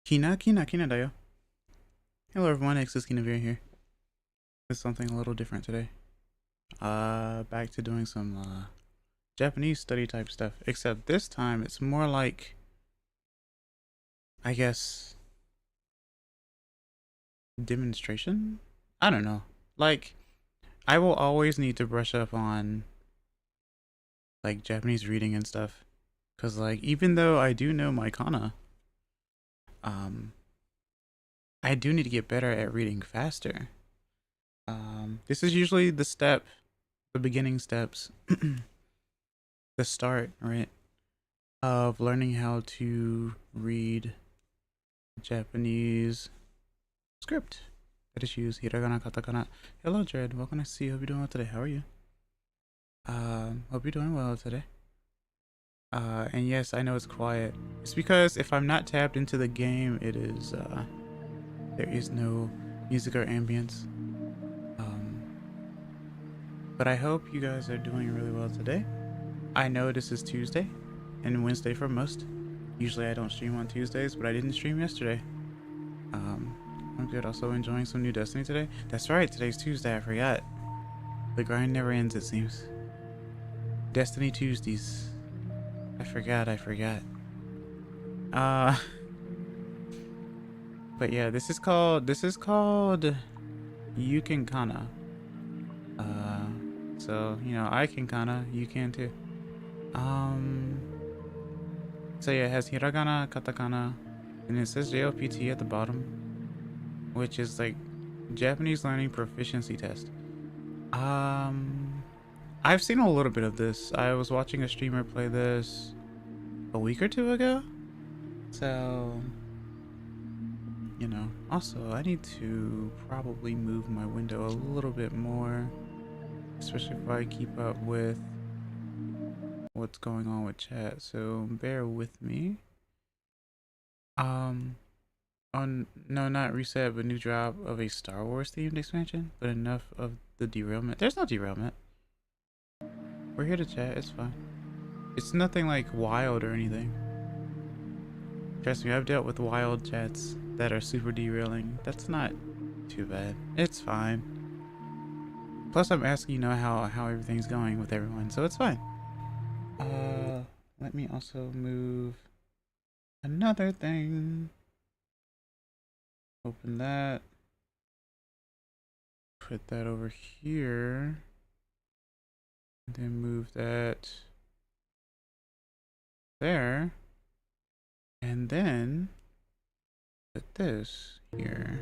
Kina da yo. Hello everyone, it's Kinavira here. It's something a little different today. Back to doing some Japanese study type stuff. Except this time it's more like, I guess, demonstration? I don't know. Like, I will always need to brush up on like Japanese reading and stuff. Cause like, even though I do know my kana, I do need to get better at reading faster. This is usually the beginning steps, the start, right, of learning how to read Japanese script that is used hiragana, katakana. Hello, Jared. Welcome to see you. Hope you're doing well today. How are you? Hope you're doing well today. And yes, I know it's quiet. It's because if I'm not tapped into the game, it is there is no music or ambience. But I hope you guys are doing really well today. I know this is Tuesday and Wednesday for most. Usually I don't stream on Tuesdays, but I didn't stream yesterday. I'm good. Also enjoying some new Destiny today. That's right, today's Tuesday. I forgot. The grind never ends, it seems. Destiny Tuesdays. I forgot. But yeah, this is called You Can Kana. So, you know, I can kana, you can too. So yeah, it has hiragana, katakana, and it says JLPT at the bottom, which is like Japanese learning proficiency test. I've seen a little bit of this. I was watching a streamer play this a week or two ago. So, you know, also I need to probably move my window a little bit more, especially if I keep up with what's going on with chat. So bear with me. No, not reset, but new drop of a Star Wars themed expansion, but enough of the derailment. There's no derailment. We're here to chat, it's fine. It's nothing like wild or anything. Trust me, I've dealt with wild chats that are super derailing. That's not too bad. It's fine. Plus I'm asking, you know, how everything's going with everyone, so it's fine. Let me also move another thing. Open that. Put that over here. And then move that there. And then put this here.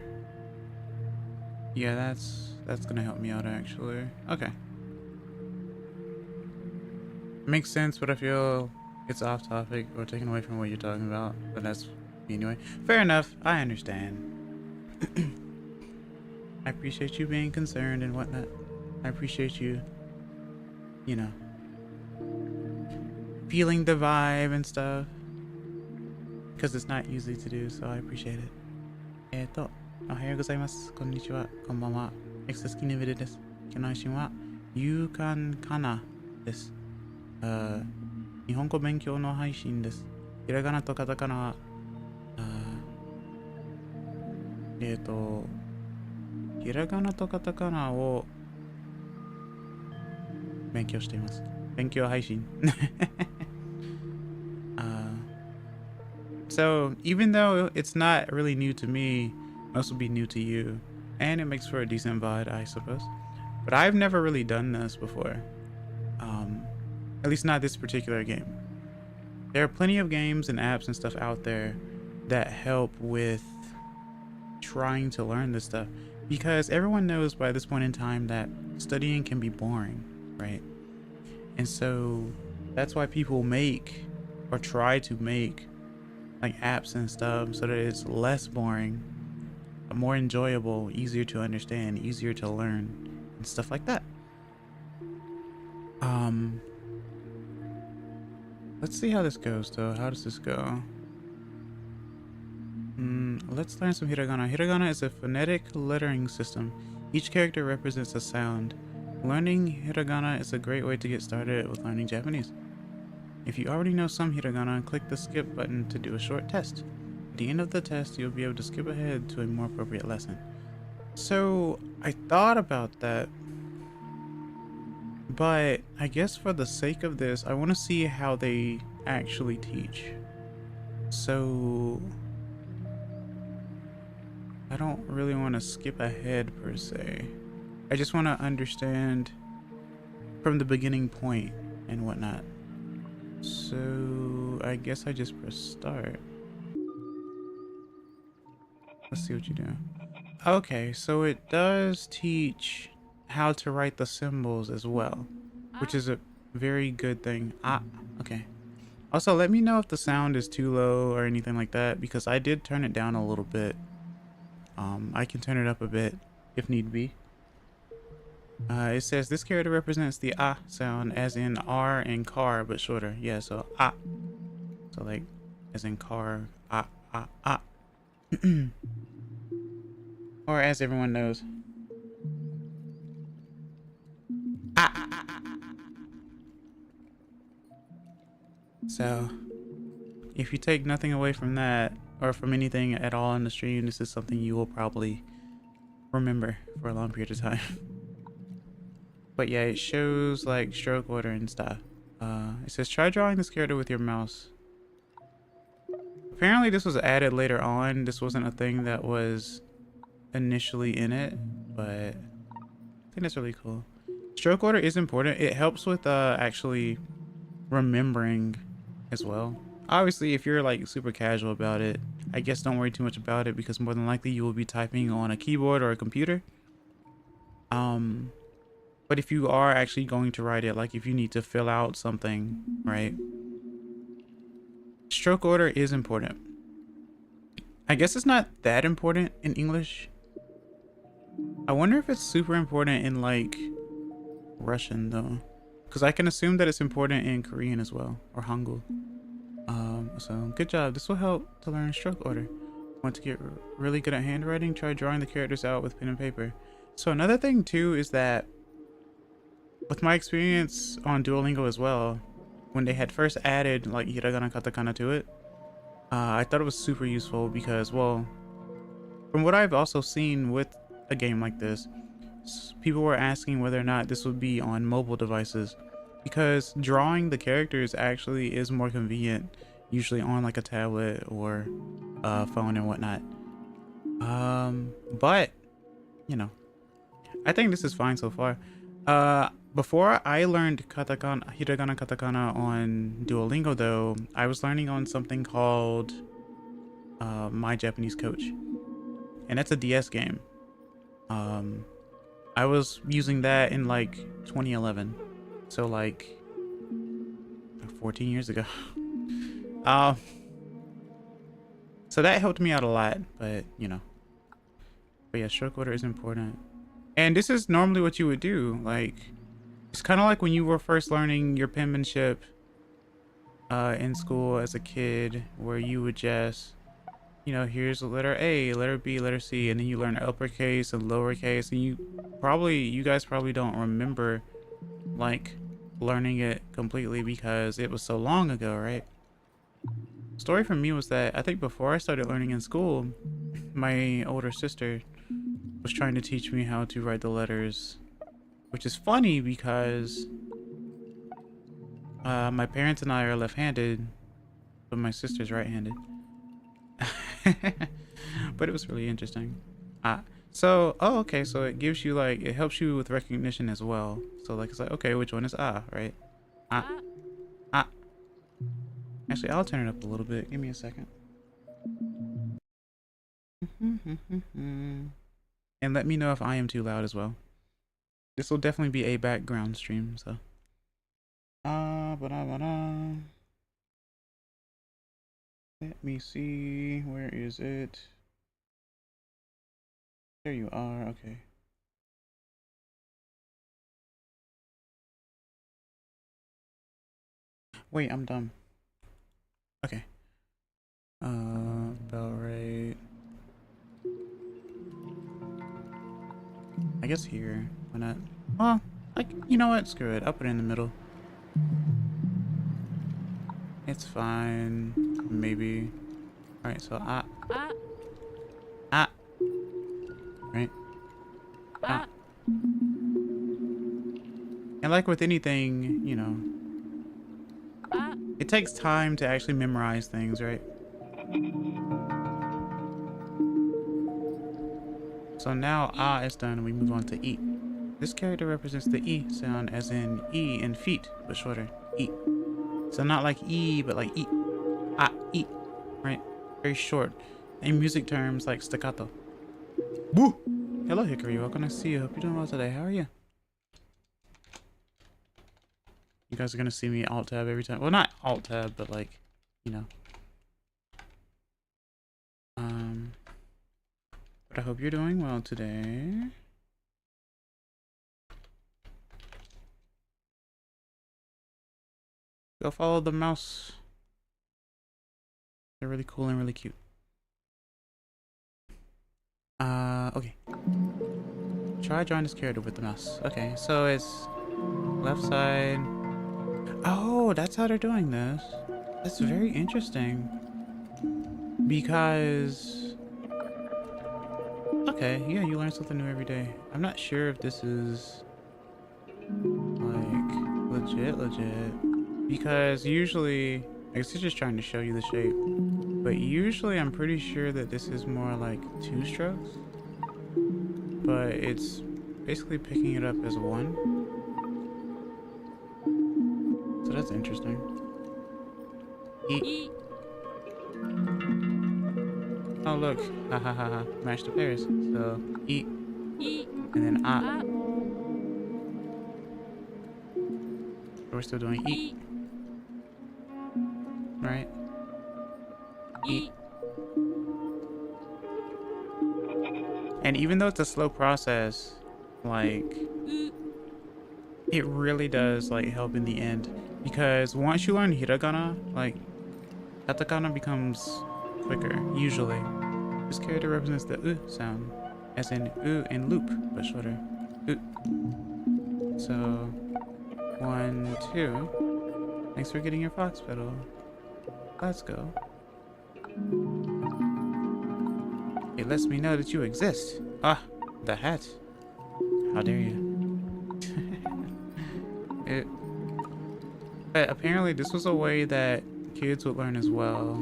Yeah, that's gonna help me out actually. Okay. Makes sense, but I feel it's off topic or taken away from what you're talking about. But that's anyway. Fair enough. I understand. I appreciate you being concerned and whatnot. I appreciate you, you know, feeling the vibe and stuff. Because it's not easy to do, so I appreciate it. おはようございます。こんにちは。こんばんは。XS キナヴィラです。今日の配信は You Can Kana です。日本語勉強の配信です。ひらがなとカタカナは、ひらがなとカタカナを勉強しています。勉強配信。So even though it's not really new to me, most will be new to you, and it makes for a decent vibe, I suppose. But I've never really done this before. At least not this particular game. There are plenty of games and apps and stuff out there that help with trying to learn this stuff, because everyone knows by this point in time that studying can be boring, right? And so that's why people make or try to make like apps and stuff so that it's less boring, more enjoyable, easier to understand, easier to learn, and stuff like that. Let's see how this goes though. How does this go? Let's learn some hiragana. Hiragana is a phonetic lettering system. Each character represents a sound. Learning hiragana is a great way to get started with learning Japanese. If you already know some hiragana, click the skip button to do a short test. At the end of the test, you'll be able to skip ahead to a more appropriate lesson. So I thought about that, but I guess for the sake of this, I want to see how they actually teach. So I don't really want to skip ahead per se. I just want to understand from the beginning point and whatnot. So I guess I just press start. Let's see what you do. Okay, so it does teach how to write the symbols as well, which is a very good thing. Okay. Also, let me know if the sound is too low or anything like that, because I did turn it down a little bit. I can turn it up a bit if need be. It says this character represents the sound as in R and car, but shorter. Yeah, so So like, as in car, or as everyone knows. So, if you take nothing away from that, or from anything at all in the stream, this is something you will probably remember for a long period of time. But yeah, it shows like stroke order and stuff. It says try drawing this character with your mouse. Apparently this was added later on. This wasn't a thing that was initially in it, but I think that's really cool. Stroke order is important. It helps with actually remembering as well. Obviously, if you're like super casual about it, I guess don't worry too much about it, because more than likely you will be typing on a keyboard or a computer. But if you are actually going to write it, like if you need to fill out something, right? Stroke order is important. I guess it's not that important in English. I wonder if it's super important in like Russian though, because I can assume that it's important in Korean as well, or Hangul. So good job. This will help to learn stroke order. Want to get really good at handwriting? Try drawing the characters out with pen and paper. So another thing too is that with my experience on Duolingo as well, when they had first added like hiragana katakana to it, I thought it was super useful because, well, from what I've also seen with a game like this, people were asking whether or not this would be on mobile devices, because drawing the characters actually is more convenient, usually on like a tablet or a phone and whatnot. But you know, I think this is fine so far. Before I learned katakana, hiragana katakana on Duolingo though, I was learning on something called My Japanese Coach, and that's a DS game. I was using that in like 2011, so like 14 years ago. So that helped me out a lot, but you know. But yeah, stroke order is important. And this is normally what you would do. Like, it's kind of like when you were first learning your penmanship in school as a kid, where you would just, you know, here's a letter A, letter B, letter C, and then you learn uppercase and lowercase, and you guys probably don't remember like learning it completely because it was so long ago, right? Story for me was that I think before I started learning in school, my older sister was trying to teach me how to write the letters, which is funny because my parents and I are left-handed, but my sister's right-handed. But it was really interesting. Okay, so it gives you like, it helps you with recognition as well. So like, it's like, okay, which one is right? Actually, I'll turn it up a little bit. Give me a second. And let me know if I am too loud as well. This will definitely be a background stream, so. Let me see. Where is it? There you are. Okay. Wait, I'm dumb. Okay. Bell rate. I guess here. Why not? Well, like, you know what? Screw it. I'll put it in the middle. It's fine. Maybe. Alright, so right? And like with anything, you know, it takes time to actually memorize things, right? So now is done and we move on to E. This character represents the E sound as in E in feet, but shorter. E. So not like E, but like E. E. Right? Very short. In music terms, like staccato. Woo! Hello, Hickory. Welcome to see you. Hope you're doing well today. How are you? You guys are gonna see me alt tab every time. Well, not alt tab, but like, you know. But I hope you're doing well today. Go follow the mouse. They're really cool and really cute. Okay. Try drawing this character with the mouse. Okay, so it's left side. Oh, that's how they're doing this. That's very interesting. Because... okay, yeah, you learn something new every day. I'm not sure if this is... like, legit. Because usually... I guess he's just trying to show you the shape. But usually I'm pretty sure that this is more like 2 strokes. But it's basically picking it up as 1. So that's interesting. E. Oh look, ha ha ha ha, match the pairs. So E, and then A. We're still doing E. Right? E. And even though it's a slow process, like, it really does like help in the end. Because once you learn hiragana, like, katakana becomes quicker, usually. This character represents the U sound, as in U in loop, but shorter. U. So, 1, 2. Thanks for getting your fox pedal. Let's go. It lets me know that you exist. Ah, the hat. How dare you. But apparently this was a way that kids would learn as well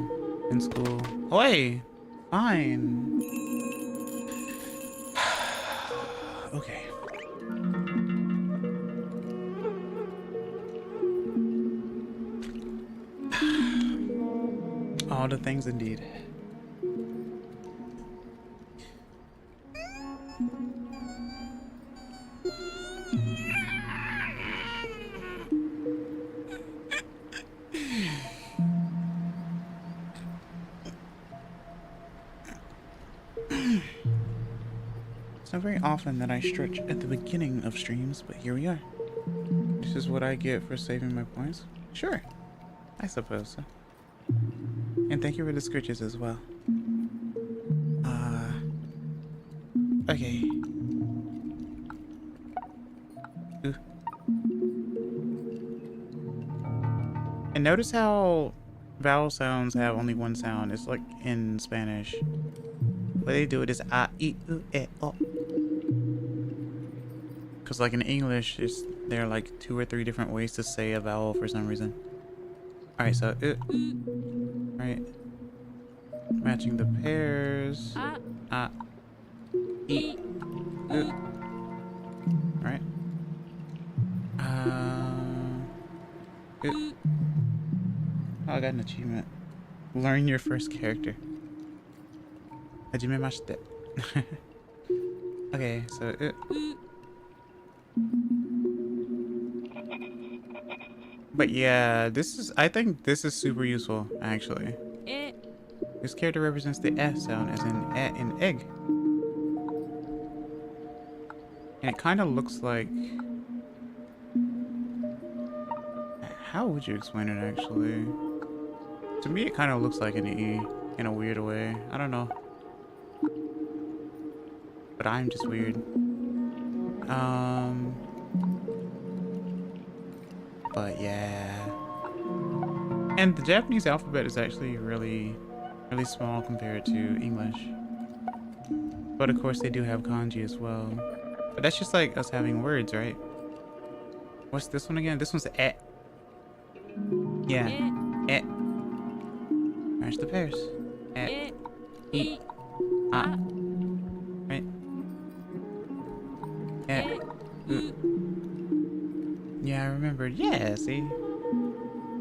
in school. Oi! Fine. Okay. All the things indeed. It's not very often that I stretch at the beginning of streams, but here we are. This is what I get for saving my points? Sure. I suppose so. And thank you for the scritches as well. Okay. Ooh. And notice how vowel sounds have only 1 sound. It's like in Spanish. The way they do it is a, I, U, E, O. Because like in English, there are like 2 or 3 different ways to say a vowel for some reason. Alright, so right. Matching the pairs. A, E, U. Alright. U. Oh, I got an achievement. Learn your first character. Hajimemashite. Okay, so but yeah, I think this is super useful, actually. This character represents the E sound, as in E in egg. And it kind of looks like... how would you explain it, actually? To me, it kind of looks like an E in a weird way. I don't know. But I'm just weird. But yeah. And the Japanese alphabet is actually really really small compared to English. But of course they do have kanji as well. But that's just like us having words, right? What's this one again? This one's eh. Yeah. Eh. Match the pairs. Eh. E. Ah. Right. Eh. Yeah, I remembered. Yeah, see?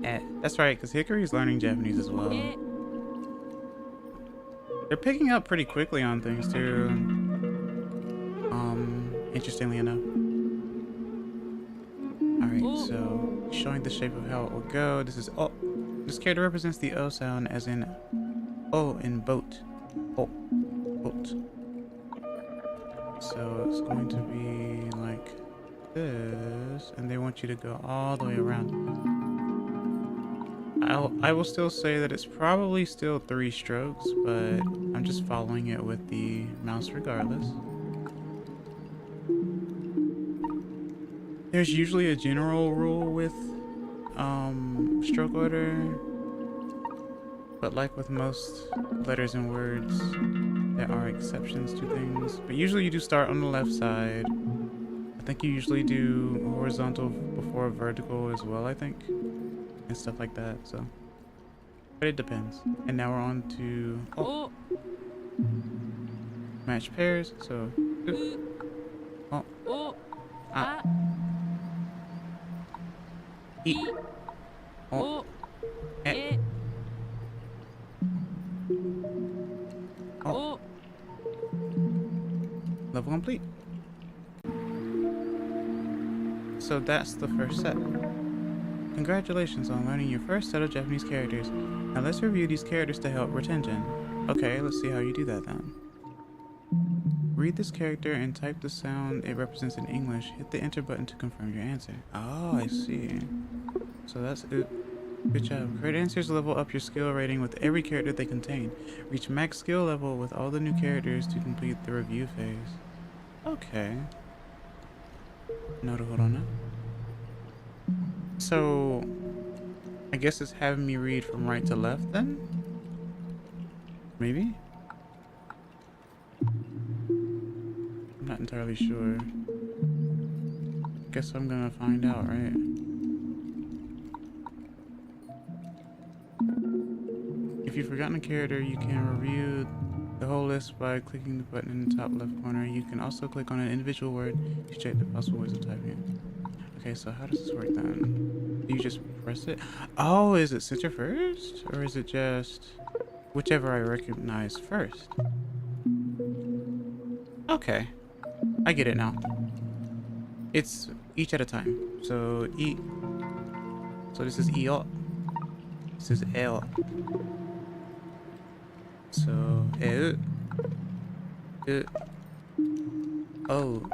Eh. That's right, because Hikaru's learning Japanese as well. They're picking up pretty quickly on things too. Interestingly enough. Alright, so showing the shape of how it will go. This is O. This character represents the O sound as in O in boat. O. Boat. So it's going to be like this, and they want you to go all the way around. I will still say that it's probably still 3 strokes, but I'm just following it with the mouse regardless. There's usually a general rule with stroke order, but like with most letters and words, there are exceptions to things. But usually you do start on the left side. I think you usually do horizontal before vertical as well, I think, and stuff like that. So, but it depends. And now we're on to match pairs. So E. O. E. O. Level complete. So that's the first set. Congratulations on learning your first set of Japanese characters. Now let's review these characters to help retention. Okay, let's see how you do that then. Read this character and type the sound it represents in English. Hit the enter button to confirm your answer. Oh, I see. So that's it. Good job. Create answers level up your skill rating with every character they contain. Reach max skill level with all the new characters to complete the review phase. Okay. So, I guess it's having me read from right to left then? Maybe? I'm not entirely sure. Guess I'm gonna find out, right? If you've forgotten a character, you can review the whole list by clicking the button in the top left corner. You can also click on an individual word to check the possible ways of typing it. Okay, so how does this work then? Do you just press it? Oh, is it center first? Or is it just whichever I recognize first? Okay, I get it now. It's each at a time. So E. So this is E. This is L. So E. O.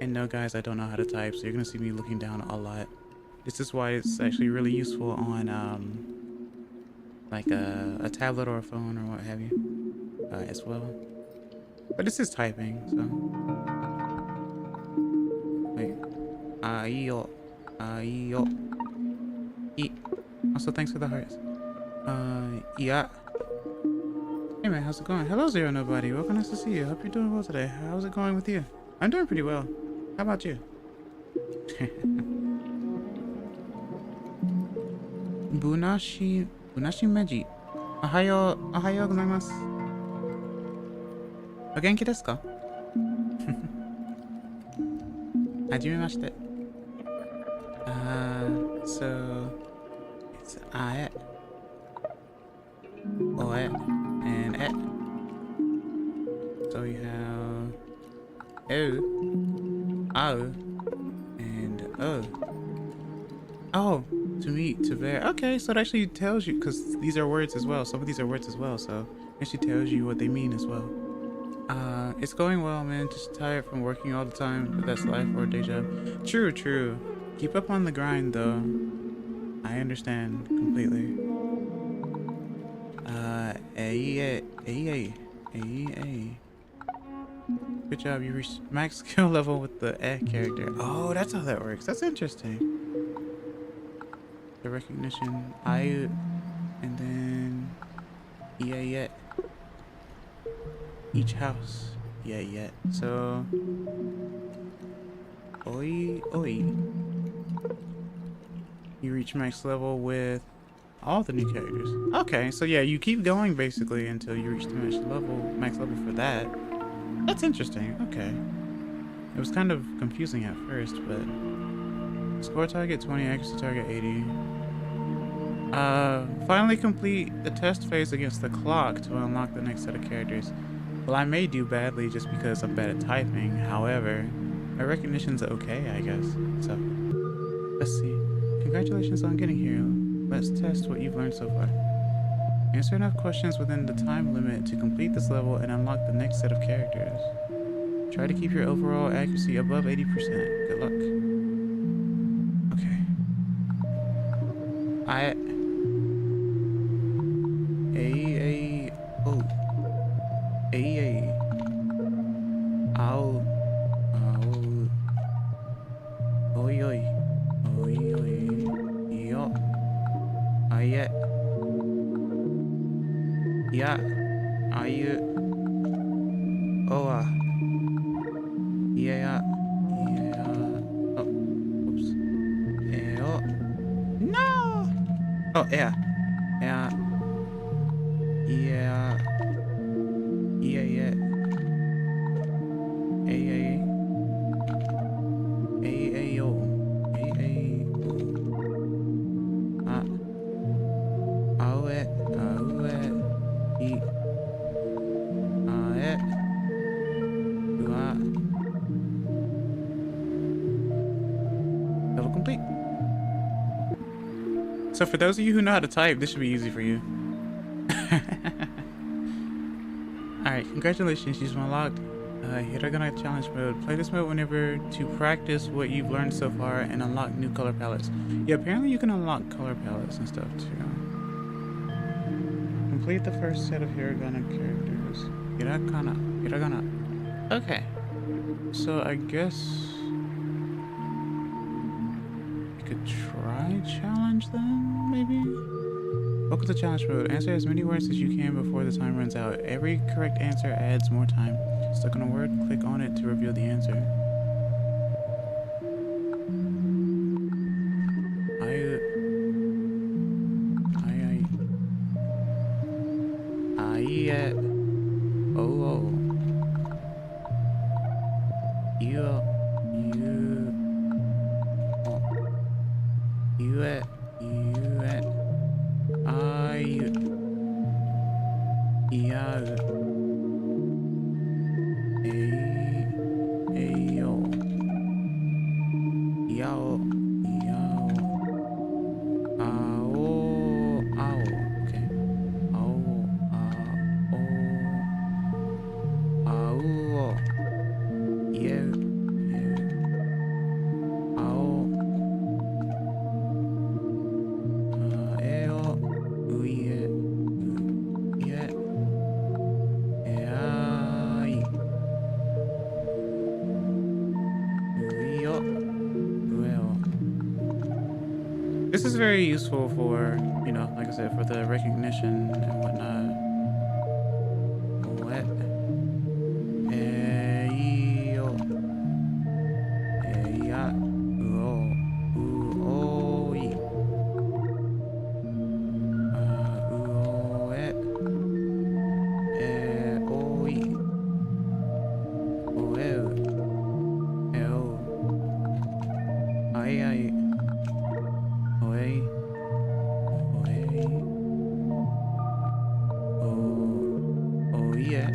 And no, guys, I don't know how to type, so you're gonna see me looking down a lot. This is why it's actually really useful on like a tablet or a phone or what have you as well. But this is typing, so wait. E. Also, thanks for the hearts. Yeah. Hey man, how's it going? Hello, Zero Nobody. Welcome, nice to see you. Hope you're doing well today. How's it going with you? I'm doing pretty well. How about you? Bunashi Meji. Ohayo gozaimasu. O genki desu ka? Hajimemashite. So it's ae, oe, and e. So we have o, ao, and o. Oh, to meet, to bear. Okay, so it actually tells you, because these are words as well. Some of these are words as well, so it actually tells you what they mean as well. It's going well, man. Just tired from working all the time, but that's life or a day job. True, true. Keep up on the grind, though. I understand completely. Good job. You reached max skill level with the character. Oh, that's how that works. That's interesting. The recognition, I, and then Yeah, yeah. Each house. Yeah, yeah. So. Oi, oi. You reach max level with all the new characters. Okay, so yeah, you keep going basically until you reach the max level for that. That's interesting. Okay. It was kind of confusing at first, but score target 20, accuracy target 80. Finally complete the test phase against the clock to unlock the next set of characters. Well, I may do badly just because I'm bad at typing. However, my recognition's okay, I guess. So, let's see. Congratulations on getting here. Let's test what you've learned so far. Answer enough questions within the time limit to complete this level and unlock the next set of characters. Try to keep your overall accuracy above 80%. Good luck. Okay. Oh. Ow. Ow. Oi, oi. Oi, oi. Yo. Aye. Yeah. Aye. Oh. Yeah. Yeah. Oh. Oops. Oh. No. Oh, yeah. Yeah. Yeah. Yeah, yeah. Hey, hey. Hey, hey, yo. Hey, hey. Ah. Aue. Aue. E. Ae. Ua. Level complete. So for those of you who know how to type, this should be easy for you. Alright, congratulations, you've unlocked Hiragana challenge mode. Play this mode whenever to practice what you've learned so far and unlock new color palettes. Yeah, apparently you can unlock color palettes and stuff too. Complete the first set of Hiragana characters. Hiragana. Okay. So I guess we could try challenge then, maybe? Welcome to challenge mode. Answer as many words as you can before the time runs out. Every correct answer adds more time. Stuck on a word, click on it to reveal the answer. Oh. You. This is very useful for, you know, like I said, for the recognition and whatnot. What? Yo. Yeah.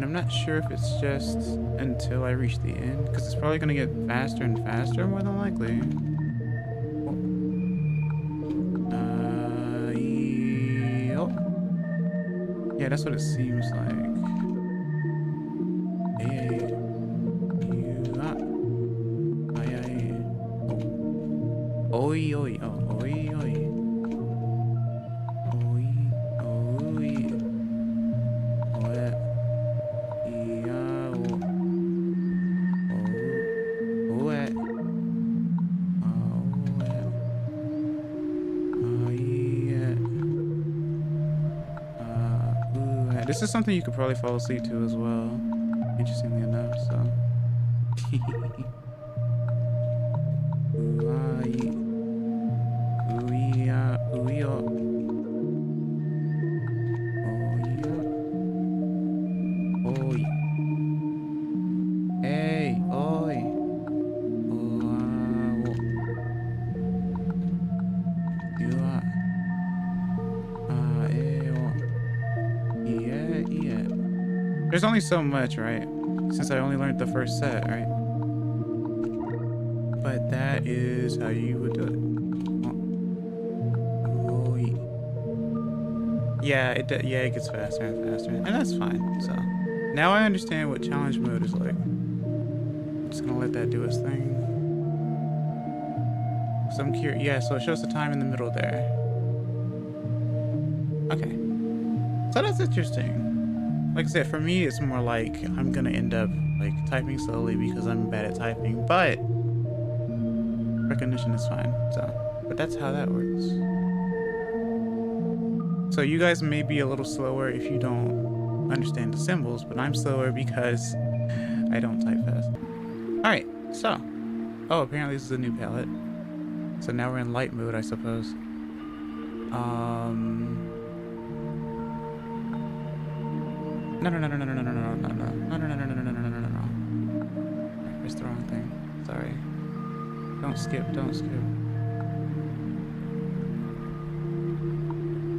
I'm not sure if it's just until I reach the end, because it's probably going to get faster and faster, more than likely. Yeah, that's what it seems like. Oi, oi, oh, oi, oi. Oi, oi. Yeah, this is something you could probably fall asleep to as well. Interestingly enough, so. Hey, oi. There's only so much, right? Since I only learned the first set, right? But that is how you would do it. Yeah, it gets faster and faster, and that's fine. So now I understand what challenge mode is like. I'm just gonna let that do its thing. So I'm curious. Yeah, so it shows the time in the middle there. Okay, so that's interesting. Like I said, for me, it's more like I'm gonna end up like typing slowly because I'm bad at typing, but recognition is fine. So, but that's how that works. So you guys may be a little slower if you don't understand the symbols, but I'm slower because I don't type fast. All right, so, oh, apparently this is a new palette. So now we're in light mode, I suppose. No. It's the wrong thing. Sorry. Don't skip.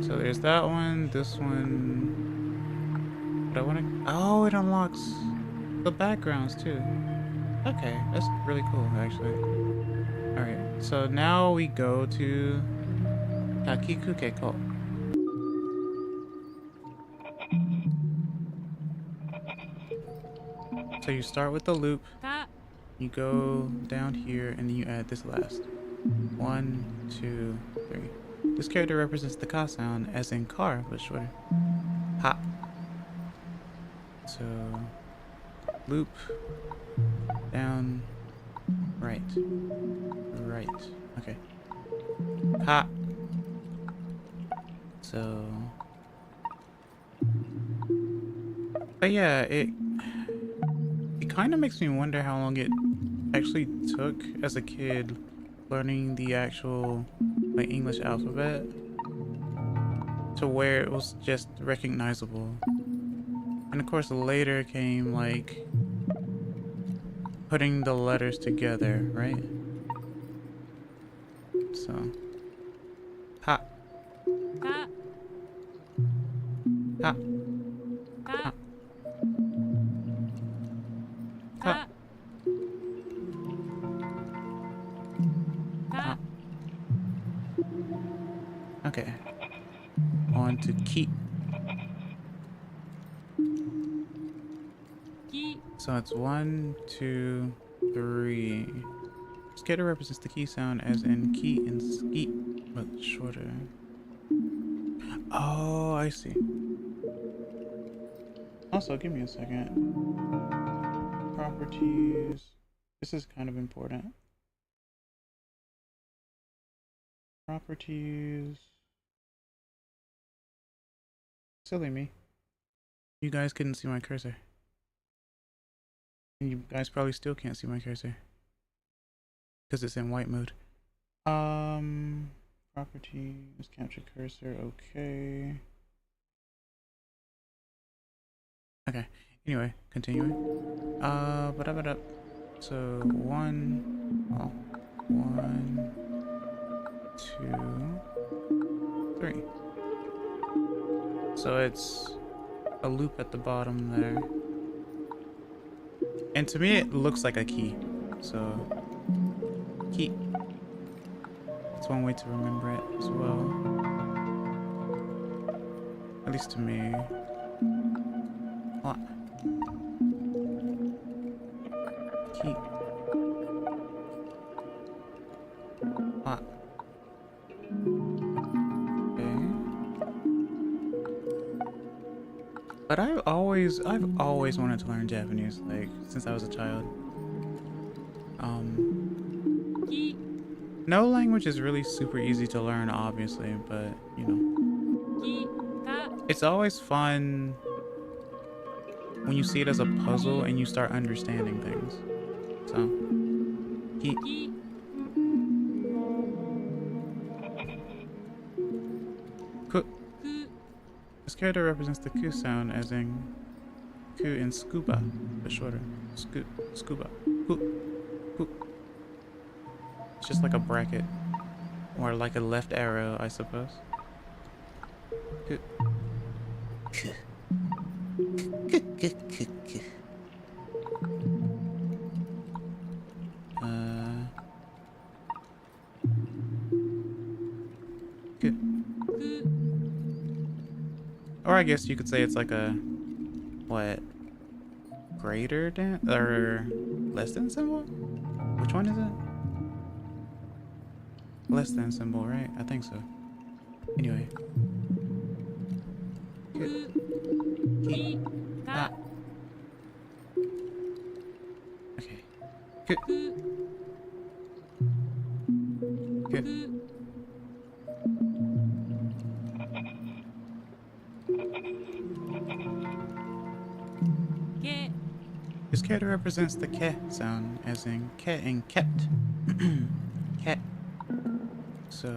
So there's that one, this one. But I want to. Oh, it unlocks the backgrounds too. Okay, that's really cool, actually. All right, so now we go to Kakikukeko. So you start with the loop, you go down here, and then you add this last. 1, 2, 3. This character represents the ka sound, as in car, but shorter. Ha. So loop, down, right. Okay. Ha. So, but yeah, it kind of makes me wonder how long it actually took as a kid learning the actual like English alphabet to where it was just recognizable. And of course later came like putting the letters together, right? So ha ha ha ha ha. Okay, on to key. So it's 1, 2, 3. Skater represents the key sound as in key and skeet, but shorter. Oh, I see. Also, give me a second. Properties. This is kind of important. Properties. Silly me. You guys couldn't see my cursor. And you guys probably still can't see my cursor. Because it's in white mode. Properties, capture cursor, okay. Okay, anyway, continuing. So 1, 2, 3. So it's a loop at the bottom there. And to me, it looks like a key. So, key. That's one way to remember it as well. At least to me. What? Key. What? Okay. But I've always wanted to learn Japanese, like, since I was a child. No language is really super easy to learn, obviously, but, you know. It's always fun when you see it as a puzzle and you start understanding things. So, ki. Ku. This character represents the ku sound, as in ku in scuba, but shorter. Scuba. Ku. Ku. It's just like a bracket, or like a left arrow, I suppose. Ku. Good. Or I guess you could say it's like a what? Greater than or less than symbol? Which one is it? Less than symbol, right? I think so. Anyway. Good. Ki. Ah. Okay. Good. Good. This character represents the ke sound, as in ke and kept. Ket. So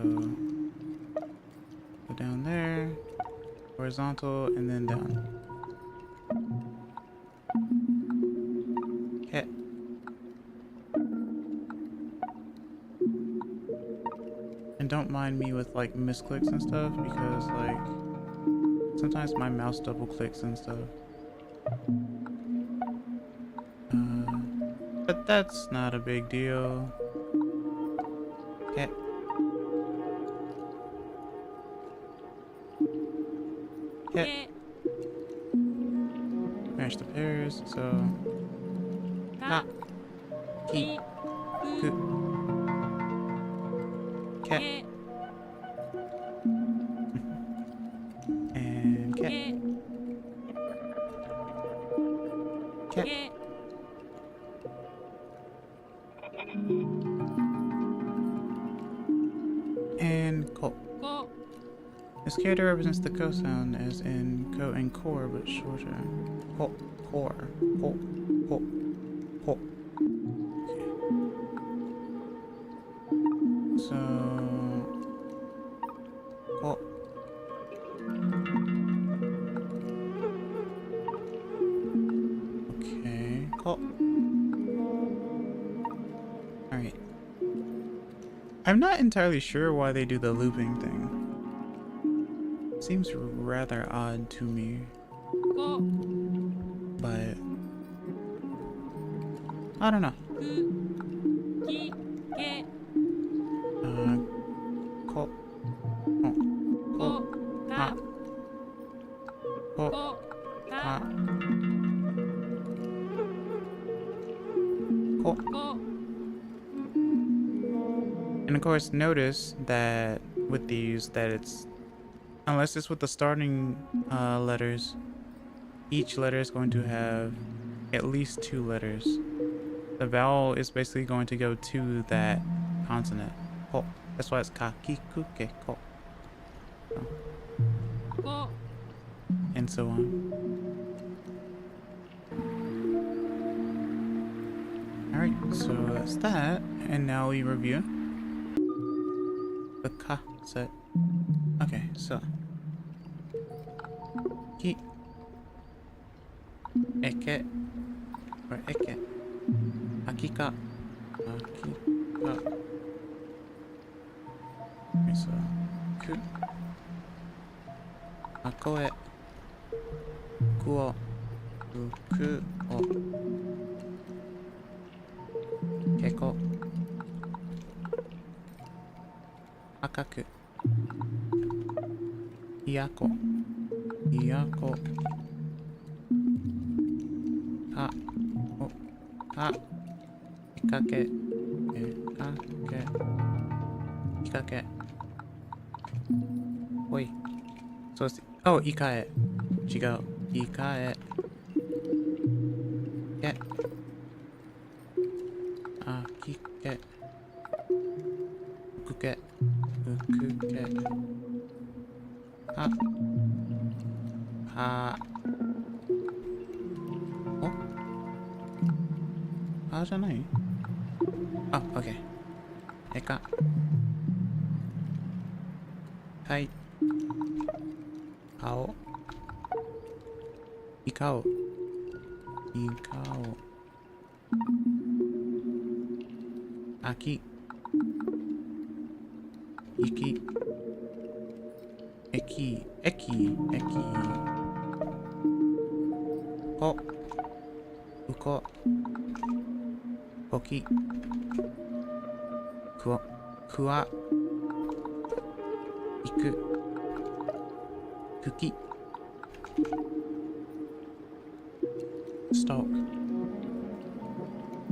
go down there, horizontal, and then down. Ket. And don't mind me with like misclicks and stuff, because like sometimes my mouse double clicks and stuff. But that's not a big deal. Ket. Ket. Match the pairs, so ka, ki, ku, ket, and ket, ket, and ko. This character represents the ko sound, as in ko and core, but shorter. Ko, core, ko, ko, ko. Okay. So, ko. Okay, ko. Alright. I'm not entirely sure why they do the looping thing. Seems rather odd to me, but I don't know. Ko, ha, ko, ha, ko. And of course, notice that with these, that it's, unless it's with the starting letters, each letter is going to have at least 2 letters. The vowel is basically going to go to that consonant. Ko. That's why it's ka, ki, ku, ke, ko. So. And so on. Alright, so that's that. And now we review the ka set. Okay, so ki, eke, or eke, akika, akika. Okay, so ku, akoe, kuo, ku, o, keko, akaku, iako, iako, ka, o, ka, ikake, ikake, ikake. Wait. So it's, oh, ikae. Chigao. Ikae. Ket. Kike. Ukuke. Ukuke. Ha. Ha. かじゃない？あ、OK。えか。はい。顔。いかお。いかお。あき。いき。えき。えき。えき。こ。うこ。こき。くわ。くわ。いく。くき。Stalk.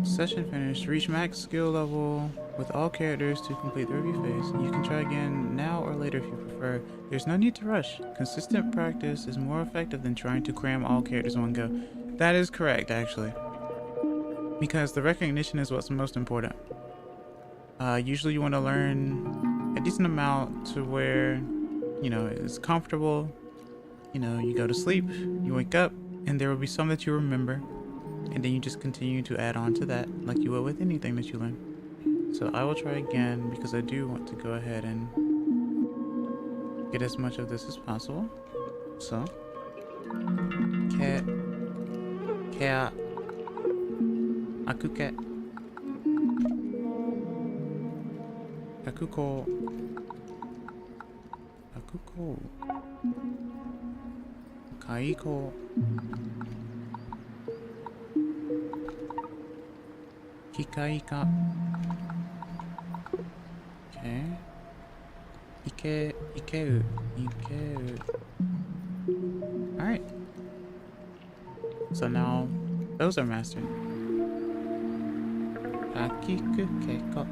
Session finished. Reach max skill level with all characters to complete the review phase. You can try again now or later if you prefer. There's no need to rush. Consistent practice is more effective than trying to cram all characters in one go. That is correct, actually. Because the recognition is what's most important. Usually you want to learn a decent amount to where, you know, it's comfortable. You know, you go to sleep, you wake up, and there will be some that you remember. And then you just continue to add on to that like you would with anything that you learn. So I will try again because I do want to go ahead and get as much of this as possible. So, ke, kea, akuke, akuko, akuko, kaiko, kikaika. Okay. Ikeu. Alright. So now those are mastered. Akiku keiko.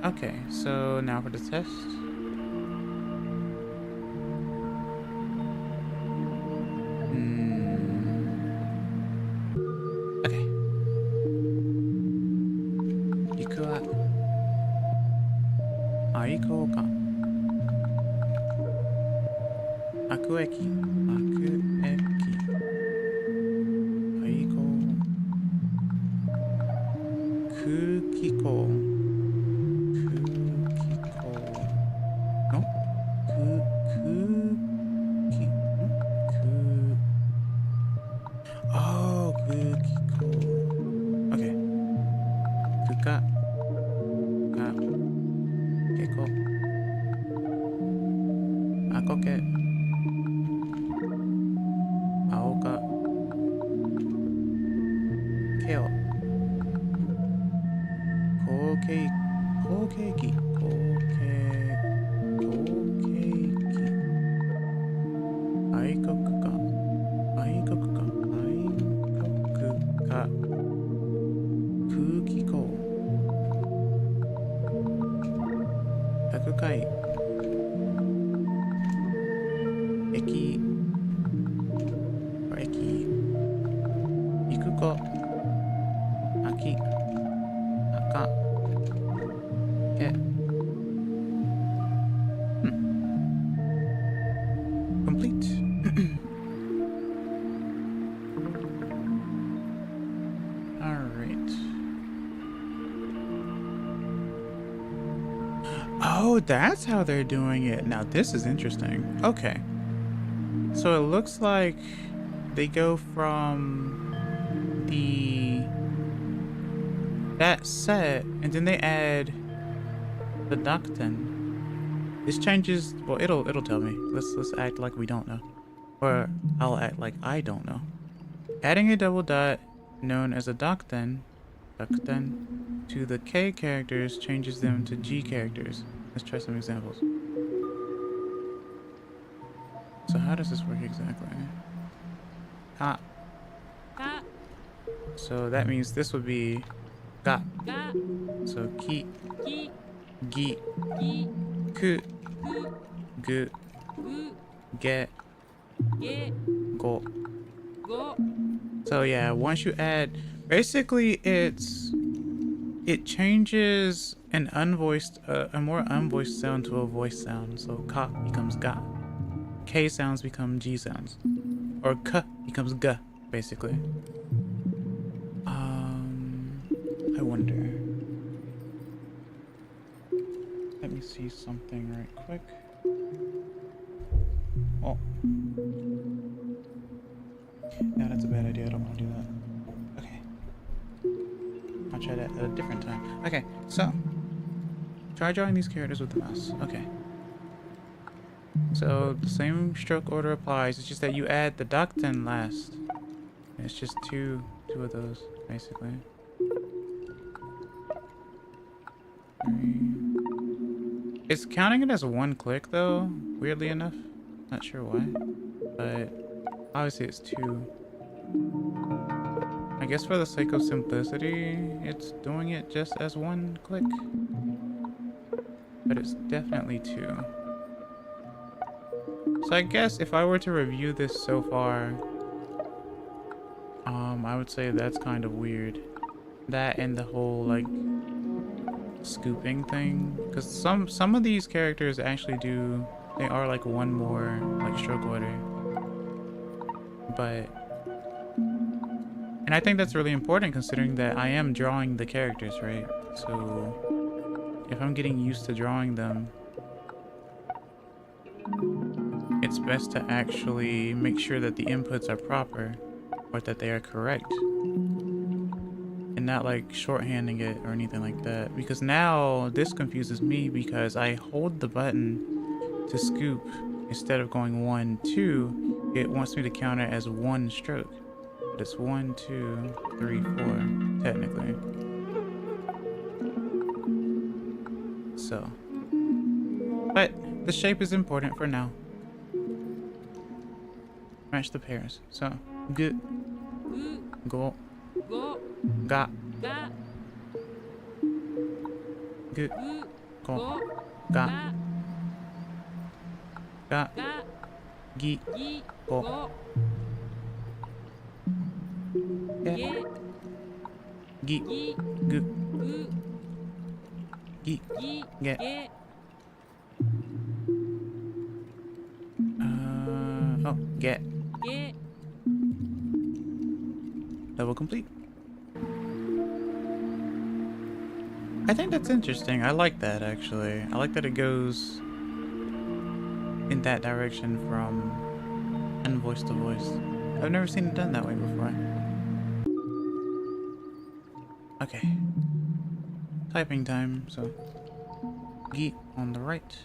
Okay, so now for the test. Okay. Iku wa aiko ka. Akueki. Akueki. Aiko. Kukiko. Kukiko. No? Kuki. Oh, Kukiko. Okay. Kuka. Ka. Keko. Akoke. Aoka. Keo. Kokeiki. Kokeiki. Aikoku ka. Aikoku ka. Aikoku ka. Kukiko. Takukai. Eki. Or eki. Ikuko. Aki. Aka. Ke. Complete. Alright. Oh, that's how they're doing it. Now this is interesting. Okay. So it looks like they go from that set and then they add the Docton. This changes, well, it'll tell me. Let's act like we don't know. Or I'll act like I don't know. Adding a double dot known as a Docton to the K characters changes them to G characters. Let's try some examples. So how does this work exactly? Ka. Ka. So that means this would be ga. Ga. So ki, Ki. gi, Gi. ku, Ku. gu, Gu. ge, Ge. go. Go. So yeah, once you add, basically it changes an unvoiced, a more unvoiced sound to a voiced sound. So ka becomes ga. K sounds become G sounds. Or k becomes g, basically. I wonder. Let me see something right quick. Oh. No, that's a bad idea. I don't want to do that. Okay. I'll try that at a different time. Okay, so. Try drawing these characters with the mouse. Okay. So, the same stroke order applies. It's just that you add the ductin last. And it's just two of those, basically. 3. It's counting it as one click, though, weirdly enough. Not sure why. But, obviously it's 2. I guess for the sake of simplicity, it's doing it just as one click. But it's definitely 2. So I guess if I were to review this so far, I would say that's kind of weird. That and the whole like scooping thing, because some of these characters actually do, they are like one more like stroke order. But, and I think that's really important considering that I am drawing the characters, right? So if I'm getting used to drawing them, it's best to actually make sure that the inputs are proper or that they are correct and not like shorthanding it or anything like that, because now this confuses me because I hold the button to scoop instead of going 1, 2. It wants me to count it as one stroke, but it's 1, 2, 3, 4 technically. So, but the shape is important for now. Match the pairs. So, gu, go, ga, gu, go, ga, ga, gi, go, ge, gi, gu, gi, ge. Oh, get. Level complete. I think that's interesting. I like that, actually. I like that it goes in that direction from voice to voice. I've never seen it done that way before. Okay. Typing time, so. Gi on the right.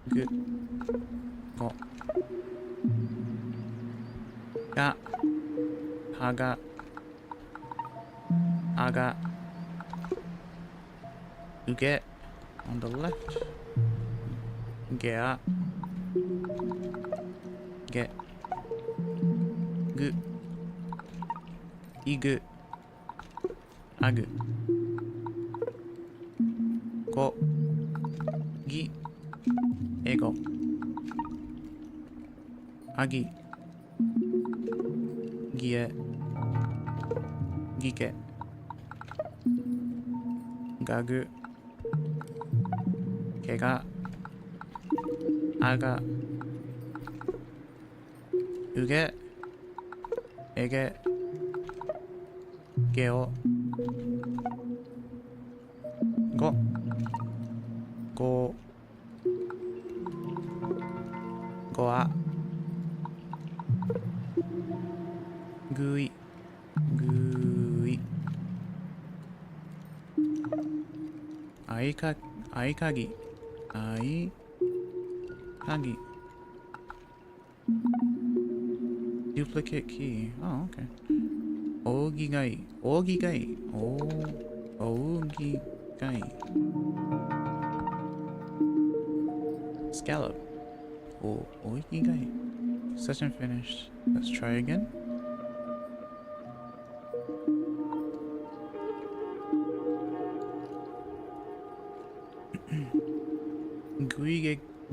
Good. Go. Ga. Haga. Aga. Uget on the left. Gea. Get. Gu. Igu. Agu. Go. Gi. Ego. Agi. Gie. Gike. Gagu. Kega. Aga. Uge. Ege. Geo. Go. Go. Goa. Gui. Gui. Aikagi. Aikagi. Duplicate key. Oh, okay. Ogigai. Ogigai. Ogigai. Scallop. Ogigai. Session finished. Let's try again.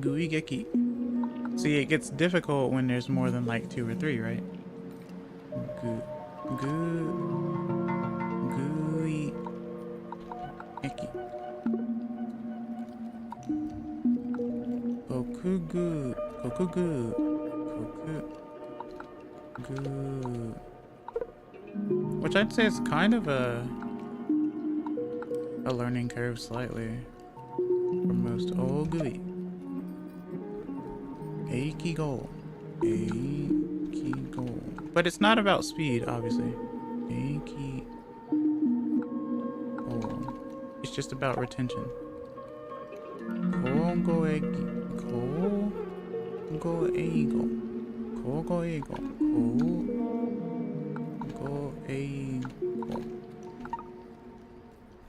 Guigeki. See, it gets difficult when there's more than like 2 or 3, right? Guigeki. Kokugu. Which I'd say is kind of a a learning curve slightly for most. Oh, gooey. Eikigo. Eikigo. But it's not about speed, obviously. Eikigo. It's just about retention. Kogo egi. Kogo eigo. Kogo eigo. Kogo eigo.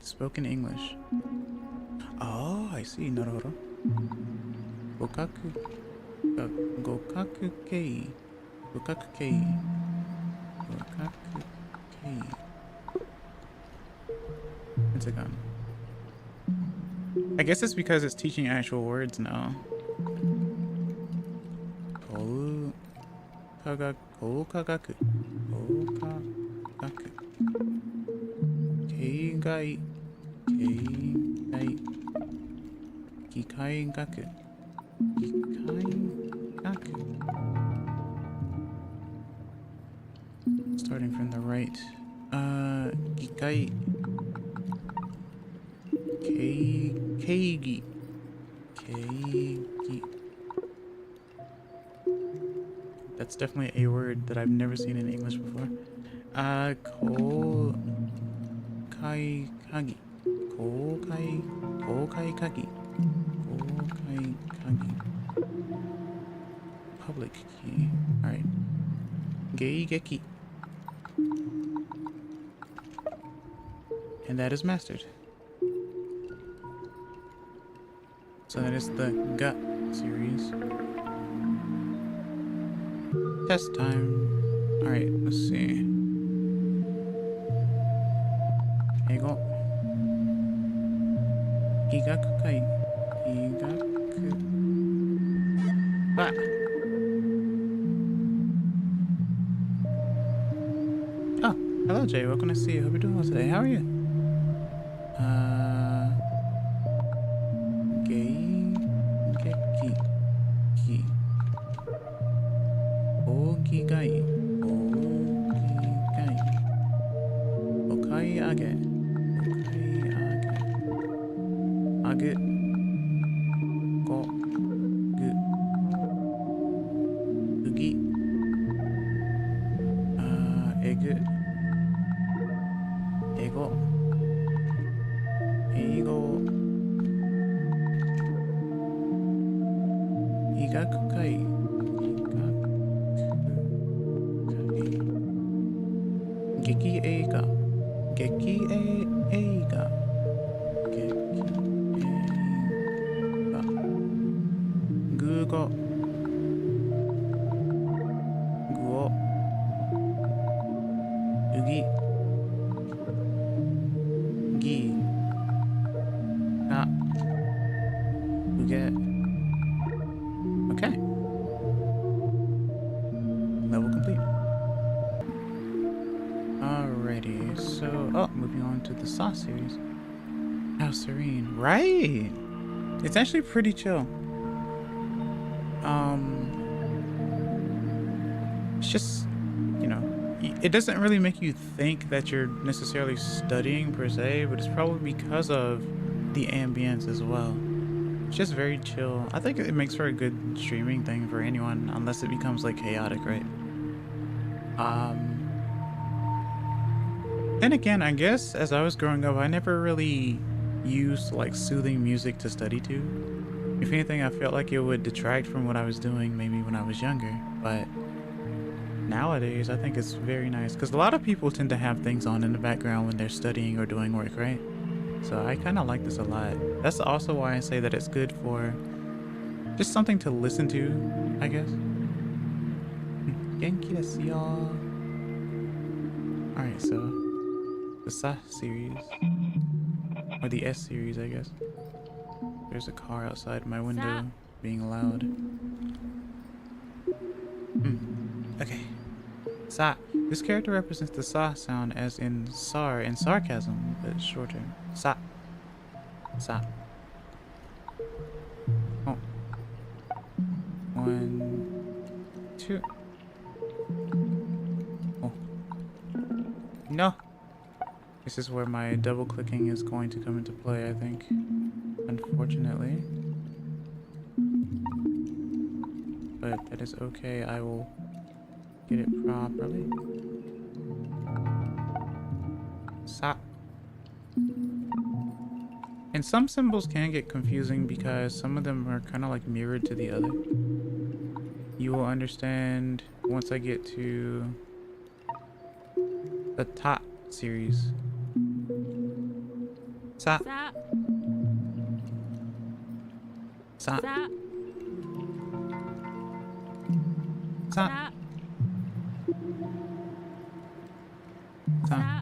Spoken English. Oh, I see. Naruhodo. Gokaku. Gokaku kei. Gokaku kei. Gokaku kei. It's a gun. I guess it's because it's teaching actual words now. Koukagaku. Koukagaku. Keigai. Keigai. Kikaigaku. Kikaigaku. Starting from the right. Kikai. Keigi. Keigi. That's definitely a word that I've never seen in English before. Kokai kagi. Kokai kagi. Kokai kagi. Public key. Alright. Geigeki. And that is mastered. So that is the Ga series. Test time. Alright, let's see. Eigo. Gigaku kai. Gigaku. Ah! Oh, hello Jay, welcome to see you. Hope you're doing well today. How are you? Okigai. Okigai. Okai age. Okai age. Age. Go. Gu. Ugi. Egu. Ego. Eigo. Igakukai. Geki eiga. Geki eiga. Geki eiga. Gugo. Guo. Ugi. Gi. Na. Uge. Okay. Level complete. Alrighty, so, moving on to the Saw series. How serene, right? It's actually pretty chill. It's just, you know, it doesn't really make you think that you're necessarily studying per se, but it's probably because of the ambience as well. It's just very chill. I think it makes for a good streaming thing for anyone, unless it becomes like chaotic, right? Then again, I guess as I was growing up, I never really used like soothing music to study to. If anything, I felt like it would detract from what I was doing maybe when I was younger. But nowadays, I think it's very nice because a lot of people tend to have things on in the background when they're studying or doing work, right? So I kind of like this a lot. That's also why I say that it's good for just something to listen to, I guess. Genki desu yo. Alright, so the Sa series, or the S series, I guess. There's a car outside my window being loud. Okay. Sa. This character represents the Sa sound as in sar and sarcasm, but shorter. Sa. Sa. Oh. 1, 2. Oh. No. This is where my double clicking is going to come into play, I think. Unfortunately. But that is okay, I will get it properly. Sa. And some symbols can get confusing because some of them are kind of like mirrored to the other. You will understand once I get to the top series. Sa. Sa. Sa. Sa. Sa. Sa. Sa. Sa.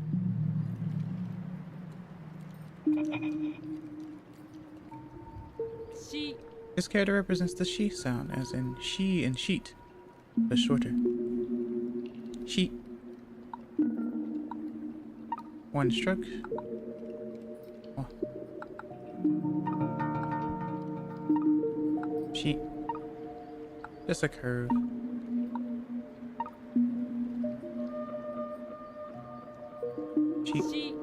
She. This character represents the she sound, as in she and sheet, but shorter. Sheet. One stroke. Oh. Sheet. Just a curve. Sheet. She.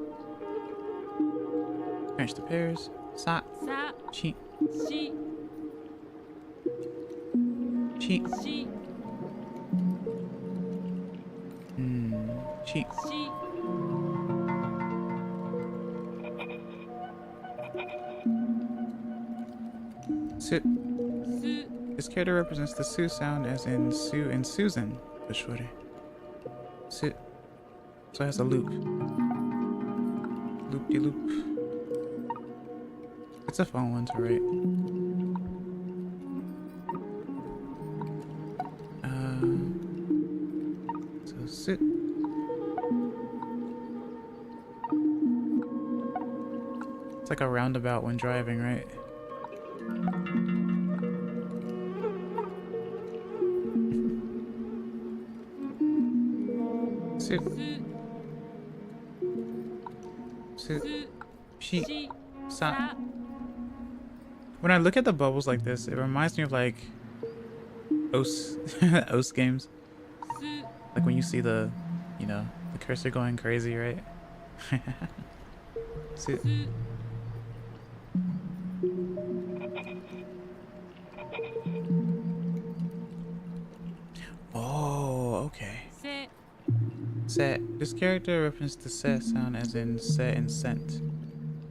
Match the pairs. Sa. Sa. Sheet. She. Sheet. She. Sheet. She. Su. Su. This character represents the Su sound, as in Sue and Susan, but shorter. Su. So it has a loop. Loop-de-loop. It's a fun one to write. So sit. It's like a roundabout when driving, right? Sit. Su. Sit. Su. She. She. Sa. Sa. When I look at the bubbles like this, it reminds me of like OS OS games. Su. Like when you see the, you know, the cursor going crazy, right? Sit. Su. Oh, okay. Se. Set. This character references the set sound, as in set and scent.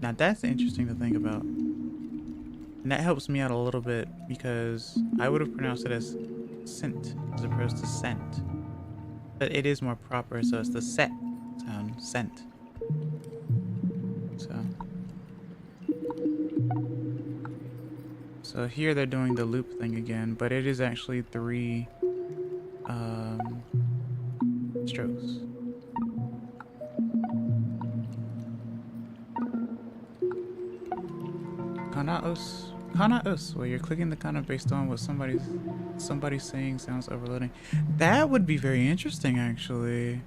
Now that's interesting to think about. And that helps me out a little bit because I would have pronounced it as scent as opposed to scent. But it is more proper, so it's the set sound, scent. So here they're doing the loop thing again, but it is actually 3 strokes. Kanaos, where you're clicking the kana based on what somebody's saying sounds overloading. That would be very interesting, actually.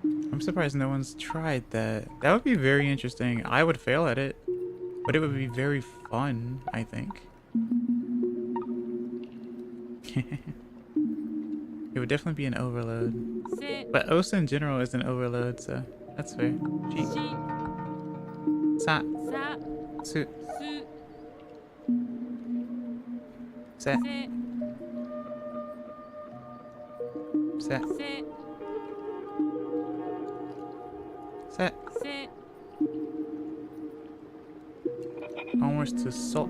I'm surprised no one's tried that. That would be very interesting. I would fail at it, but it would be very fun, I think. It would definitely be an overload. Se. But OSA in general is an overload, so that's fair. She. She. Sa. Sa. Su. Su. Se. Se. Se. Se. Se. Se. Onwards to so.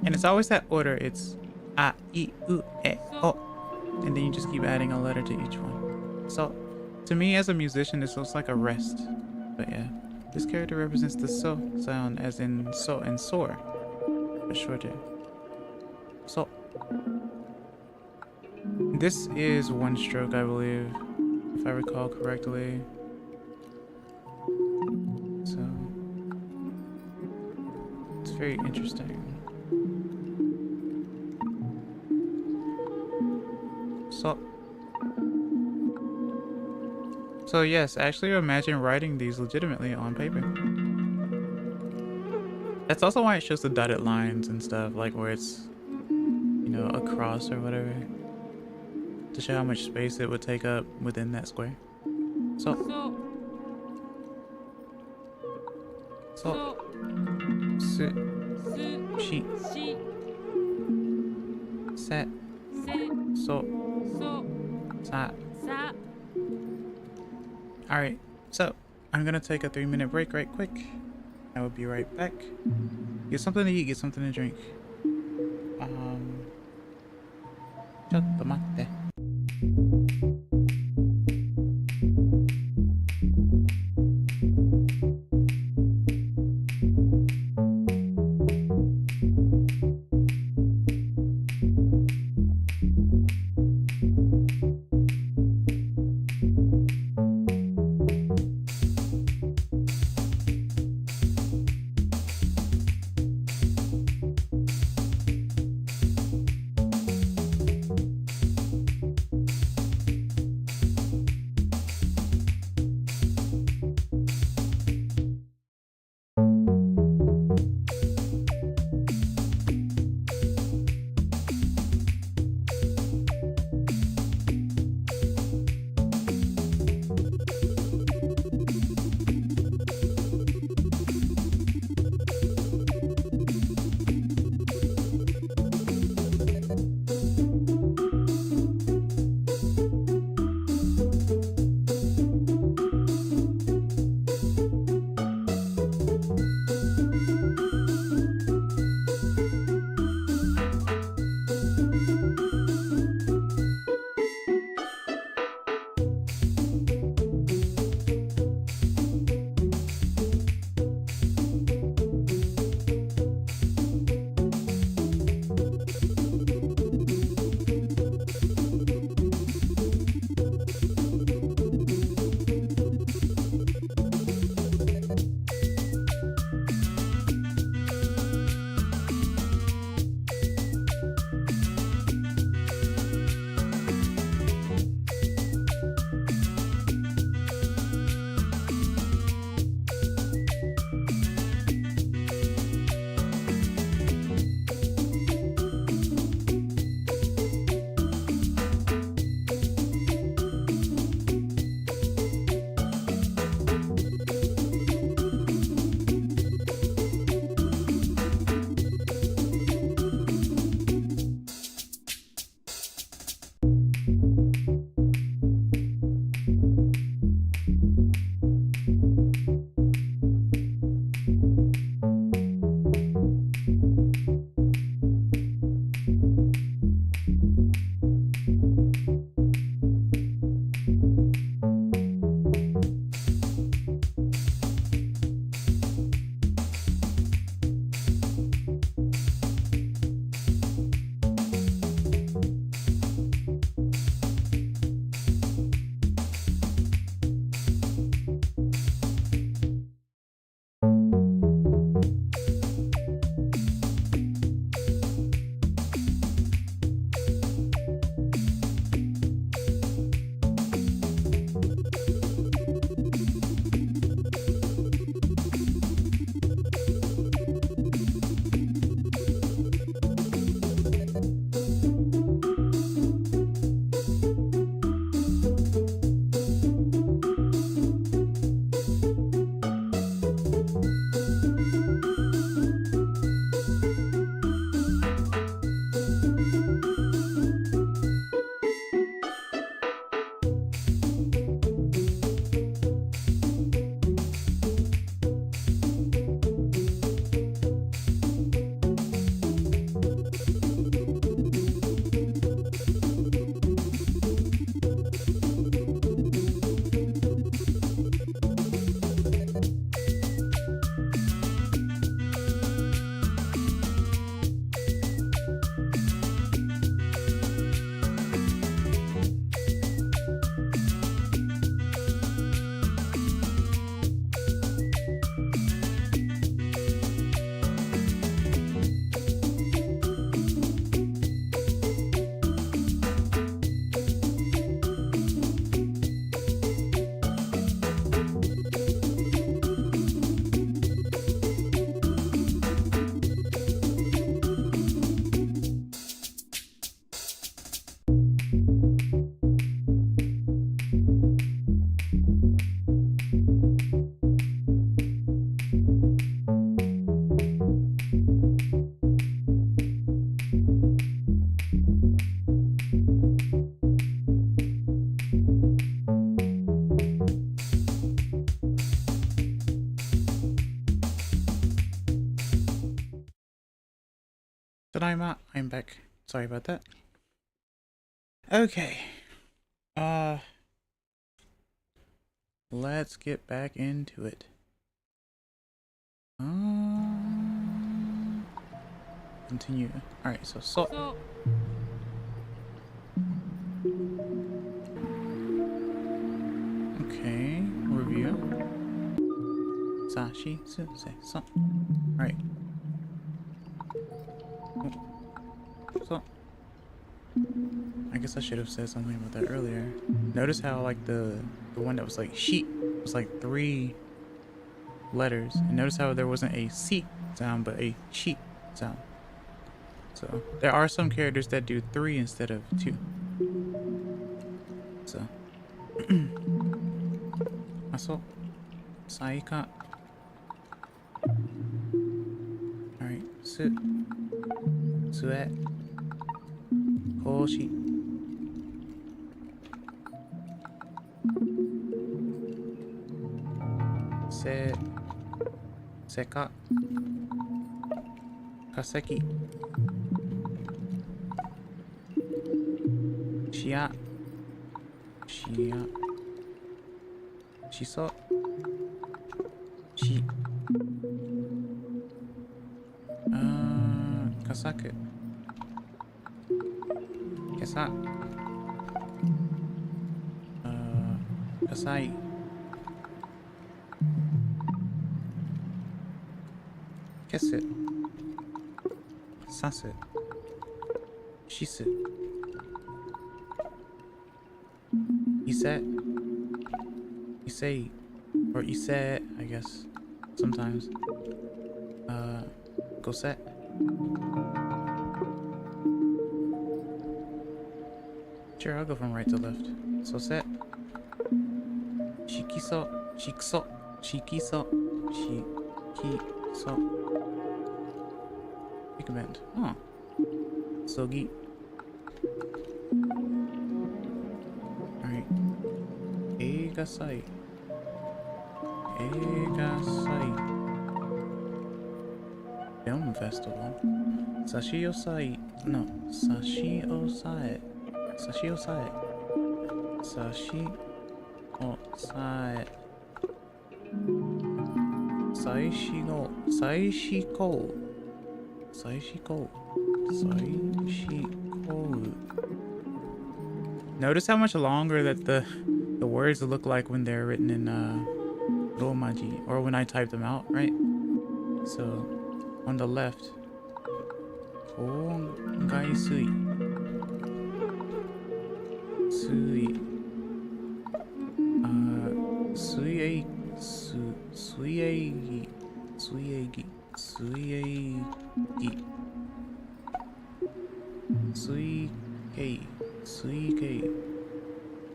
And it's always that order. It's a, I, u, e, o. And then you just keep adding a letter to each one. So, to me as a musician, this looks like a rest. But yeah, this character represents the so sound, as in so and soar, but shorter. So. This is 1 stroke, I believe, if I recall correctly. So, it's very interesting. So yes, actually imagine writing these legitimately on paper. That's also why it shows the dotted lines and stuff, like where it's, you know, across or whatever, to show how much space it would take up within that square. So, So. す、す、し、し、せ、せ、そ、そ、さ.さ. Alright, so I'm gonna take a 3-minute break right quick. I will be right back. Get something to eat, get something to drink. ちょっと待って。Tadaima, I'm back. Sorry about that. Okay. Let's get back into it. Continue. Alright, so そう Okay, review. Sashi, su, se, so. Alright. So. I guess I should have said something about that earlier. Notice how like the one that was like sheet was like 3 letters. And notice how there wasn't a C sound but a sheet sound. So there are some characters that do 3 instead of 2. So Aso Saika. Alright, Su Sue Koshi Se Seka Kaseki Shia Shia Shiso Shi Kasaku Kesa Kasai Kesu Sasu Shisu Ise Issei or Ise, I guess sometimes. Goset Sure, I'll go from right to left. So set Shikiso Shikso Shikiso Shikiso Pick a band. Oh. Sogi. Alright. Eigasai. Eigasai. Film Festival. Sashiosai. No. Sashiosai. Sashiosai. Sashiosai. Saishigo. Saishiko. Saishiko. Saishiko. Notice how much longer that the words look like when they're written in Romaji or when I type them out, right? So on the left, Kongai Sui. Sui. Suiegi. Suiegi. Suiegi. Suiegi. Suikei. Suikei.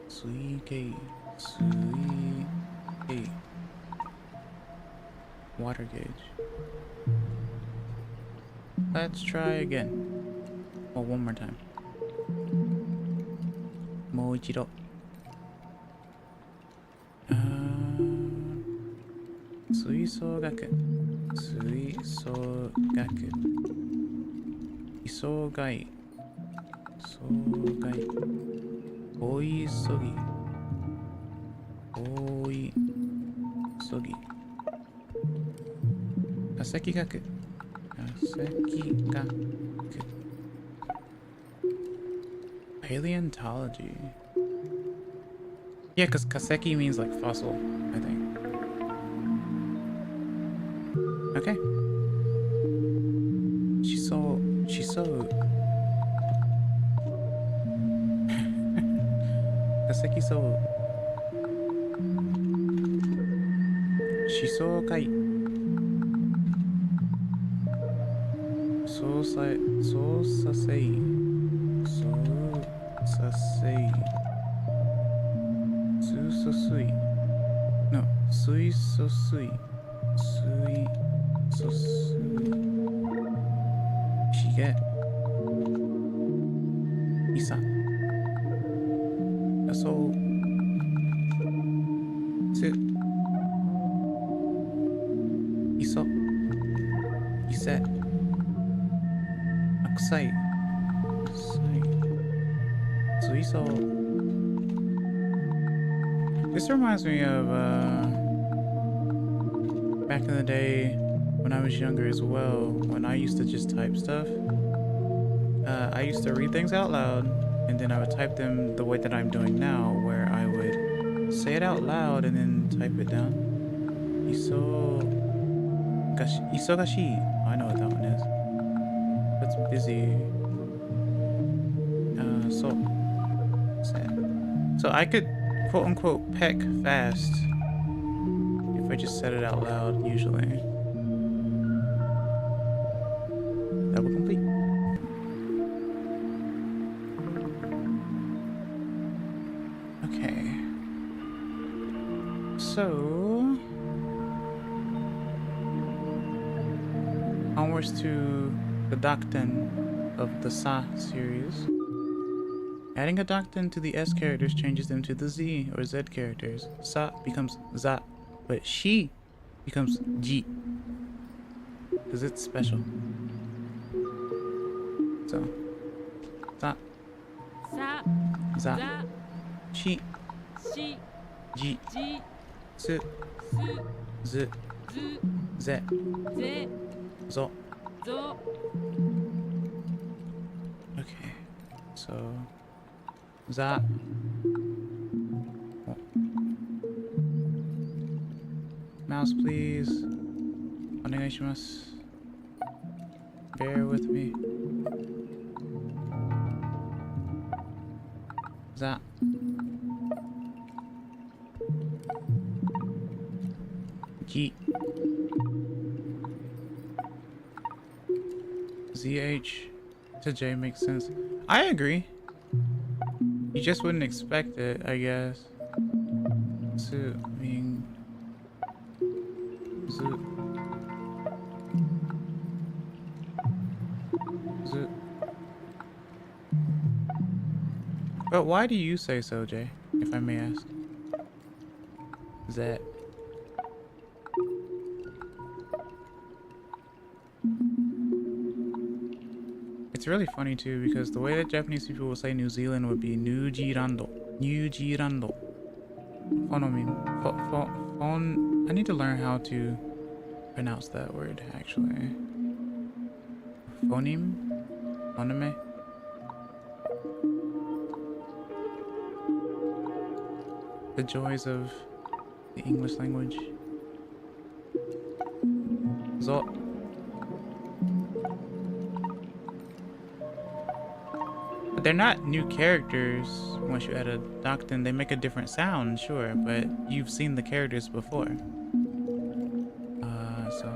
Suikei. Suikei. Water gauge. Let's try again. Well, one more time. Moichiro. Suisogaku. Suisogaku. Isogai. Sogai. Oisogi. Oisogi. Kasekigaku. Kasekigaku. Paleontology. Yeah, because kaseki means like fossil, I think. Okay. Shiso. Kaseki so. Shiso kai. So sasei. Susosui. No, suisosui. Suisosui. Shige. Isa. Aso. Su. Iso. Ise. Sight. Suiso. This reminds me of back in the day when I was younger as well, when I used to just type stuff. I used to read things out loud and then I would type them the way that I'm doing now, where I would say it out loud and then type it down. Isogashi. Oh, I know what that one is. That's busy. So I could quote unquote peck fast if I just said it out loud usually. Double complete. Okay. So onwards to the Doctrine of the Sa series. Adding a Doctrine to the S characters changes them to the Z or Z characters. Sa becomes Za, but She becomes Ji, because it's special. So, Sa, Sa. Za, Za. She, Shi. Ji, Ji. Su, Su. Z, Zu. Ze, Ze. Zo. Zo. Okay, so Za. Oh. Mouse, please. Onegaishimasu. Bear with me. Za. Ji. ZH to J makes sense. I agree. You just wouldn't expect it, I guess. Su being Zu. Zu. But why do you say so, Jay, if I may ask? Zet. It's really funny too, because the way that Japanese people will say New Zealand would be New Zealando. New Zealando. Phonomeme. I need to learn how to pronounce that word, actually. Phoneme? Phoneme? The joys of the English language. Zo. But they're not new characters once you add a Doctrine. They make a different sound, sure, but you've seen the characters before. So.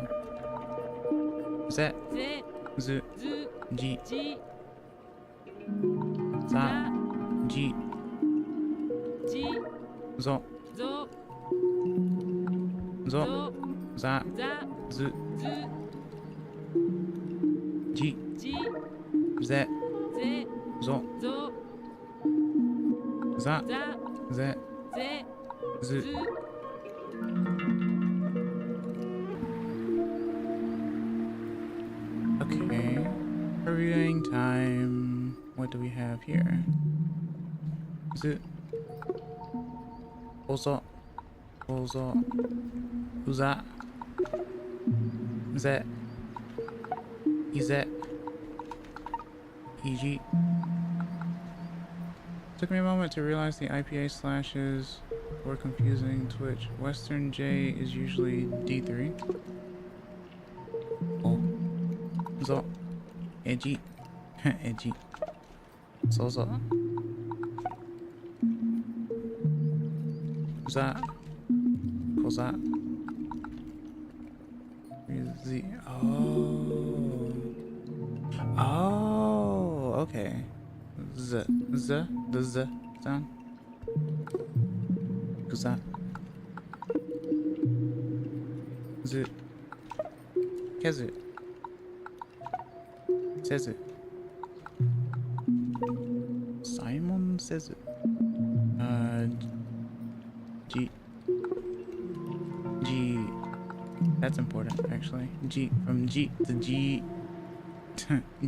Zet. Ze. Zu. Zu. Ji. Ji. Za. Ji. Ji. Zo. Zo. Zo. Zo. Za. Za. Zu. Zu. Ji. Ji. Zet. Ze. Zo. Zo. Za. Za. Zet. Ze. Zu. Zu. Okay. Reviewing time. What do we have here? Zu. Ozo. Ozo. Uza. Zet. Izet. Eg. Took me a moment to realize the IPA slashes were confusing. Twitch. Western J is usually D3. Oh. Zo. Edgy. Edgy. Sozo. Za. Koza. Z. Oh. Oh, okay. Z. Z. The Z sound. Kuza. Z. Kezu. Sezu. Simon Sezu. G. G. That's important, actually. G. From G to G.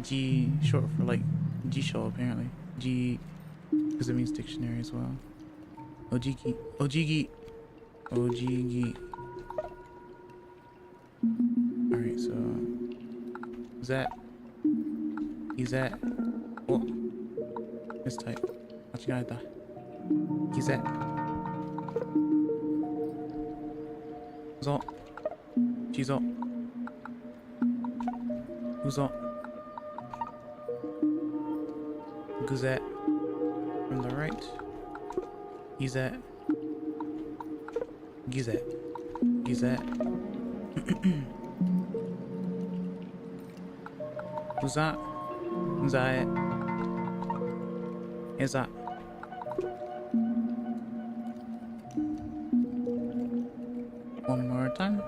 G short for like G show apparently. G because it means dictionary as well. Ojigi. Ojigi. Ojigi. Alright, so is that oh mistype. Machigata. Gizet. Zo. Chizo. Uzo. Guzet. From the right. Gizet. Gizet. Gizet. Uza. Zaet. Eza. One more time.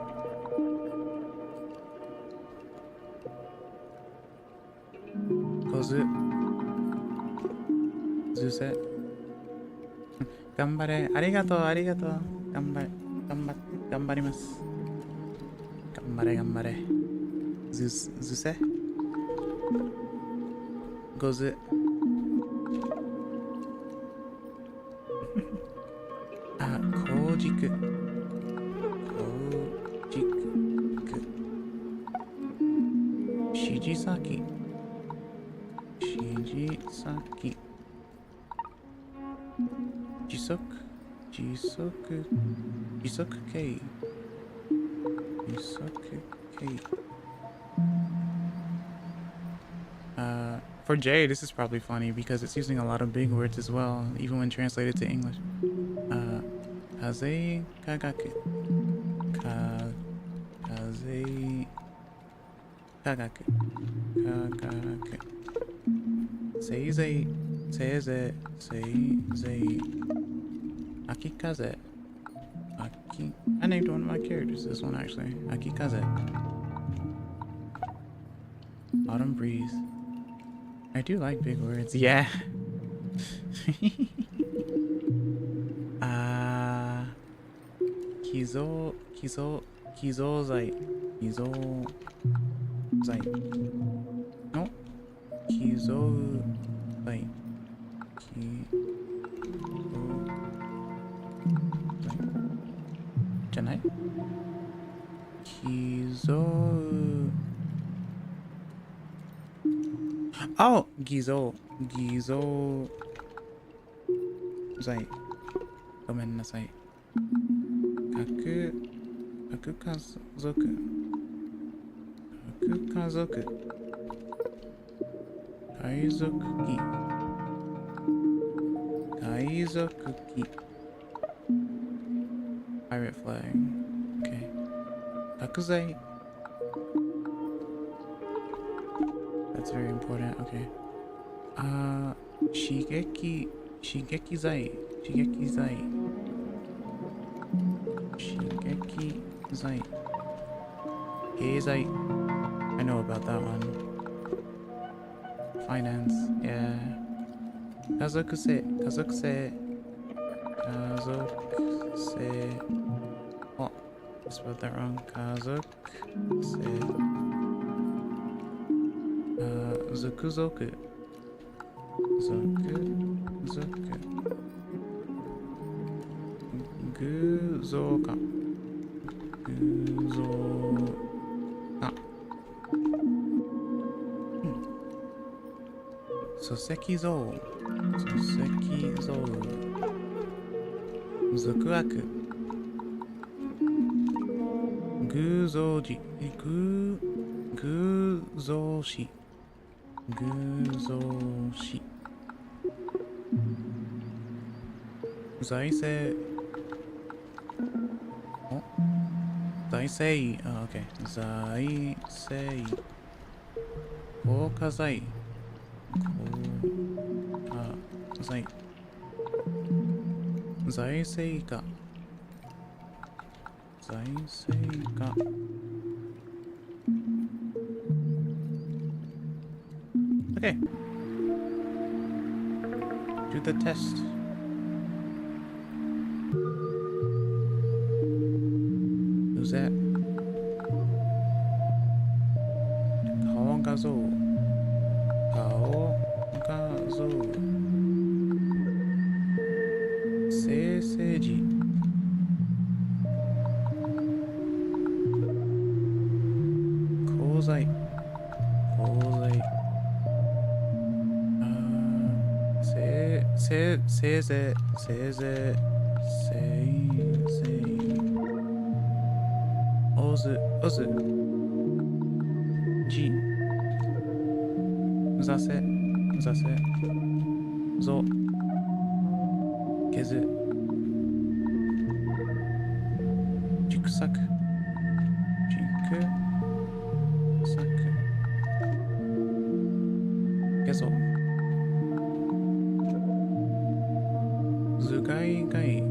Kozu. Zuse. 頑張れ。ありがとう、ありがとう。頑張ります。頑張れ。ずせ。ごず。あ、こうじく。しじさき。時速系。For J, this is probably funny because it's using a lot of big words as well, even when translated to English. Kaze kagaku. Kaze kagaku. Seizei. Akikaze. I named one of my characters this one actually. Akikaze. Autumn breeze. I do like big words. Yeah. Kizozai. No. Kizozai. Janai? Oh, Gizo zai. Gomen nasai. Kakukazoku. Kaizoku-ki. Pirate flag. Okay. Kakuzai. That's very important. Okay. Shigeki zai. Heizai. I know about that one. Finance. Yeah. Kazokuse. Oh, I spelled that wrong. Kazokuse. Zukuzoku. Guzoka. Sosekizo. Zukuaku. Guzoshi. Zaisei. Oh. Zaisei. Oh, okay. Zaisei. Kokazai. Zaiseika. Okay. Do the test. Who's that? Kawagazo. ぞ。生成時。鋼材。鋼材。せいぜい。せいぜい。せい。おず。おず。じ。ざせ。ざせ。ぞ。けず。軸作。軸作。けぞ。ずがいがい。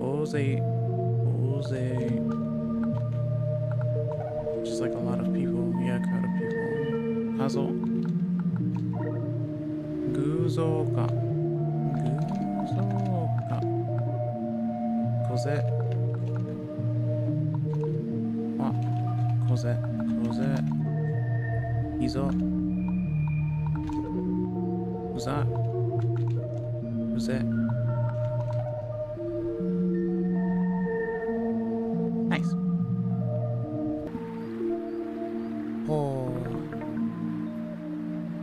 大勢。大勢。Just like a lot of people. Yeah, a crowd of people. はぞ。偶像か。偶像か。こぜ。あ、こぜ。こぜ。いぞ。うざ。うぜ。Nice. Oh.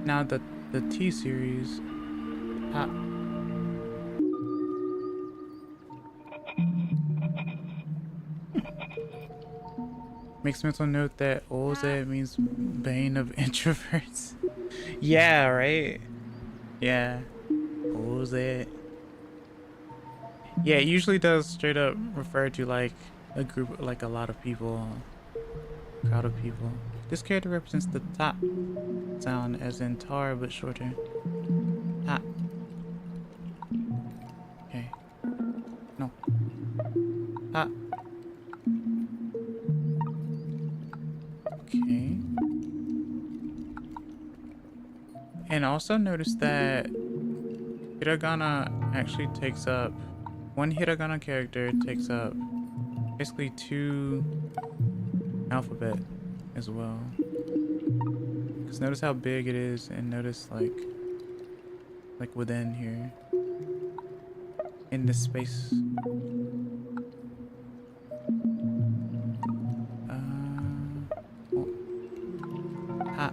Now the T series. Ah. Makes mental note that Oze means bane of introverts. Yeah, right? Yeah. Oze. Yeah, it usually does straight up refer to like a group, like a lot of people, crowd of people. This character represents the ta sound as in tar but shorter. Ta. Okay. No. Ta. Okay. And also notice that hiragana actually takes up, one hiragana character takes up basically 2 alphabet as well. Because notice how big it is, and notice like within here, in this space. Oh, ha.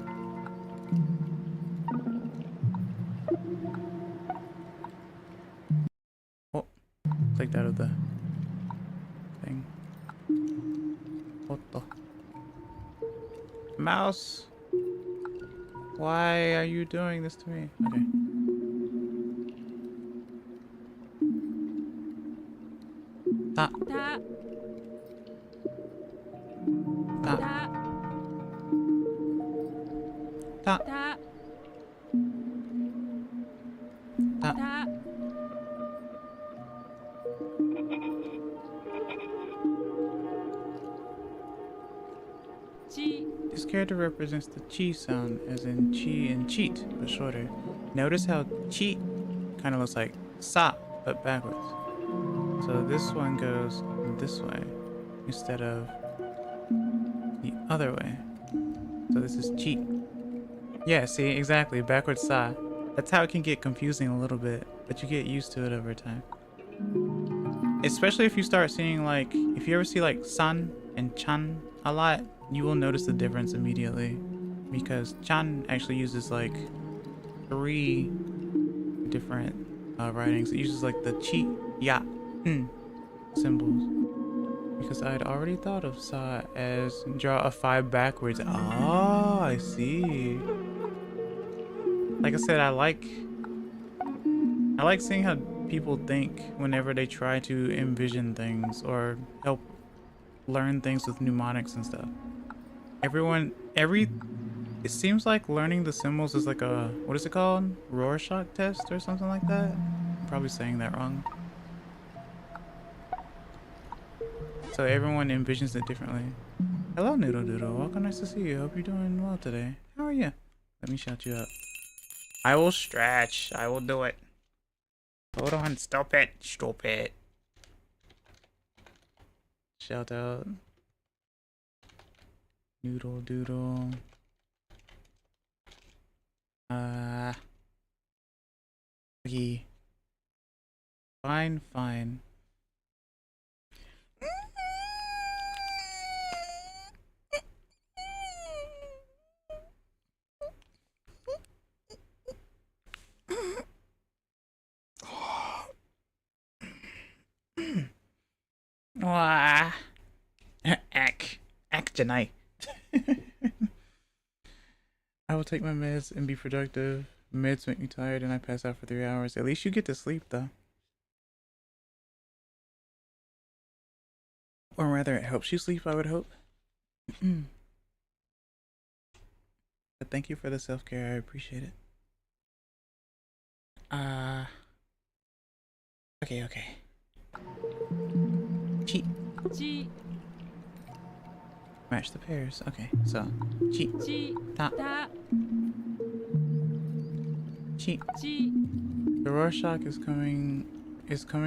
Oh, clicked out of the thing. What the? Mouse? Why are you doing this to me? Okay. Ta. Ta. Ta. Ta. Ta. Ta. Ta. Ta. Chi. This character represents the chi sound, as in chi and cheat, but shorter. Notice how cheat kind of looks like sa, but backwards. So this one goes this way instead of the other way. So this is cheat. Yeah, see, exactly, backwards sa. That's how it can get confusing a little bit, but you get used to it over time. Especially if you start seeing like, if you ever see like san and chan a lot, you will notice the difference immediately, because chan actually uses like 3 different writings. It uses like the chi, ya, symbols. Because I had already thought of sa as draw a 5 backwards. Oh, I see. Like I said, I like seeing how people think whenever they try to envision things or help learn things with mnemonics and stuff. It seems like learning the symbols is like a, what is it called? Rorschach test or something like that? I'm probably saying that wrong. So everyone envisions it differently. Hello, Noodle Doodle. Welcome, nice to see you. Hope you're doing well today. How are you? Let me shout you up. I will stretch. I will do it. Hold on. Stop it. Stop it. Shout out. Noodle Doodle. Okay. Fine, fine. Wah. Ack. Ack, Janai. I will take my meds and be productive. Meds make me tired and I pass out for 3 hours. At least you get to sleep, though. Or rather, it helps you sleep, I would hope. But thank you for the self-care. I appreciate it. Okay. Cheat. ち Match the pairs. Okay, so cheat. ち Ta. た Cheat. ち The Rorschach is coming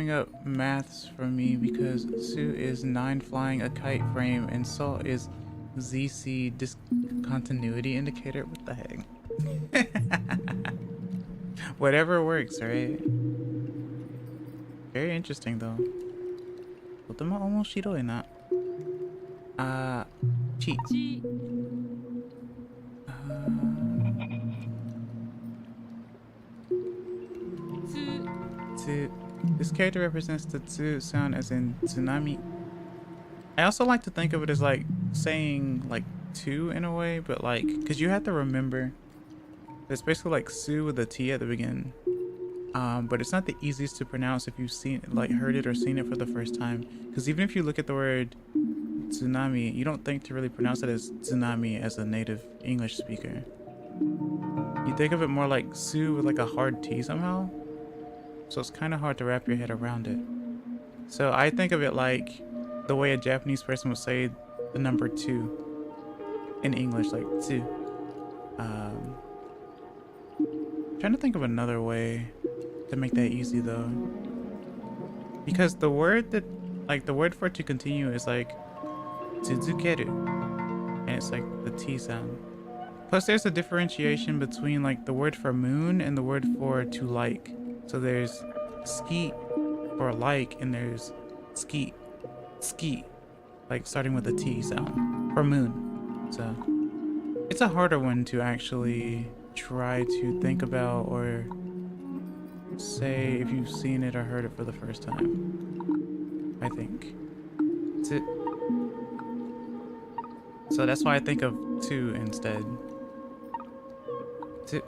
up maths for me because Su is 9 flying a kite frame and Salt is ZC discontinuity indicator. What the heck? Whatever works, right? Very interesting though. とても面白いな。cheat. ち Tsu. This character represents the tsu sound as in tsunami. I also like to think of it as like saying like two in a way, but like, cause you have to remember it's basically like su with a T at the beginning. But it's not the easiest to pronounce if you've seen like heard it or seen it for the first time. Cause even if you look at the word tsunami, you don't think to really pronounce it as tsunami as a native English speaker. You think of it more like su with like a hard T somehow. So it's kind of hard to wrap your head around it. So I think of it like the way a Japanese person would say the number 2 in English, like tsu. Trying to think of another way to make that easy though. Because the word that, like the word for it to continue is like tsuzukeru. And it's like the T sound. Plus there's a differentiation between like the word for moon and the word for to like. So there's skeet for like and there's skeet. Skeet. Like starting with a T sound for moon. So it's a harder one to actually try to think about or say if you've seen it or heard it for the first time. I think. That's it. So that's why I think of two instead. That's it.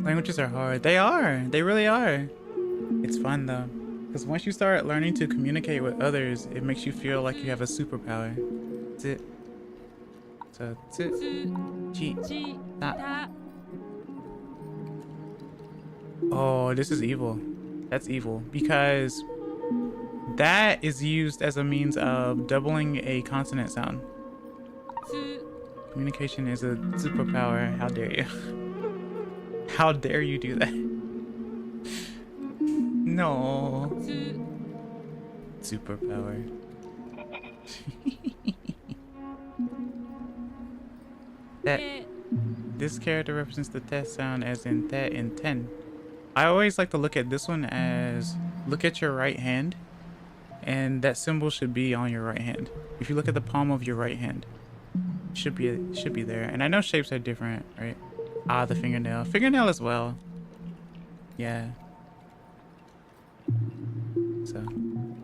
Languages are hard. They are. They really are. It's fun though. Because once you start learning to communicate with others, it makes you feel like you have a superpower. That's it. So, that's it. つ Chi. ち Ta. た Oh, this is evil. That's evil. Because that is used as a means of doubling a consonant sound. つ Communication is a superpower. How dare you? How dare you do that? No. つ Superpower. That. て This character represents the test sound as in that in 10. I always like to look at this one as look at your right hand, and that symbol should be on your right hand. If you look at the palm of your right hand, it should be there. And I know shapes are different, right? Ah, the fingernail as well. Yeah. So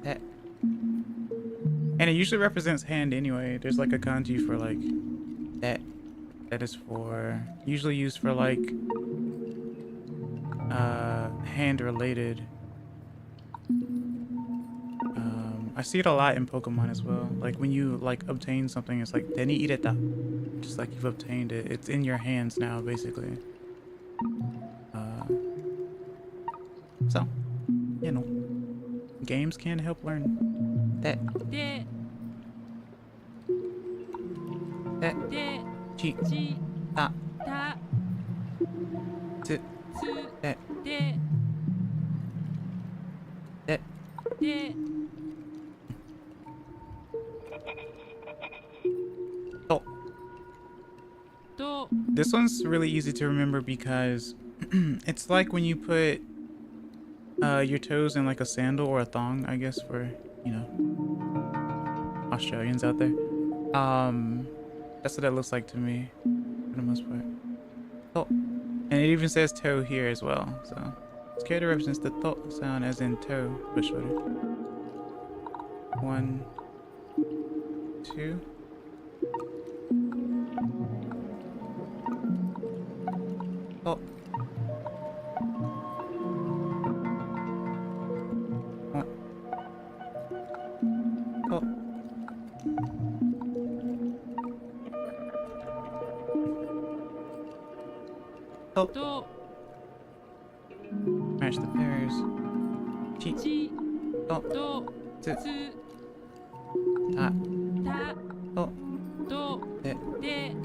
that, and it usually represents hand anyway. There's like a kanji for like that. That is for usually used for like hand related. I see it a lot in Pokemon as well. Like when you like obtain something, it's like Deni ireta. Just like you've obtained it. It's in your hands now, basically. So, you know, games can help learn that. で That. で Chi. ち Ta. た Tsu. つ That. で That. で To. とと This one's really easy to remember because it's like when you put your toes in like a sandal or a thong, I guess, for, you know, Australians out there. That's what that looks like to me for the most part. Oh, and it even says toe here as well. So this character represents the to sound as in toe, but shorter. 1, 2. Oh. Oh. Oh. Oh. と Match the pairs. Chi. ち Oh. と Tsu. つ Ta. た Oh. と De. で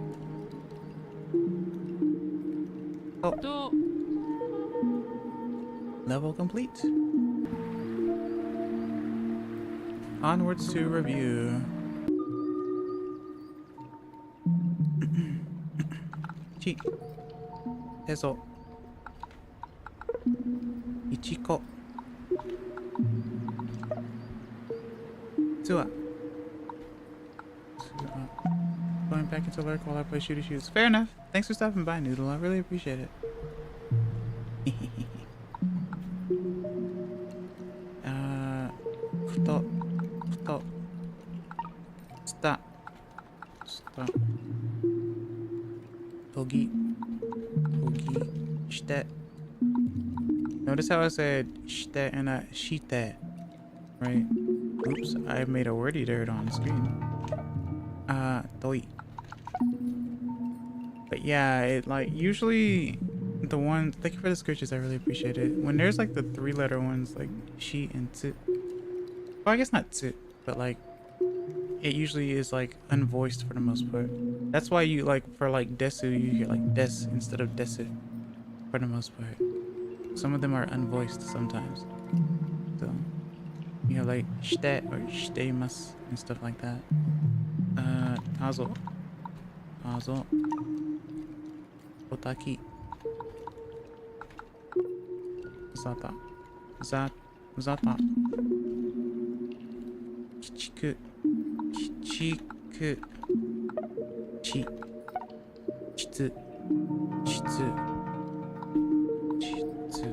Oh. と Level complete. Onwards to review. Chi. Tezo. Ichiko. Tsua. Going back into lurk while I play shooty shoots. Fair enough. Thanks for stopping by, Noodle. I really appreciate it. Futo. Futo. Sta. Sta. Togi. Togi. Shite. Notice how I said shite and not shite, right? Oops, I made a word eater on the screen. Doi. But yeah, it like usually the one. Thank you for the scratches. I really appreciate it. When there's like the 3-letter ones like shi and tsu. Well, I guess not tsu, but like it usually is like unvoiced for the most part. That's why you like for like desu you hear like des instead of desu for the most part. Some of them are unvoiced sometimes. So you have like shite or shiteimasu and stuff like that. Tazo. Tazo. Otaki. Zata. Zata. Kichiku. Kichiku. Chi. Chitsu. Chitsu. Chitsu.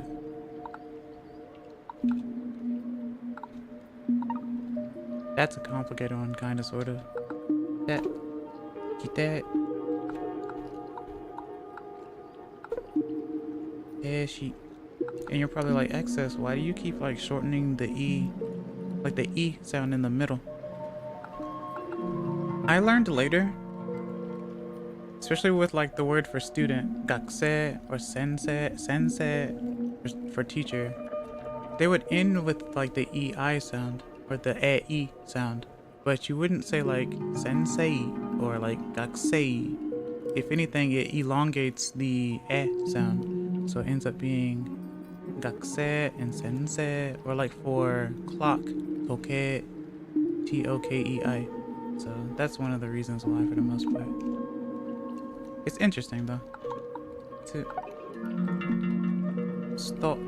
That's a complicated one, kinda, sorta. That. Kite. Eshi. And you're probably like, excess, why do you keep like shortening the E, like the E sound in the middle? I learned later, especially with like the word for student, gakusei or sensei for teacher, they would end with like the EI sound or the E sound, but you wouldn't say like sensei or like gakusei. If anything, it elongates the E sound, so it ends up being gakusei and sensei, or like for clock, toke, tokei. So that's one of the reasons why for the most part. It's interesting though. Stop.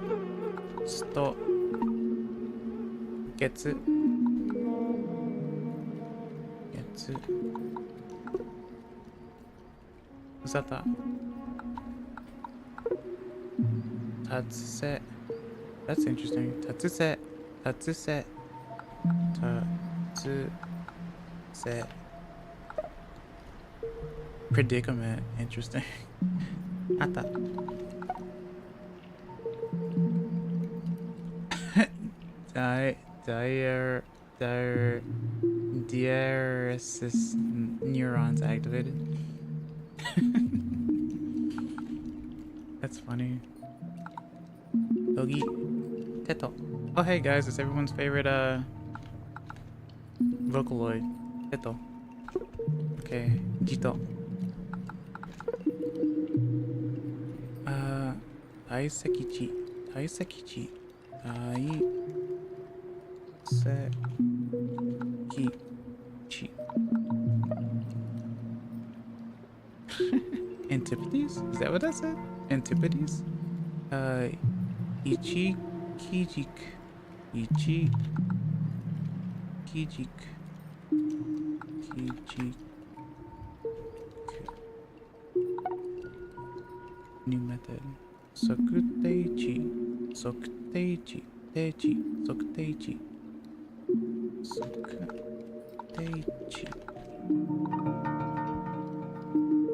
Gets it. Zata. Tatsuse. That's interesting. Tatsuse. Tatsuse. Predicament. Interesting. Ata. Diaresis neurons activated. That's funny. Togi. Teto. Oh hey guys, it's everyone's favorite Vocaloid. Teto. Okay. Jito. Taisekichi. Taisekichi. Taisekichi. Antipodes? Is that what I said? Antipodes? Ichi kijik. Ichi kijik. Kijik. New method. Sokuteichi. Sokuteichi. Teichi. Sokuteichi. Sokuteichi.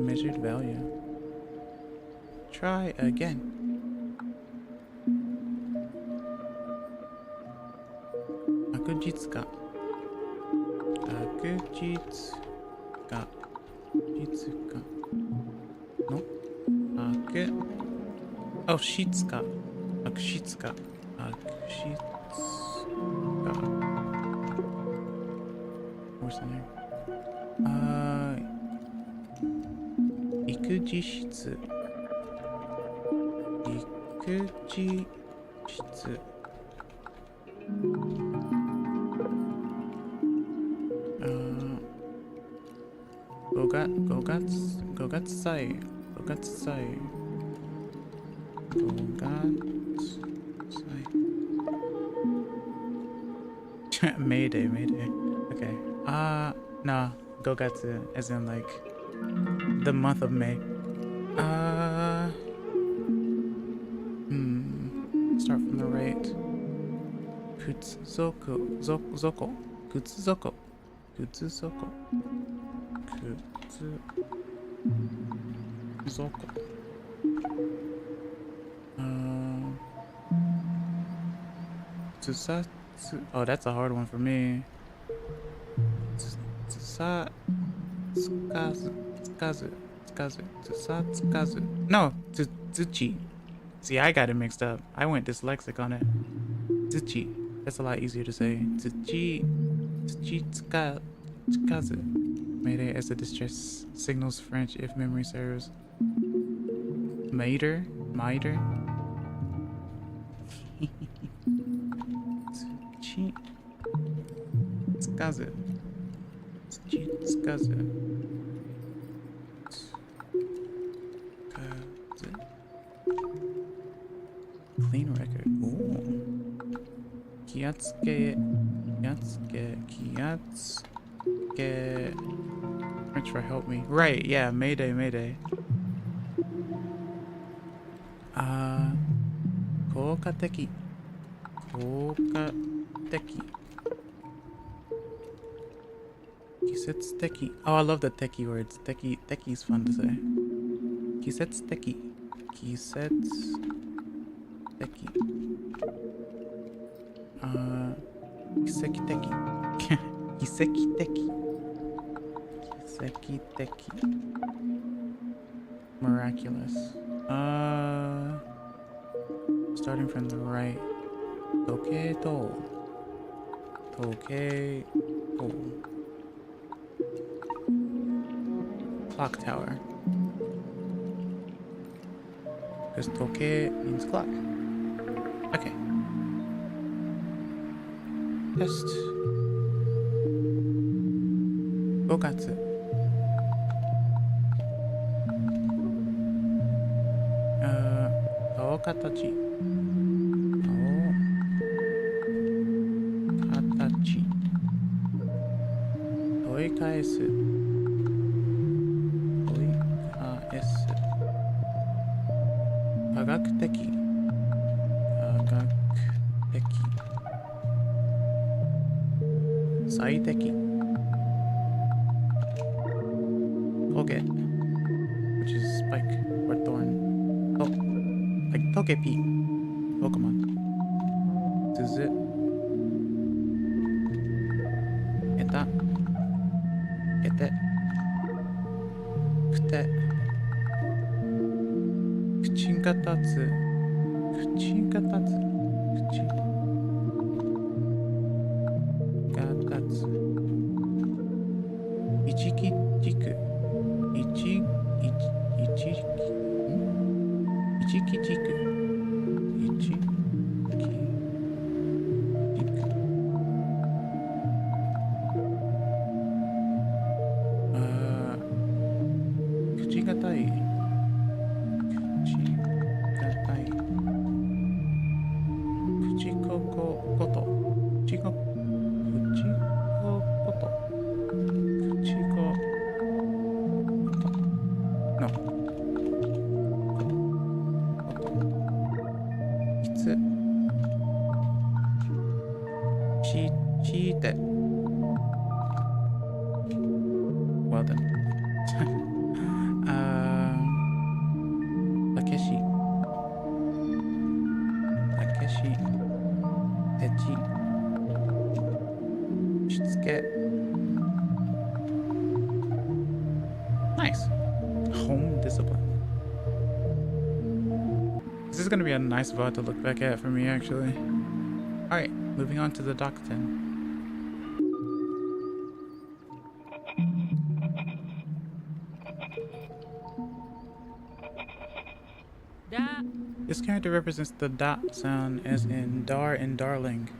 Measured value. Try again. Akujitsuka. Akujitsuka. Jitsuka. No? Aku. Oh, Shitsuka. Akushitsuka. Akushitsuka. What's the name? Ikujishitsu. Ikujishitsu. Gogatsai. Gogatsai. Gogatsai. Mayday, mayday. Okay. Nah. Gogatsu, as in like the month of May. Start from the right. Kutsuzoku. Zoko. Kutsuzoko. Kutsuzoko. Kutsuzoko. Tsusatsu. Oh, that's a hard one for me. Tsukazu. No, Tsuchi. See, I got it mixed up. I went dyslexic on it. Tsuchi. That's a lot easier to say. Tsuchi. Tsukazu. Mayday as a distress signals French if memory serves. Miter. Tsuchi. Tsukazu. Tsukazu. Clean record. Ooh. Kiyatsuke. French for help me. Right, yeah, mayday. Koukateki. Kisetsuteki. Oh, I love the teki words. Teki is fun to say. Kisetsuteki. Kiseki-teki. Kiseki-teki. Miraculous. Starting from the right. Toketo. Clock tower. Because toke means clock. Okay. Test. Gogatsu. Katachi. Toikaesu. Kagakteki. Saiteki. Toge, which is spike or thorn. Oh, like Togepi. Pokemon. Suzu. Eta. Kete. Kute. Kuchingatatsu. Kuchingatatsu. Kuchingatatsu. Ichikijiku. Ichikijiku. Kuchigatai. こと。口が、口がこと。口がこと。の。こと。きつ。て。Well done. たけし。たけし。てち。しつけ。Nice. Home discipline. This is going to be a nice VOD to look back at for me, actually. Alright, moving on to the Docton. This character represents the dot sound as in dar and darling,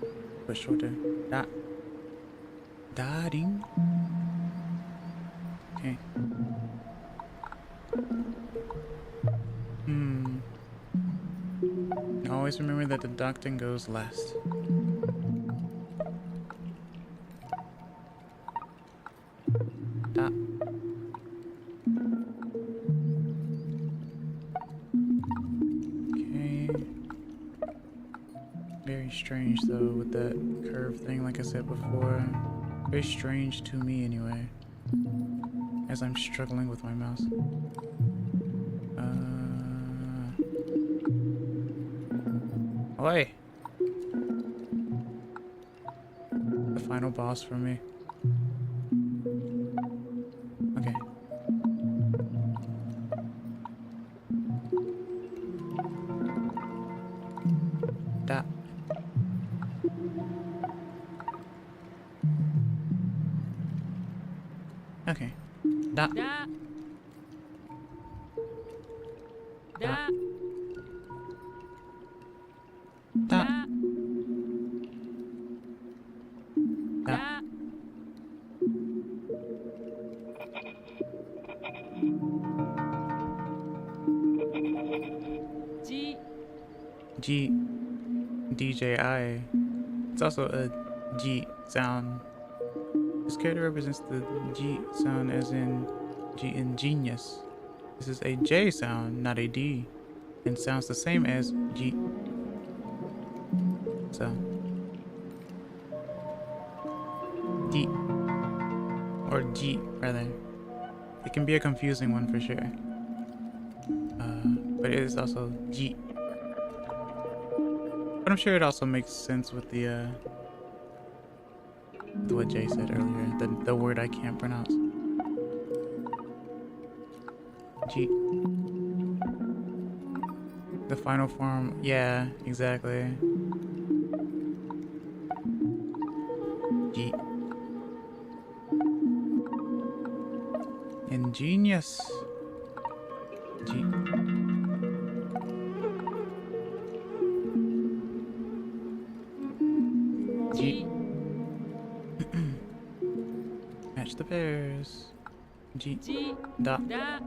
but shorter. Dot. Dotting. Okay. Always remember that the Docton goes last. Dot. Okay. Very strange though with that curve thing, like I said before. Very strange to me anyway, as I'm struggling with my mouse. Oi! The final boss for me. Okay. Da. Okay. Da. Da. Da. Da. Da. Da. G. G. DJI. It's also a G sound. This character represents the G sound as in G in genius. This is a J sound, not a D, and sounds the same as G. So D or G rather. It can be a confusing one for sure. But it is also G. But I'm sure it also makes sense with the what Jay said earlier, the word I can't pronounce. G. The final form, yeah, exactly. G. Ingenious. G. G. Match the pairs. G. G. Da. Da.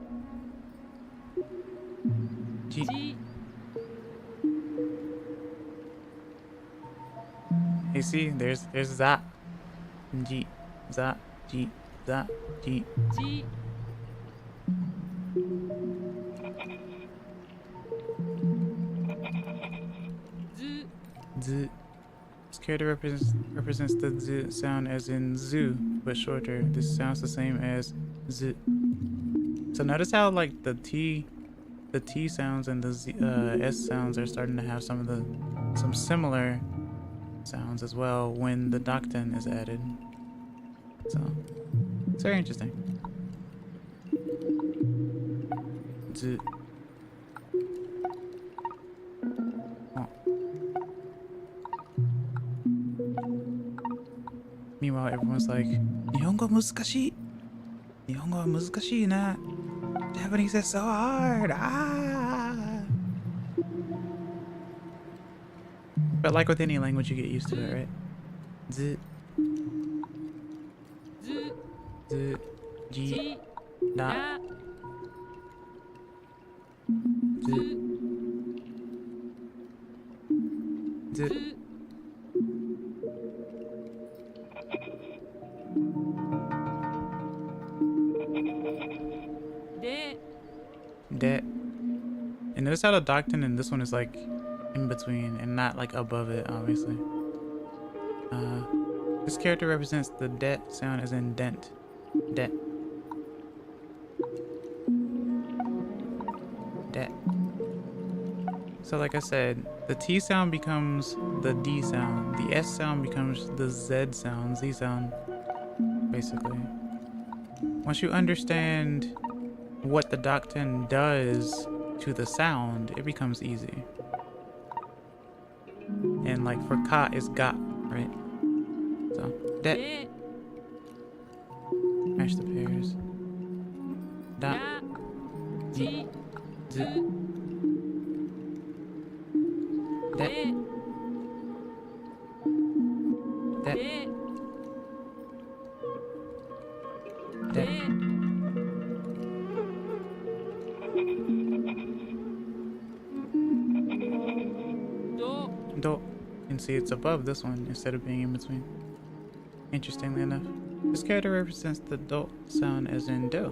G. G. Hey, see, there's that. G. That. G. That. G. G. Z. Z. This character represents the Z sound as in zoo, but shorter. This sounds the same as Z. So notice how like the T sounds and the Z, S sounds are starting to have some similar sounds as well when the Docton is added. So it's very interesting. Z. Oh. Meanwhile, everyone's like, 日本語難しい。日本語は難しいな。Japanese is so hard. Ah. But like with any language, you get used to it, right? Z. Z. Z. G. G. Da. Da. Z. Z. Z. で De. And notice how the doctrine in this one is like in between and not like above it, obviously. This character represents the det sound as in dent. Det. Det. So like I said, the T sound becomes the D sound. The S sound becomes the Z sound, Z sound, basically. Once you understand what the doctrine does to the sound, it becomes easy. And like for ka is ga, right? So det. で Match the pairs. Da. ら Ji. じ Z. ず Det. で Det. で Det. で ど Do. And see, it's above this one instead of being in between. Interestingly enough, this character represents the do sound as in do.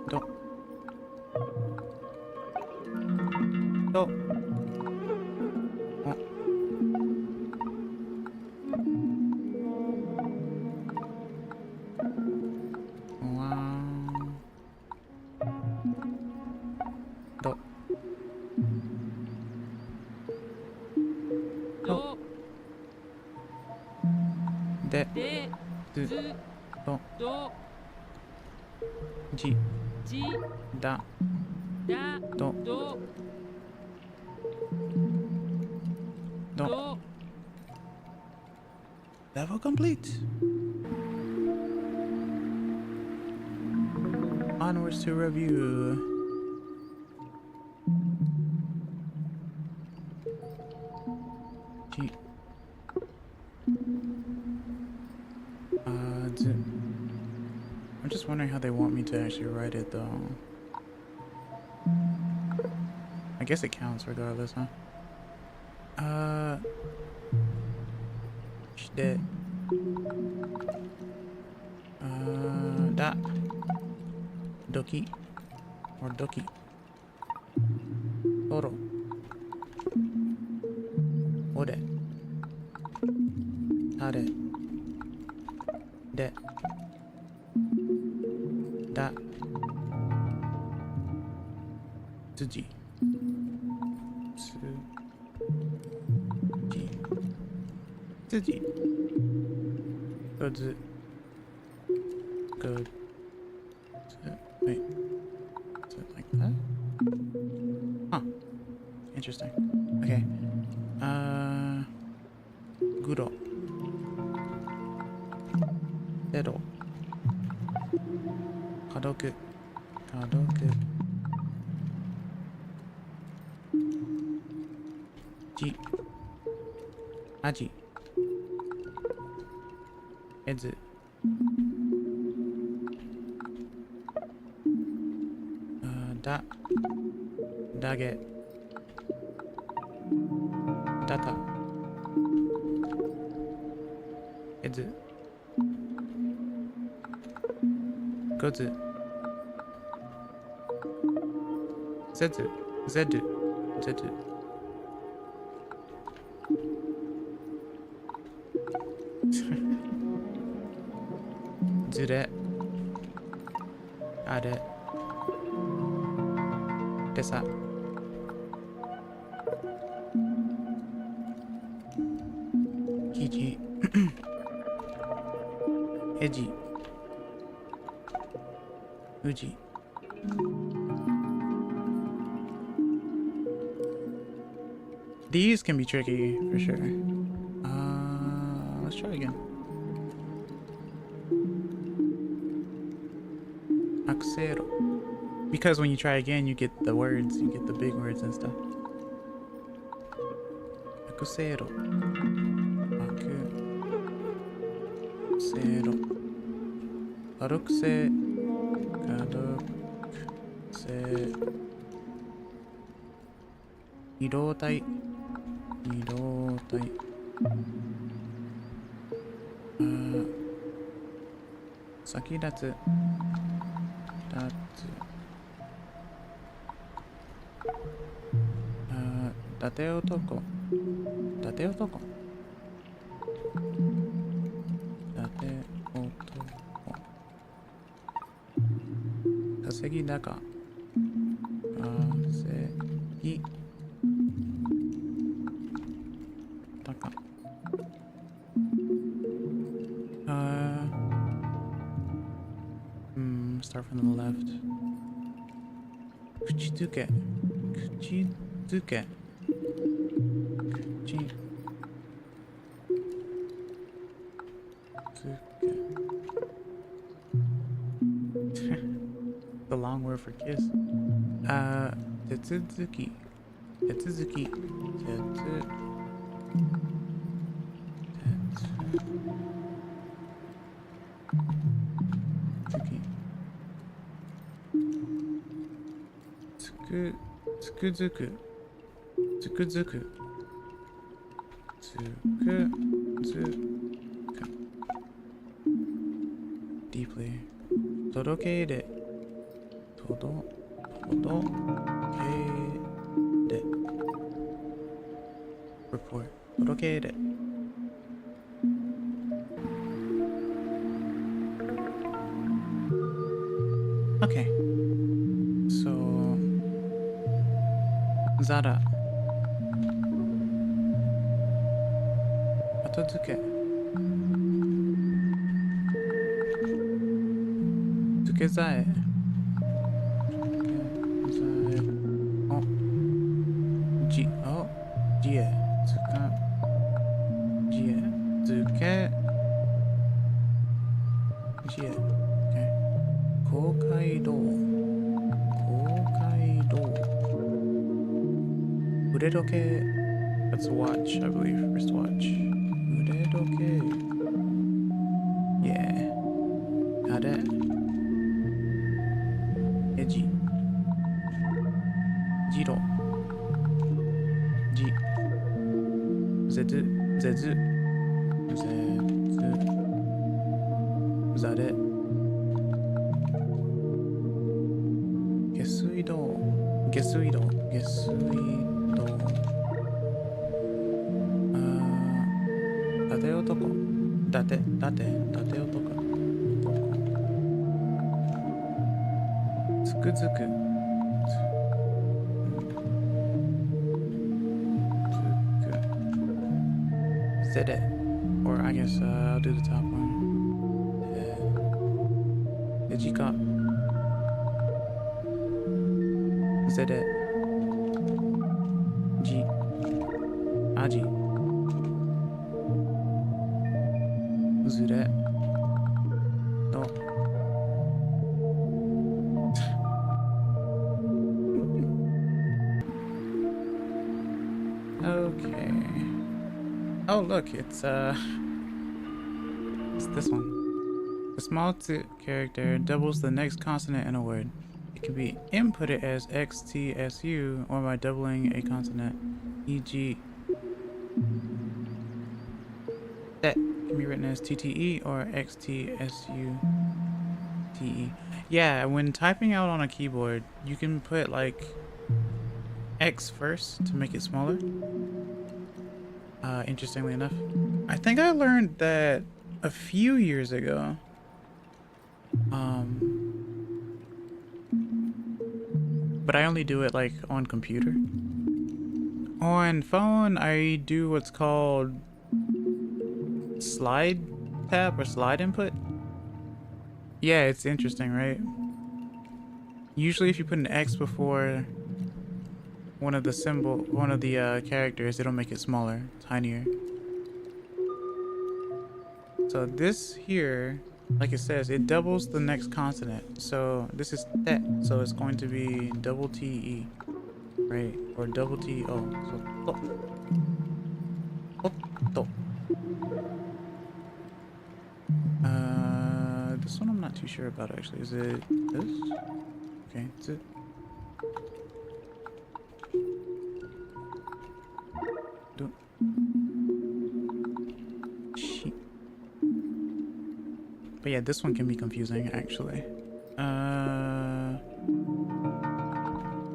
Do. Do. Oh. Wow. Do. ど De. で ず ず Do. ど Ji. じ Da. だ Do. ど Do. ど Level complete. Onwards to review. G. Z. I'm just wondering how they want me to actually write it though. I guess it counts regardless, huh? Shde. Da. Doki. Or Doki. Oro. Ore. Tare. De. Da. Tsuji. Tsuji. Tsuji. Gozu. Good. Wait. Is it like that? Huh. Interesting. Okay. Guro. Dedo. Kadoku. Kadoku. Ji. Aji. Ezu. Da. Dage. Data. Ezu. Gozu. Zezu. Zedu. Zedu. Zure. Are. Desa. Kiji. Eji. Uji. These can be tricky for sure. Let's try again. Axero. Because when you try again, you get the words, you get the big words and stuff. Akusero. Akusero. Karokse. Karokse. Irotai. Irotai. 先立つ。立つ。伊達男。伊達男。伊達男。稼ぎ高。稼ぎ高。Start from the left. 口づけ。口づけ。口づけ。The long word for kiss. 手続き。手続き。手つくづく。つくづく。つくづく。deeply. 届け入れ。届け入れ。report. 届け入れ。Okay. So, Zara. 後付け。付けざえ。じえ。付け。じえ。公会堂。腕時計。That's a watch, I believe. Wrist watch. 腕時計。Yeah. あれ。エジ。ジロ。ジ。ゼズ。ゼズ。ゼズ。ザレ。下水道。下水道。下水道。伊達男。伊達男。つくづく。Said it. Or I guess I'll do the top one. Jika. Said it. Ji. Aji. Zure. No. Okay. Oh look, it's this one. The small t character doubles the next consonant in a word. It can be inputted as XTSU or by doubling a consonant, e.g. that can be written as TTE or XTSUTE. Yeah, when typing out on a keyboard, you can put like X first to make it smaller. Interestingly enough, I think I learned that a few years ago. But I only do it like on computer. On phone, I do what's called slide tap or slide input. Yeah, it's interesting, right? Usually if you put an X before one of the characters, it'll make it smaller, tinier. So this here, like it says, it doubles the next consonant. So this is te, so it's going to be double TE, right? Or double TO. So to. This one I'm not too sure about actually. Is it this? Okay, it's it. But yeah, this one can be confusing actually.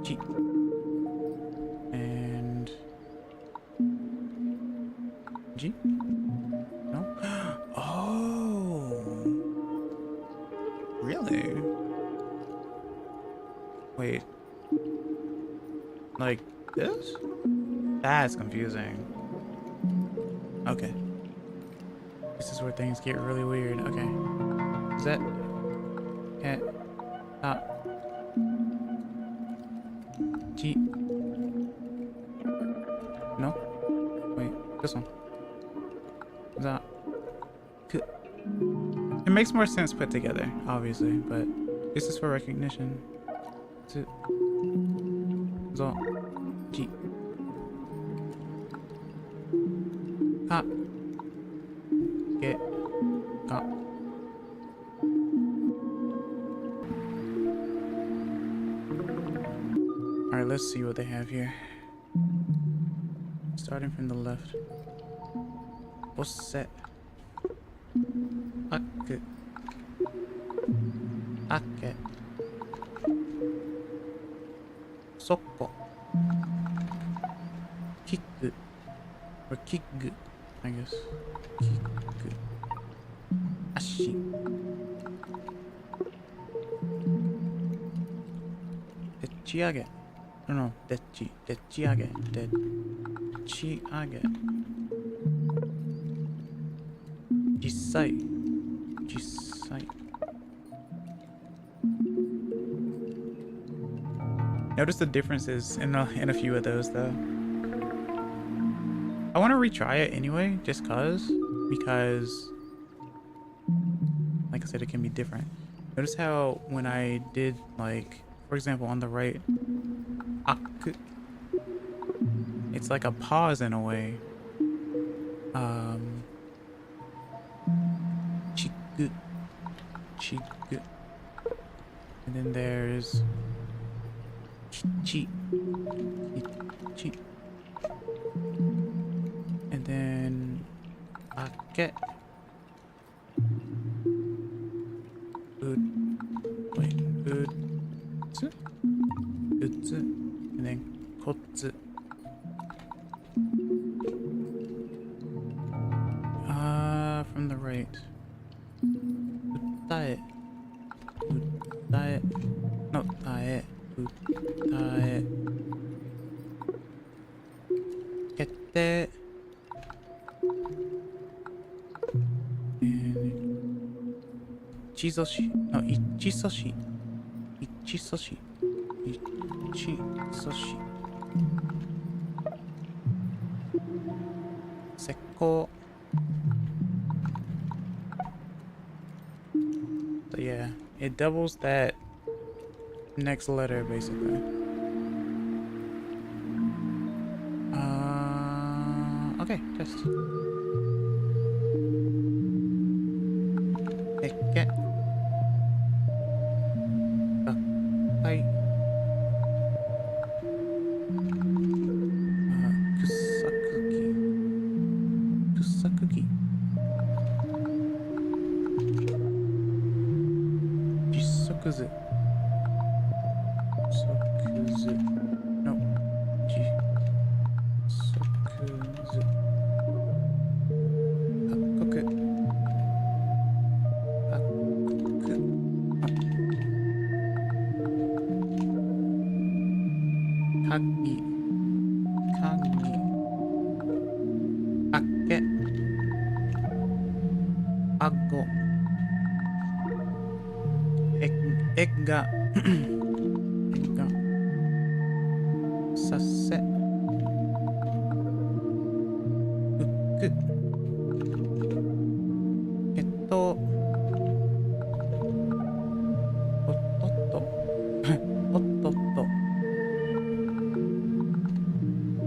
G and G. No. Oh, really? Wait. Like this? That's confusing. Okay. This is where things get really weird. Okay. Is that cat? G. No? Wait, this one. That. It makes more sense put together, obviously, but this is for recognition. Zu. Zo. G. Ka. Get. Ka. Alright, let's see what they have here. Starting from the left. Osse. Aku. Ake. Soko. Kiku. Or kigu, I guess. Kiku. Ashi. Dechiage. No, dechi. Dechiage. Dechiage. Jisai. Jisai. Notice the differences in a few of those though. I want to retry it anyway, just because like I said, it can be different. Notice how when I did, like, for example, on the right, aku, it's like a pause in a way. Chigu, chigu, and then there's chi, chi, and then ake. Wait, utsu, utsu, and then kotsu. From the right. Utae. Utae. No, tae. Utae. Kette. And Ichizoshi. No, Ichisoshi. Ichisoshi. Ichisoshi. Sekko. So yeah, it doubles that next letter basically. Okay, test. Eke. Gakai. Kusakuki. Kusakuki. Jisokuzu. Sokuzu. No. Jisokuzu. Hakkoku. Hakkoku. Kagi. Kagi. Ake. Aggo. Egga. Egga. Sase. Uku. Ototto. Ototto.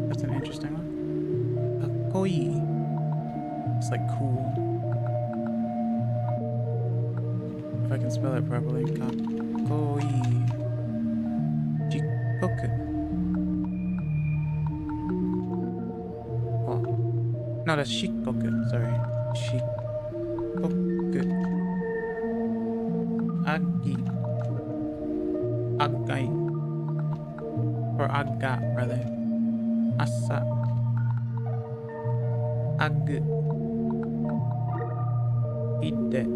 That's an interesting one. Kakkoi. It's like cool. If I can spell it properly. Kakkoi. Jikoku. Oh. No, that's Shikoku. Sorry. Shikoku. Agi. Agai. Or Aga, rather. Asa. Ag. Ide.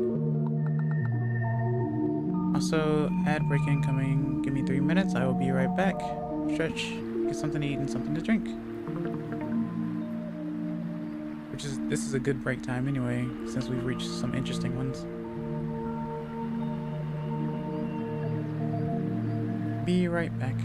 Also, ad break incoming. Give me 3 minutes. I will be right back. Stretch, get something to eat and something to drink. This is a good break time anyway, since we've reached some interesting ones. Be right back.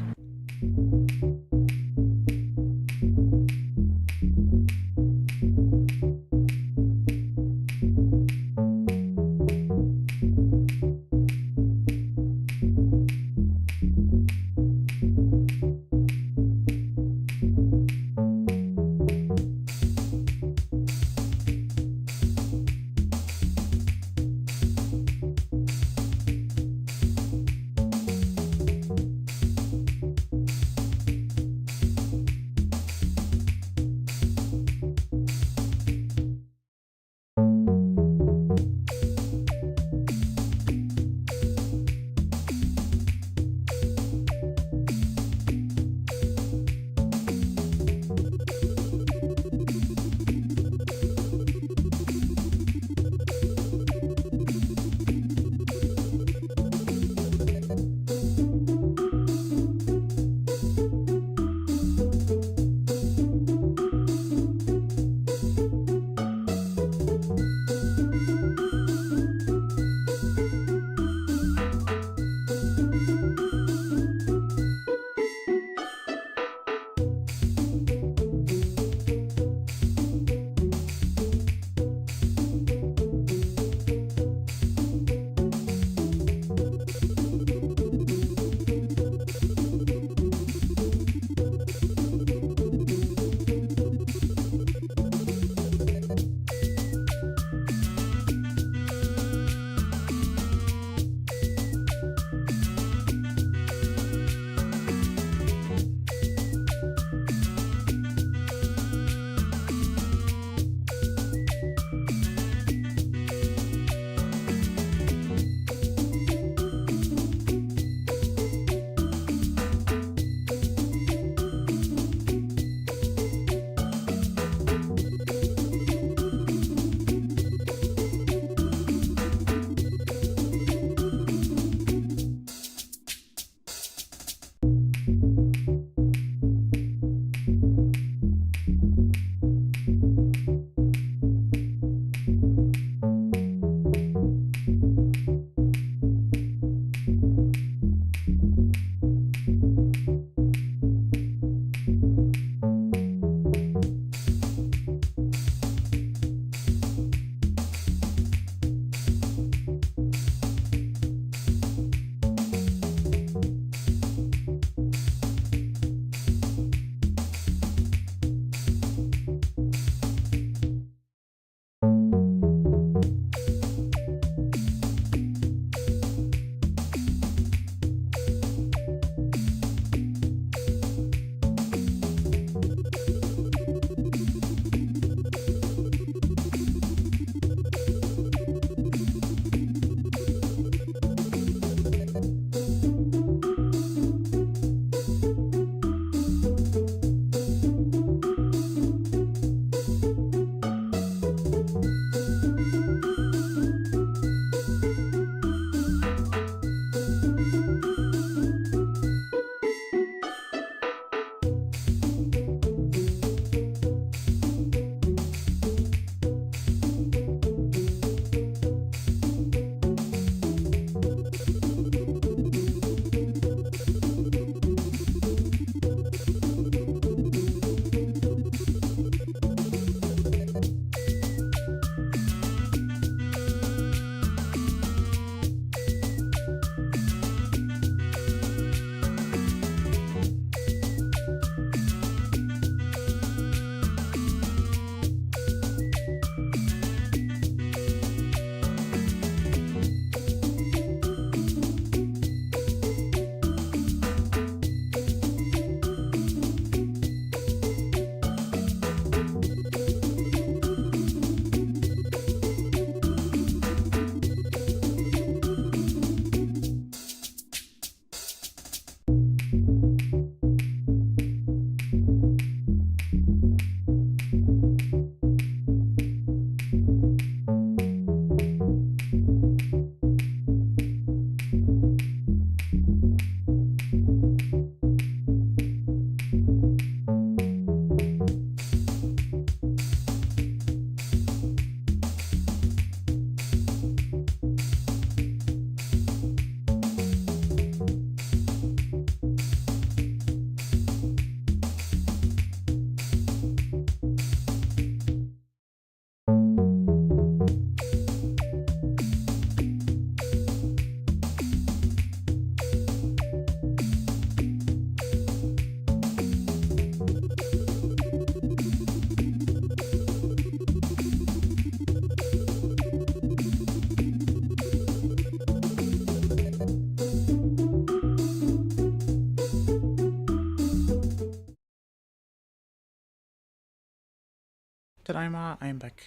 Tadaima, I am back.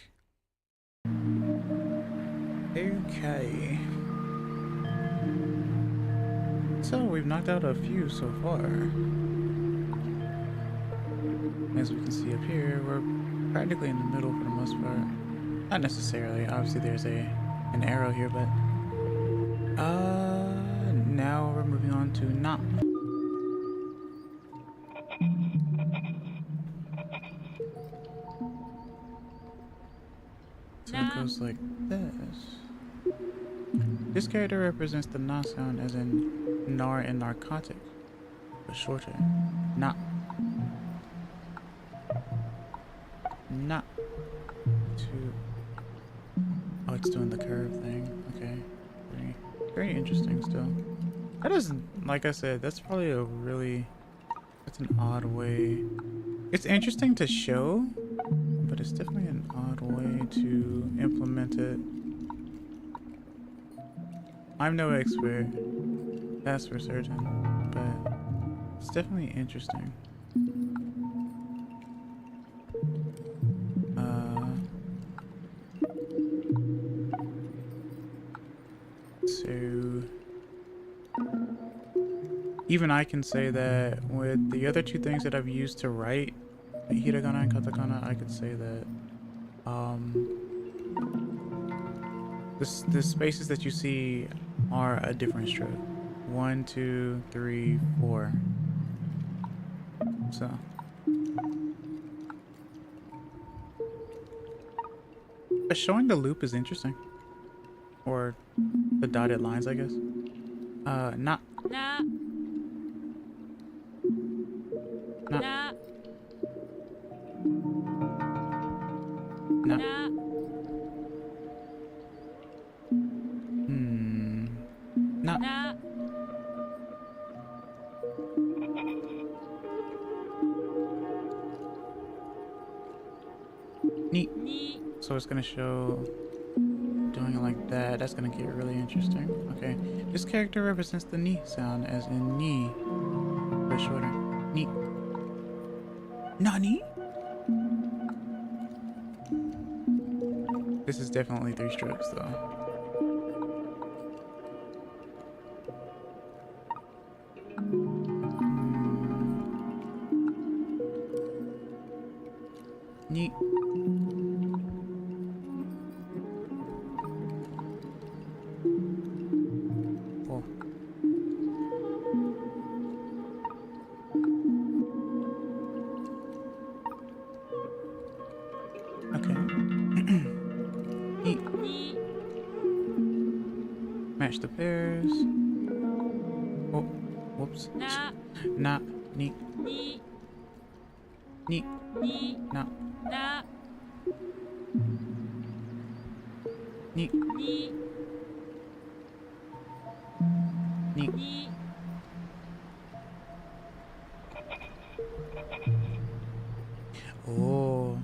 Okay. So we've knocked out a few so far. As we can see up here, we're practically in the middle for the most part. Not necessarily. Obviously, there's an arrow here, but now we're moving on to Na. So it goes like this. This character represents the Na sound as in nar and narcotic, but shorter. Na. Na. Oh, it's doing the curve thing. Okay. Very interesting still. That isn't, like I said, that's probably that's an odd way. It's interesting to show, but it's definitely an odd way to implement it. I'm no expert, that's for certain, but it's definitely interesting. So even I can say that with the other two things that I've used to write hiragana and katakana, I could say that the spaces that you see are a different stroke. 1, 2, 3, 4. So showing the loop is interesting, or the dotted lines, I guess. Not. Na. Na. Na. Na. Na. Na. Na. Neat. Ni. So it's gonna show doing it like that. That's gonna get really interesting. Okay. This character represents the ni sound as in ni, but shorter. Ni. Nani? This is definitely 3 strokes though. Ni. Oh. Okay. Ni. Ni. Match the pairs. Oh, whoops. Na. Na. Ni. Ni. Ni. Ni. Na. Na. Ni. Ni. Ni. Ni. Oh.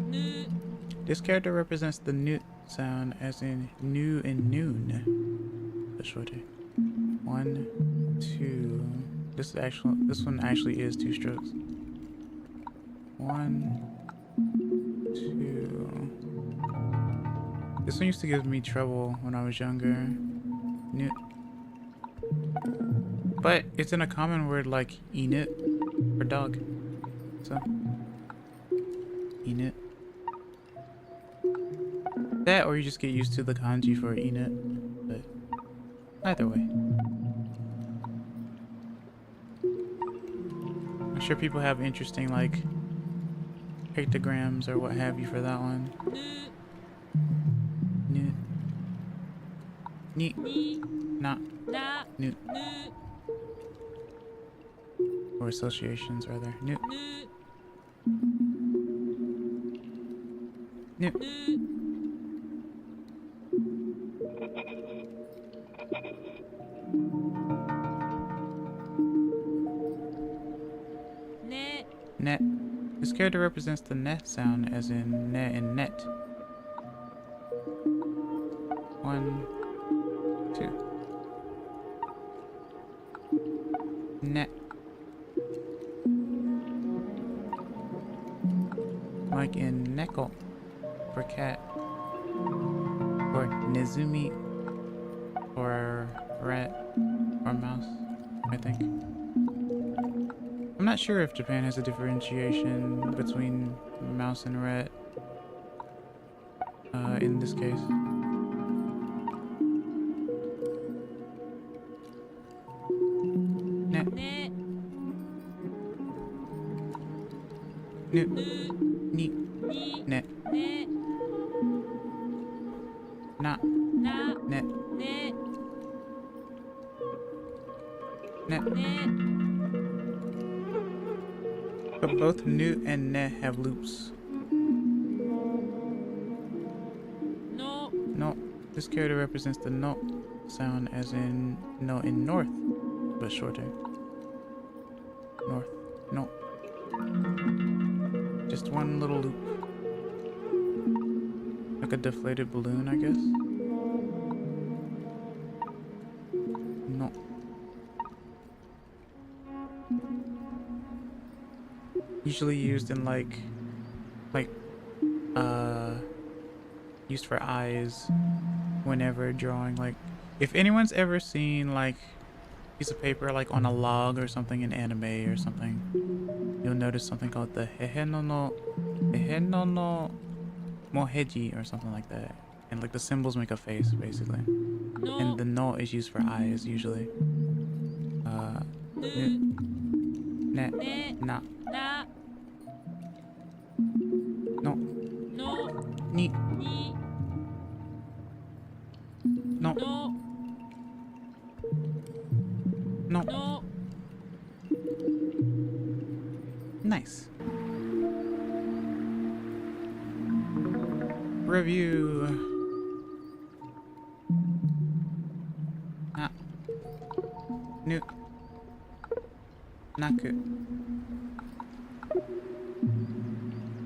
Nu. This character represents the nu sound as in new and noon. The shorter. 1, 2. This one actually is 2 strokes. 1, 2. This one used to give me trouble when I was younger. New. But it's in a common word like inut for dog. So inut. That, or you just get used to the kanji for inut. But either way. I'm sure people have interesting like pictograms or what have you for that one. Nu. Nut. Ni. Ni. Not. Na. Nut. Nu. Or associations rather. Nut. Nu. Nut. Nu. Ne. Net. This character represents the net sound as in ne and net. 1, 2. Net. like in neko for cat, or nezumi or rat or mouse, I think. I'm not sure if Japan has a differentiation between mouse and rat in this case. Ne, ね nu, ぬ ni, に ne, ね na, な ne, ね ne. ね But both nu and ne have loops. の No, this character represents the no sound as in no in north, but shorter. North, no. Just one little loop. Like a deflated balloon, I guess. No. Usually used in like used for eyes whenever drawing, like if anyone's ever seen like piece of paper like on a log or something in anime or something, you'll notice something called the heheno no moheji or something like that, and like the symbols make a face basically, の and the no is used for eyes usually. ぬ Ne, ね na, な no, の ni, に no, の no. の Nice. Review. Na. Nu. Naku.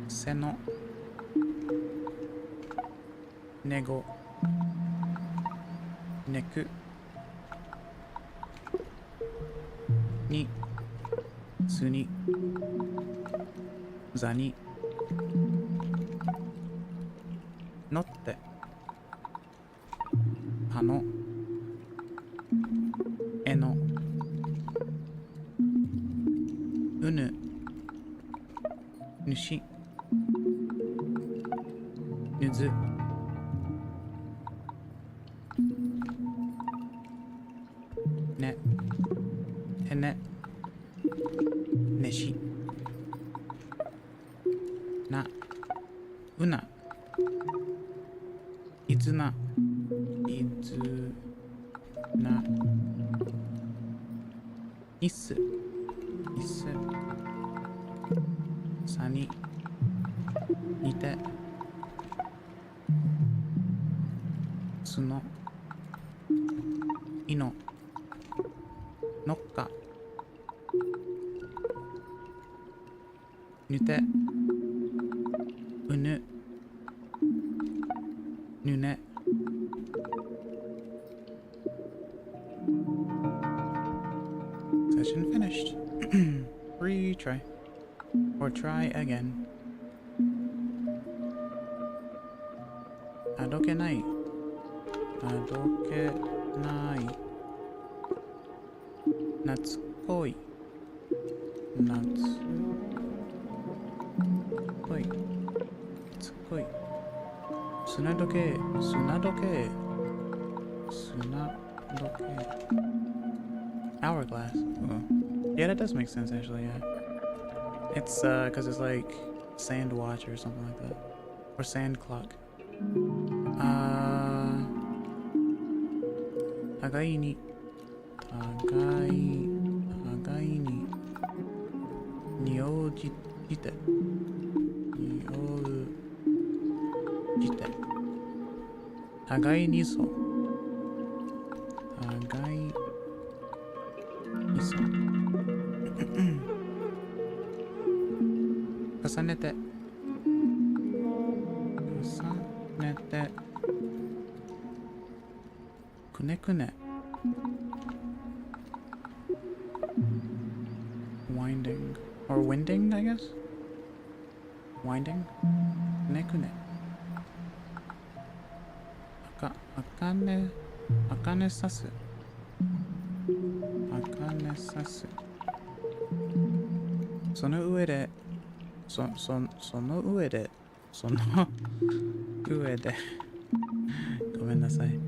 Seno. Nego. Neku. Ni. Suni. Zani. Notte. Hano. Eno. Unu. Nushi. Nuzu. Ne. Hene. Neshi. Na. Una. Izuna. Izuna. Isu. Isu. Sani. Nite. Suno. Ino. Nokka. Nute. Unu. Nune. Session finished. Retry. Or try again. Adoke nai. Adoke nai. Natsukoi. Natsukoi. Natsukoi. Sunadoke. Sunadoke. Sunadoke. Hourglass. Oh. Yeah, that does make sense actually, yeah. It's cause it's like sand watch or something like that. Or sand clock. Tagai ni. Tagai ni. Niojite. Niojite. Tagai ni so. Tagai ni so. 重ねてくねくね winding or winding, I guess. winding. Kune. Akane sasu. Akane sasu. その上でごめんなさい。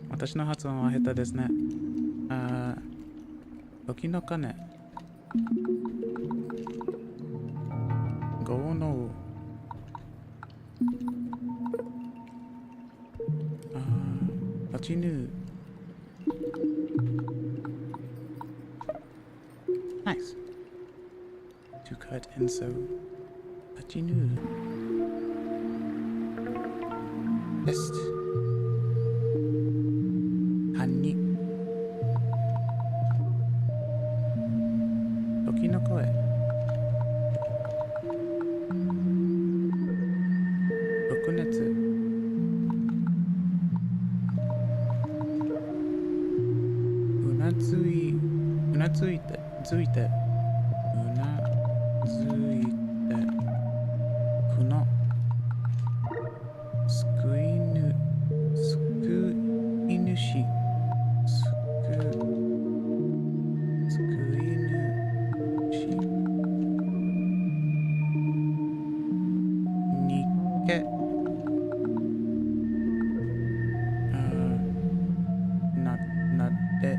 私の発音は下手ですね。時の鐘。五の立ちぬ。Nice. To cut and sew. 立ちぬ。Best. はに。時の声。特熱。うなずいて。ふの。すくいぬし。すくいぬし。にけ。なで。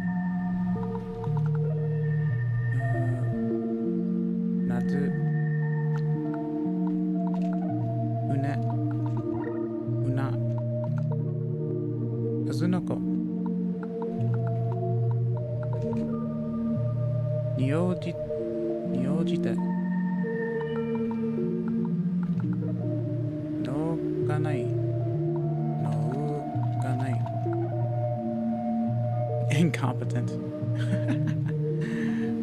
なず。うね。うな。数の子。に応じて。のがない。Incompetent.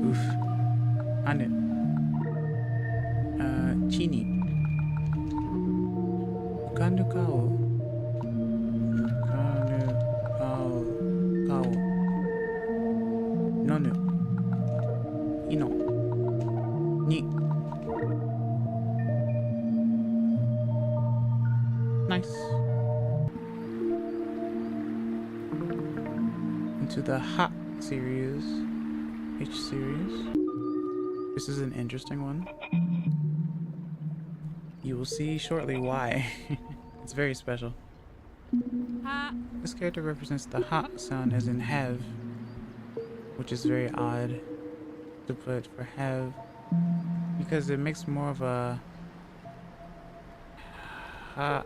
Oof. あぬ。ちに。浮かぬ顔。のぬ。いの。に。Nice. Into the hot series. H series. This is an interesting one. You will see shortly why. It's very special. Ha. This character represents the ha sound as in have, which is very odd to put for have because it makes more of a ha,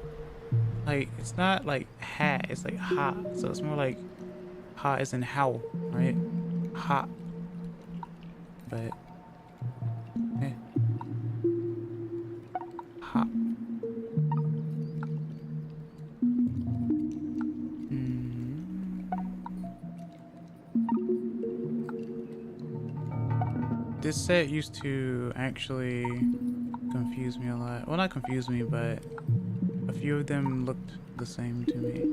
like it's not like ha, it's like ha, so it's more like ha as in how, right? Ha, but eh. Ha. This set used to actually confuse me a lot. Well, not confuse me, but a few of them looked the same to me.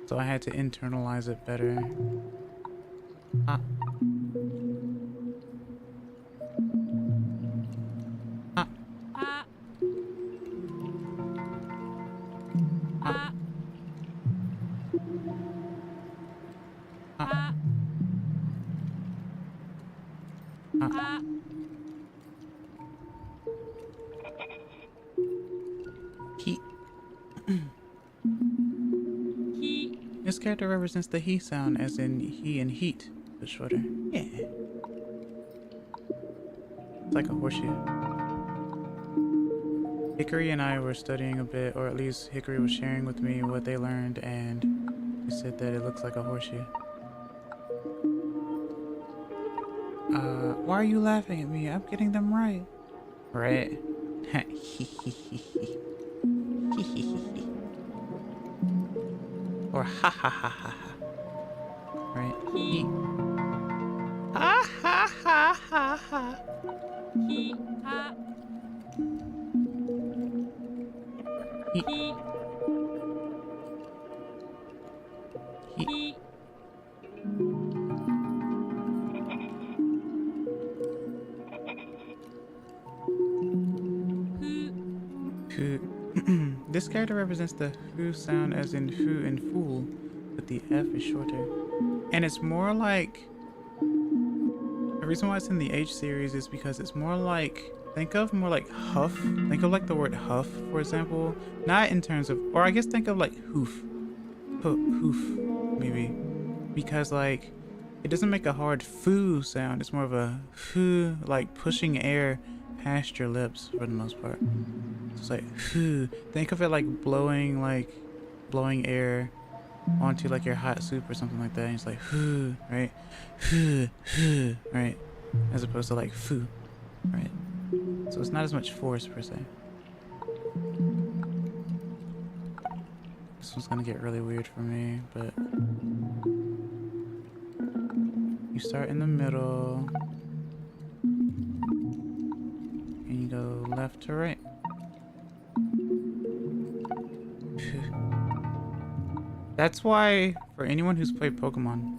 So I had to internalize it better. Ah. Ah. Ha. Ah. Ha. Ha. Ha. He. He. This character represents the he sound as in he and heat, but shorter. Yeah. It's like a horseshoe. Hickory and I were studying a bit, or at least Hickory was sharing with me what they learned, and he said that it looks like a horseshoe. Why are you laughing at me? I'm getting them right. Right. Or ha ha ha ha ha. Right? He. Ha ha ha ha ha. He. Ha. He. He. He. He. Who. This character represents the who sound as in who and fool, but the F is shorter. And it's more like, the reason why it's in the H series is because it's more like, think of more like huff. Think of like the word huff, for example. Not in terms of, or I guess think of like hoof. Hoof, maybe. Because like, it doesn't make a hard foo sound. It's more of a foo, like pushing air past your lips for the most part. So it's like foo. Think of it like blowing air onto like your hot soup or something like that. And it's like foo, right? Foo, foo, right? As opposed to like foo, right? So it's not as much force per se. This one's gonna get really weird for me, but you start in the middle and you go left to right. That's why for anyone who's played Pokemon,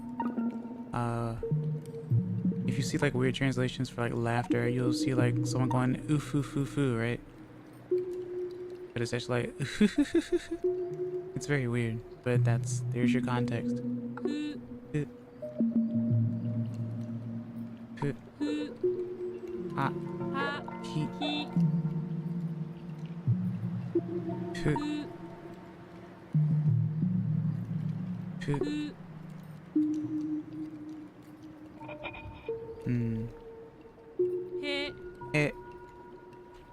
if you see like weird translations for like laughter, you'll see like someone going oof oof oof oof, right? But it's actually like it's very weird, but there's your context. Ha, he, he.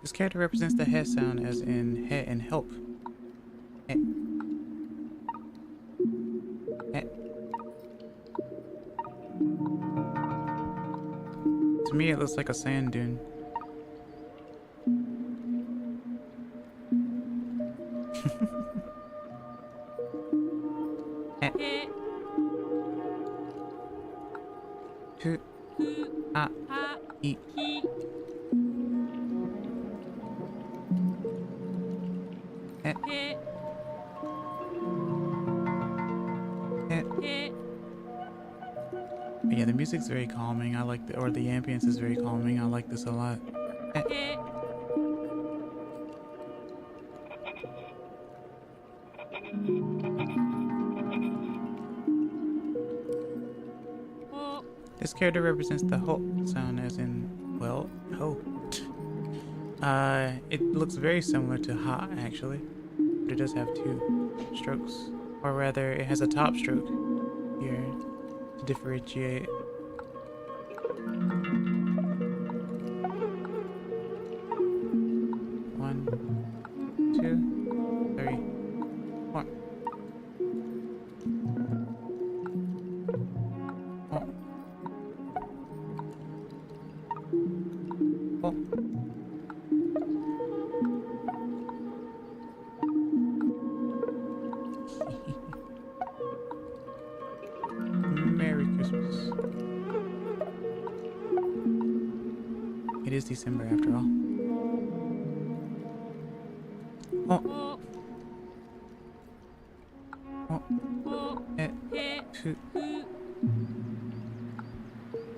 This character represents the he sound as in he and help. He. He. To me, it looks like a sand dune. He. Ha, he. But yeah, the music's very calming. I like the ambience is very calming. I like this a lot. This character represents the ho sound as in, well, ho. It looks very similar to ha actually, but it does have two strokes. Or rather, it has a top stroke here to differentiate. One, two, three, four. Oh. Oh. Merry Christmas. It is December after all. Oh. Oh. Eh. Fu.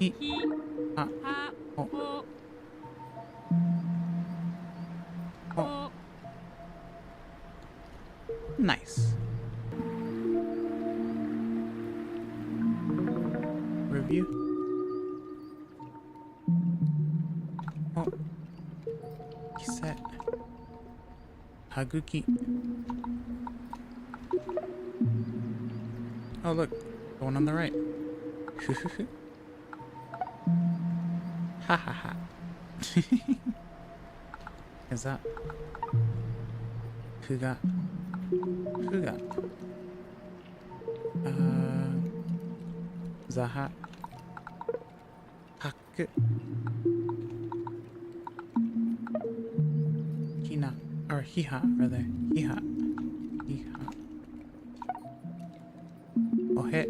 He. Ha. Oh. Oh. Nice. Review. Oh. Set. Haguki. Oh look, the one on the right. Ha ha ha. Is that Fuga? Fuga. Zaha. Haku. Hina. Or Hiha, rather. Hiha. Hiha. Ohe.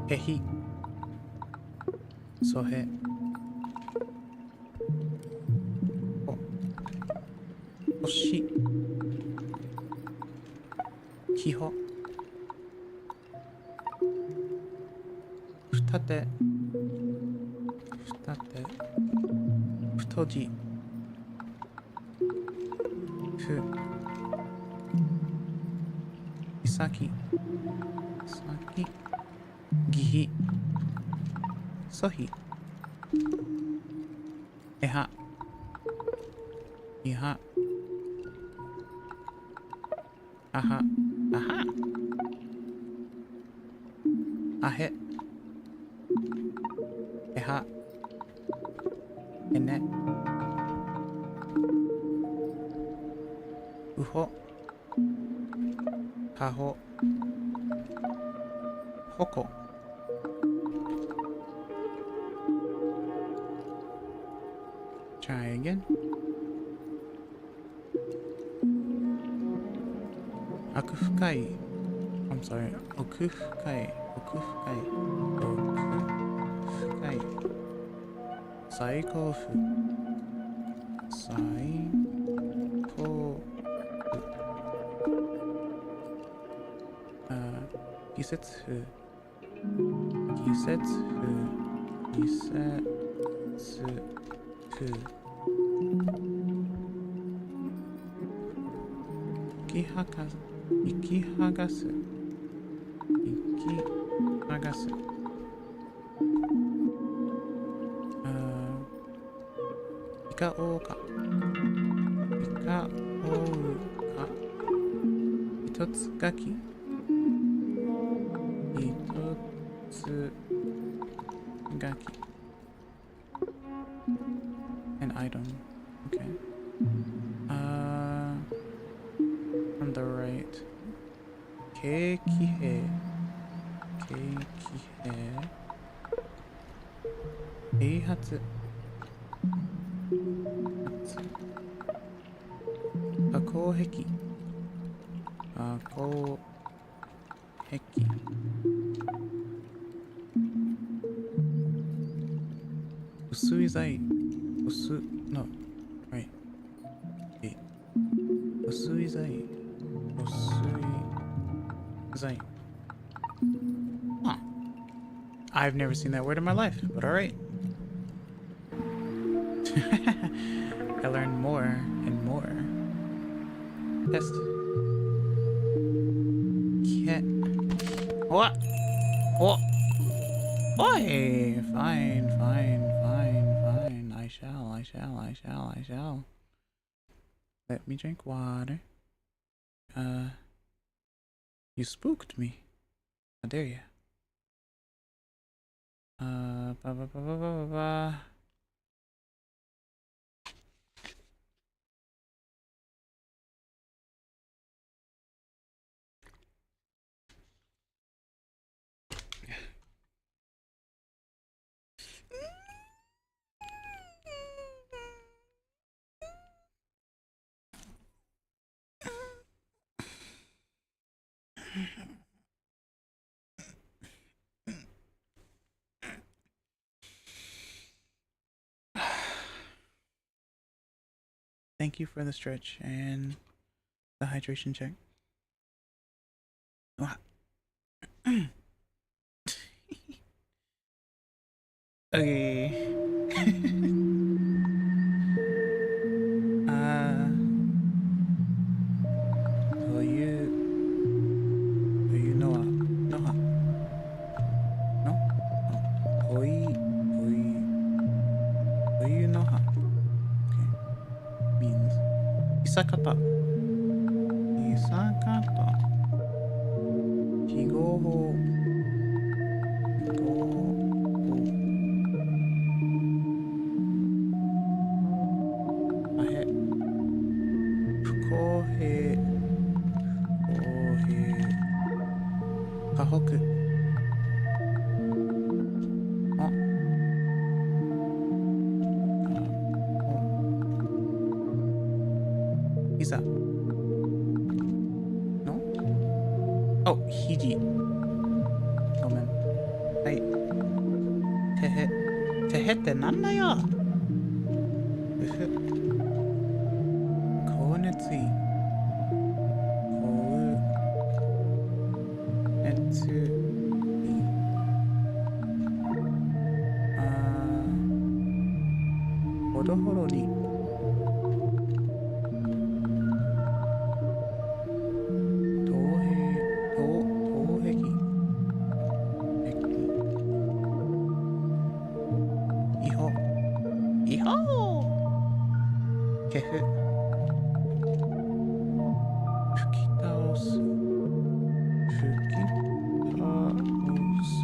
Hehi. Sohe. O. Oshi. Kiho. Futate. Futate. Futoji. 先、先、ぎ、そひ、えは、いは、あは、あは、あへ、えは、えね、うほ、はほ、ほこ。Try again. 奥深い。I'm sorry. 奥深い。奥深い。奥深い。最高峰。最高峰。季節風。季節風。季節風。息剥がす。息剥がす。イカオウか。イカオウか。一つ書き。一つ書き。An item. Okay. From the right. ケーキ兵。ケーキ兵。併発。加工壁。加工壁。薄い材。薄、no, right. 薄い材。薄い材。Huh. I've never seen that word in my life, but alright. I learned more and more. Test. Cat. What? What? Oi! Fine, fine, fine, fine. I shall. Let me drink water. You spooked me. How dare you? Ba ba ba ba ba ba. Thank you for the stretch and the hydration check. Okay. Do you know Noha? No? Oh. Do you know how? Okay. Means Isakata. Isakata. Higo. Ahe. Fukohe. Kahoku. Isa. No? Oh, Hiji. Gomen. Hai. Tehe. Teheってなんだよ。うふ。高熱意。高熱意。ほどほろり。東ケフ。吹き倒す。吹き倒す。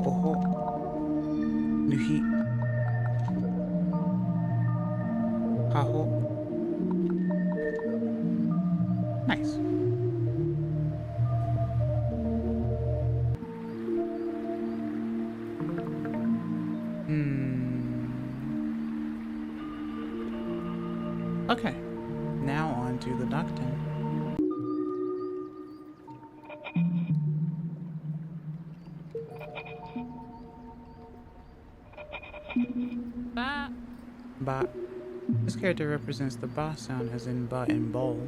おほ。ぬひ。はほ。Nice. Okay, now on to the Nocturne. Ba. Ba. This character represents the ba sound as in ba in bowl.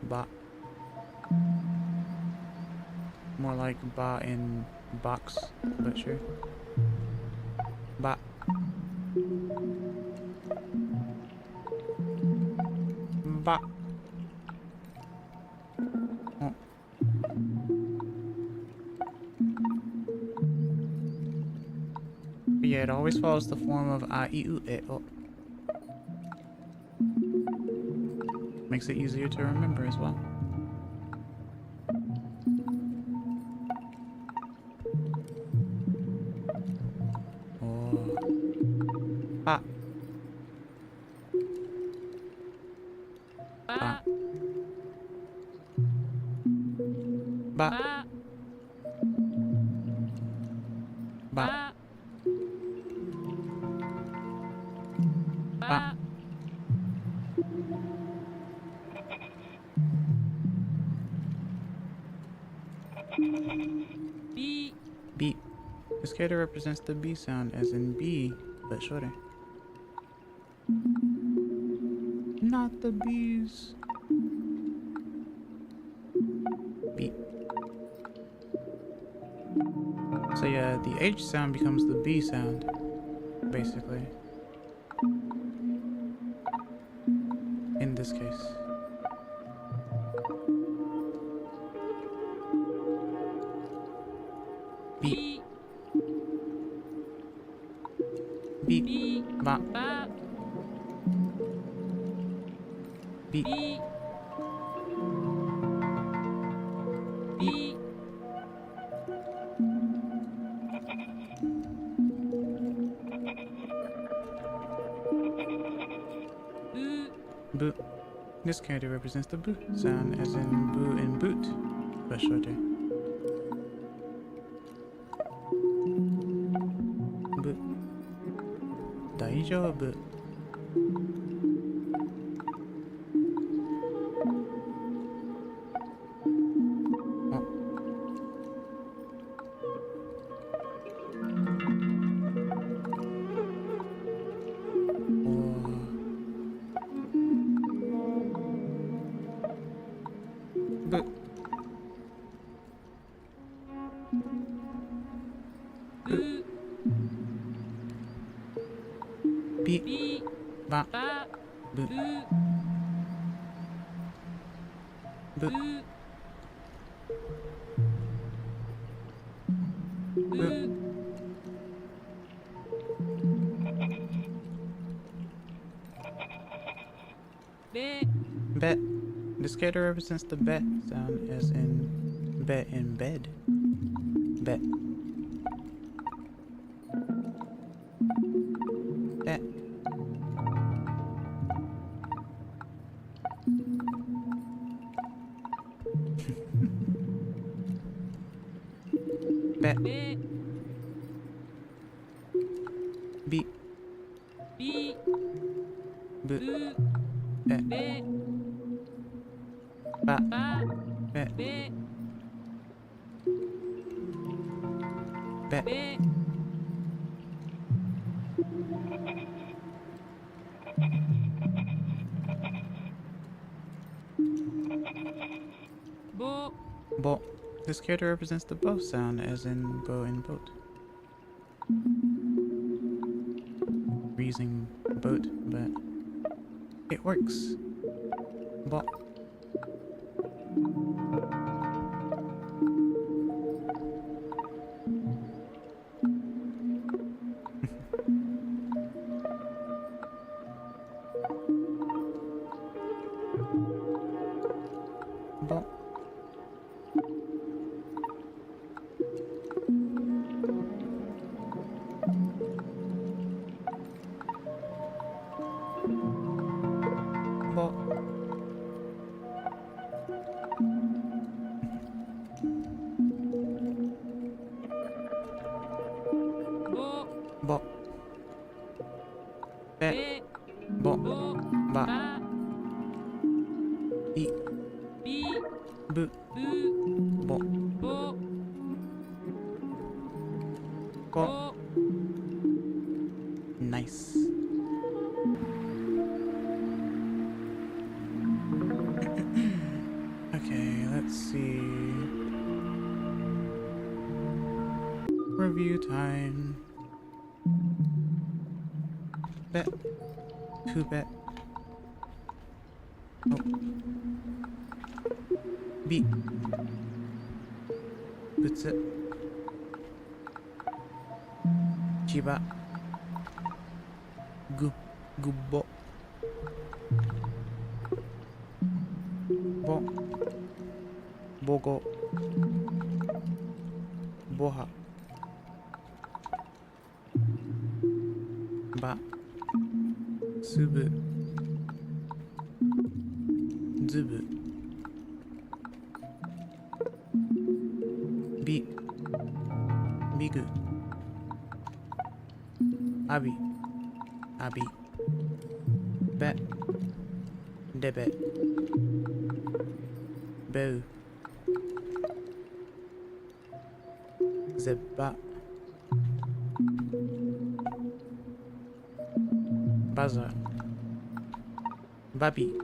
Ba. More like ba in box, but sure. Ba. Ba. Oh. But yeah, it always follows the form of a, I, U, E, O. Makes it easier to remember as well. Oh. Ba. Ba. Ba. Ba. Ba. Ba. Ba. Ba. B. B. This character represents the B sound as in B, but shorter. Not the bees. B. So yeah, the H sound becomes the B sound, basically. In this case. B. B. B. Ba. Ba. B. B. B. Boo. Boo. This character represents the boo sound as in boo in boot, but shorter. Boo. 大丈夫. Boo. Boo. B. B. Ba. Ba. Boo. Boo. Boo. Boo. Boo. Boo. Be. Bet. This character represents the bet sound as in bet in bed. Bet. Bet. Bet. Be. B. B. Boo. Boo. Bet. Be. Ba. Ba. Bet. Be. Bet. Be. Bo. Bo. This character represents the bow sound as in bow in boat. Freezing boat, but it works. Bo. ぼべべぼぼばばいびぶぶぼぼぼぼ Nice. Okay, let's see. Review time. Bet. Who bet? Oh. Beat. Butsu. Chiba. Gubbo. Bo. Bogo. Boha. Ba. Subu. Zubu. Bi. Bigu. Abi. Abi. Bet. Debit. Boo. Zebba. Buzzer. Babi.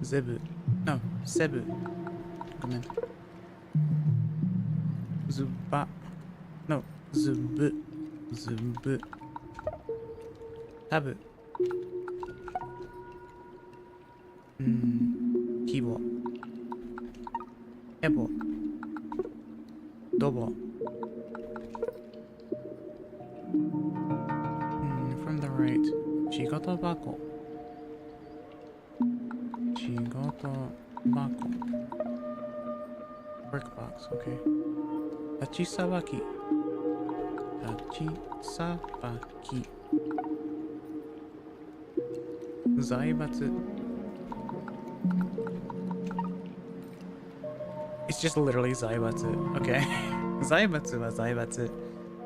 Zebu. No, Sebu. Come in. Zuba. No, Zubu. Zubu. Tabu. Kibo. Ebo. Dobo. From the right. Shigoto bako. Shigoto bako. Work box, okay. Tachisabaki. Tachisabaki. Zaibatsu. It's just literally Zaibatsu. Okay. Zaibatsu was Zaibatsu.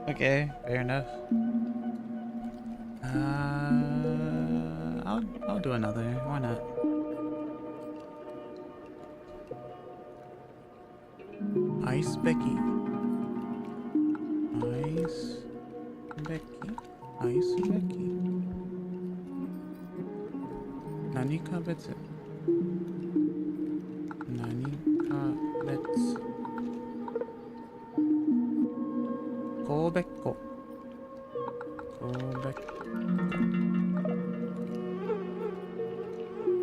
Okay, fair enough. I'll do another. Why not? Ice Becky. Ice Becky. Ice Becky. Nani ka betsu. Nani ka betsu. Kobekko. Kobekko.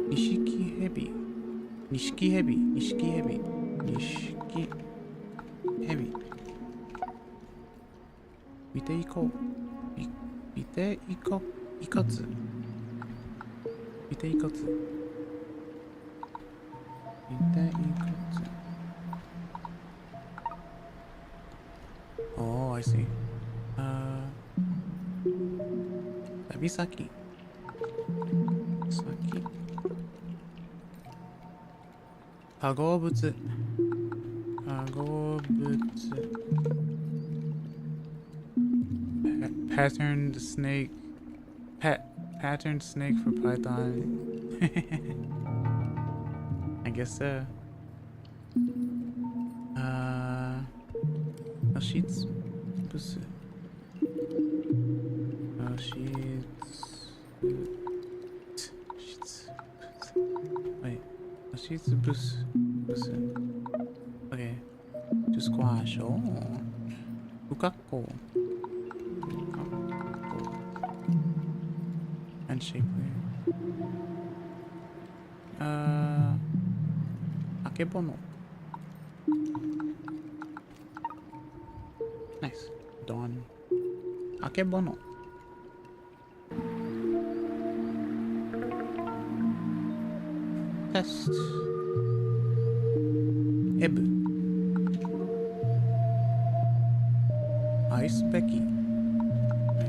Nishiki hebi. Nishiki hebi. Nishiki hebi. Nishiki hebi. 見ていこう。見ていこう。いかつ。見ていかつ。見ていかつ。Oh, I see. 旅先。先。化合物。化合物。Patterned snake. Patterned snake for Python. I guess so. Sheets. Busu. Sheets. Wait. Sheets busu. Okay. To squash. Oh. Ukakko. And shapely. Akebono. Nice. Dawn. Akebono. Test. Eb. Ice Becky.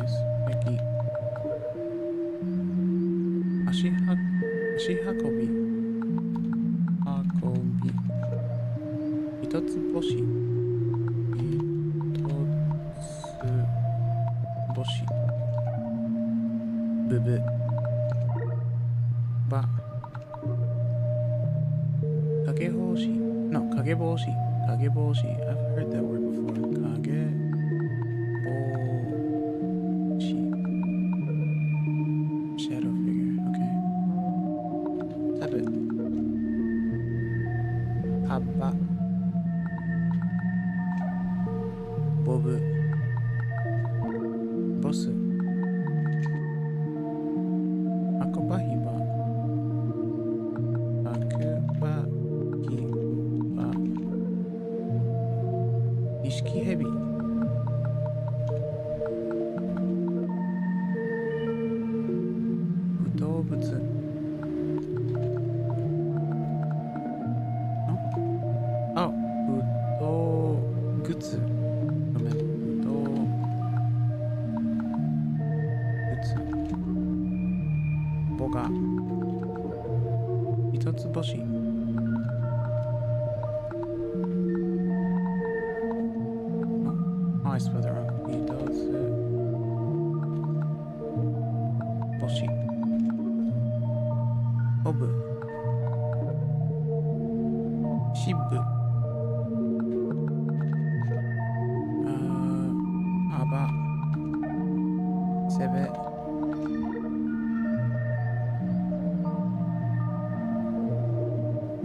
Ice Becky. Ashihakobi. Hakobi. Hitotsuboshi. Hitotsuboshi. ブバ影帽子 No 影帽子 I've heard that word before 影帽子 Shadow figure Okay タブ幅ボブボスアクバヒバニシキヘビ不動物あ不動靴ごめん不動靴ボガ一つ星I spelled it wrong. He does it. Boshi. Obu. Shibu. Aba. Sebe.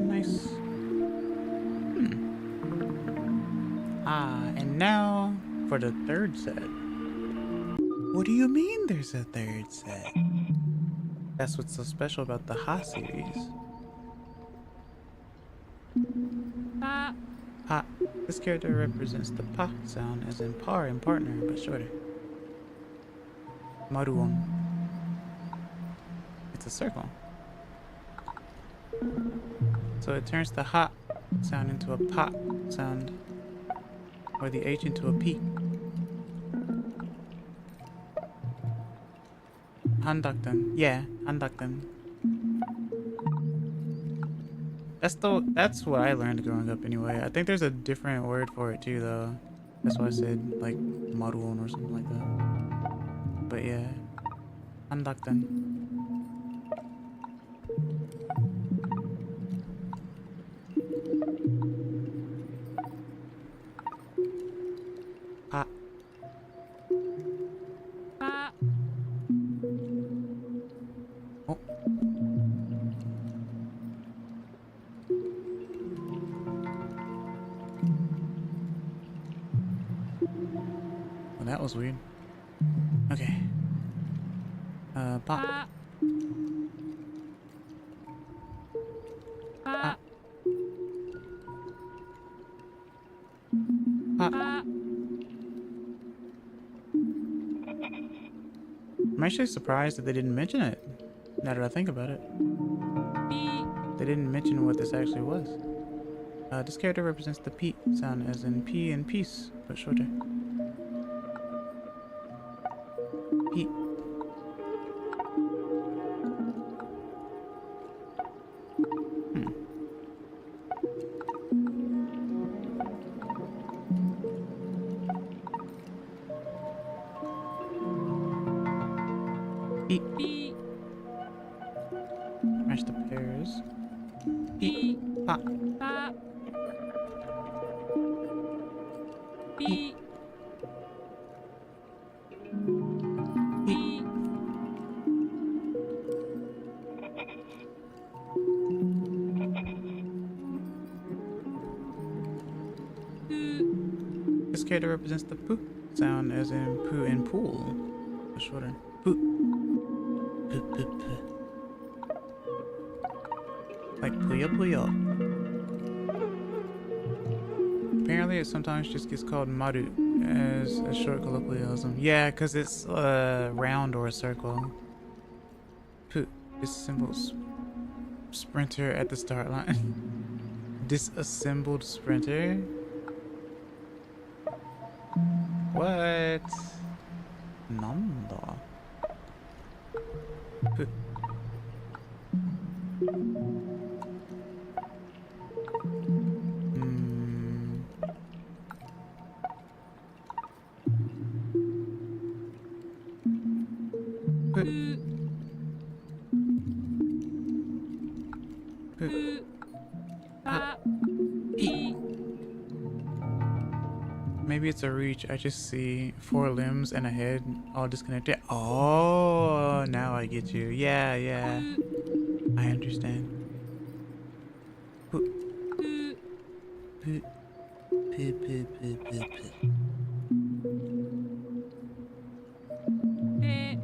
Nice. And now for the third set. What do you mean there's a third set? That's what's so special about the Ha series. Pa. Pa. This character represents the Pa sound as in par and partner, but shorter. Maruon. It's a circle. So it turns the Ha sound into a Pa sound. Or the H into a P. Handakten. Yeah, handakten. That's what I learned growing up anyway. I think there's a different word for it too though. That's why I said like maruon or something like that. But yeah. Handakten. Pa. Pa. Oh. Well, that was weird. Okay. Pa. Pa. Pa. Pa. Pa. I'm actually surprised that they didn't mention it. Now that I think about it. P. They didn't mention what this actually was. This character represents the P sound as in P in peace, but shorter. P. P. P. Match the pairs. P. Pa. Pa. P. P. Poo. This character represents the poo sound as in poo in pool, but shorter. Poo. Poo, poo, poo. Like puyo puyo. Apparently it sometimes just gets called maru as a short colloquialism. Yeah, because it's round or a circle. Poo. Disassembled sprinter at the start line. Disassembled sprinter? What? Nanda. Poo. Poo. Maybe it's a reach. I just see 4 limbs and a head all disconnected. Oh, now I get you. Yeah, yeah. I understand. Poo, う poo, poo, poo, poo, poo, poo. ぺ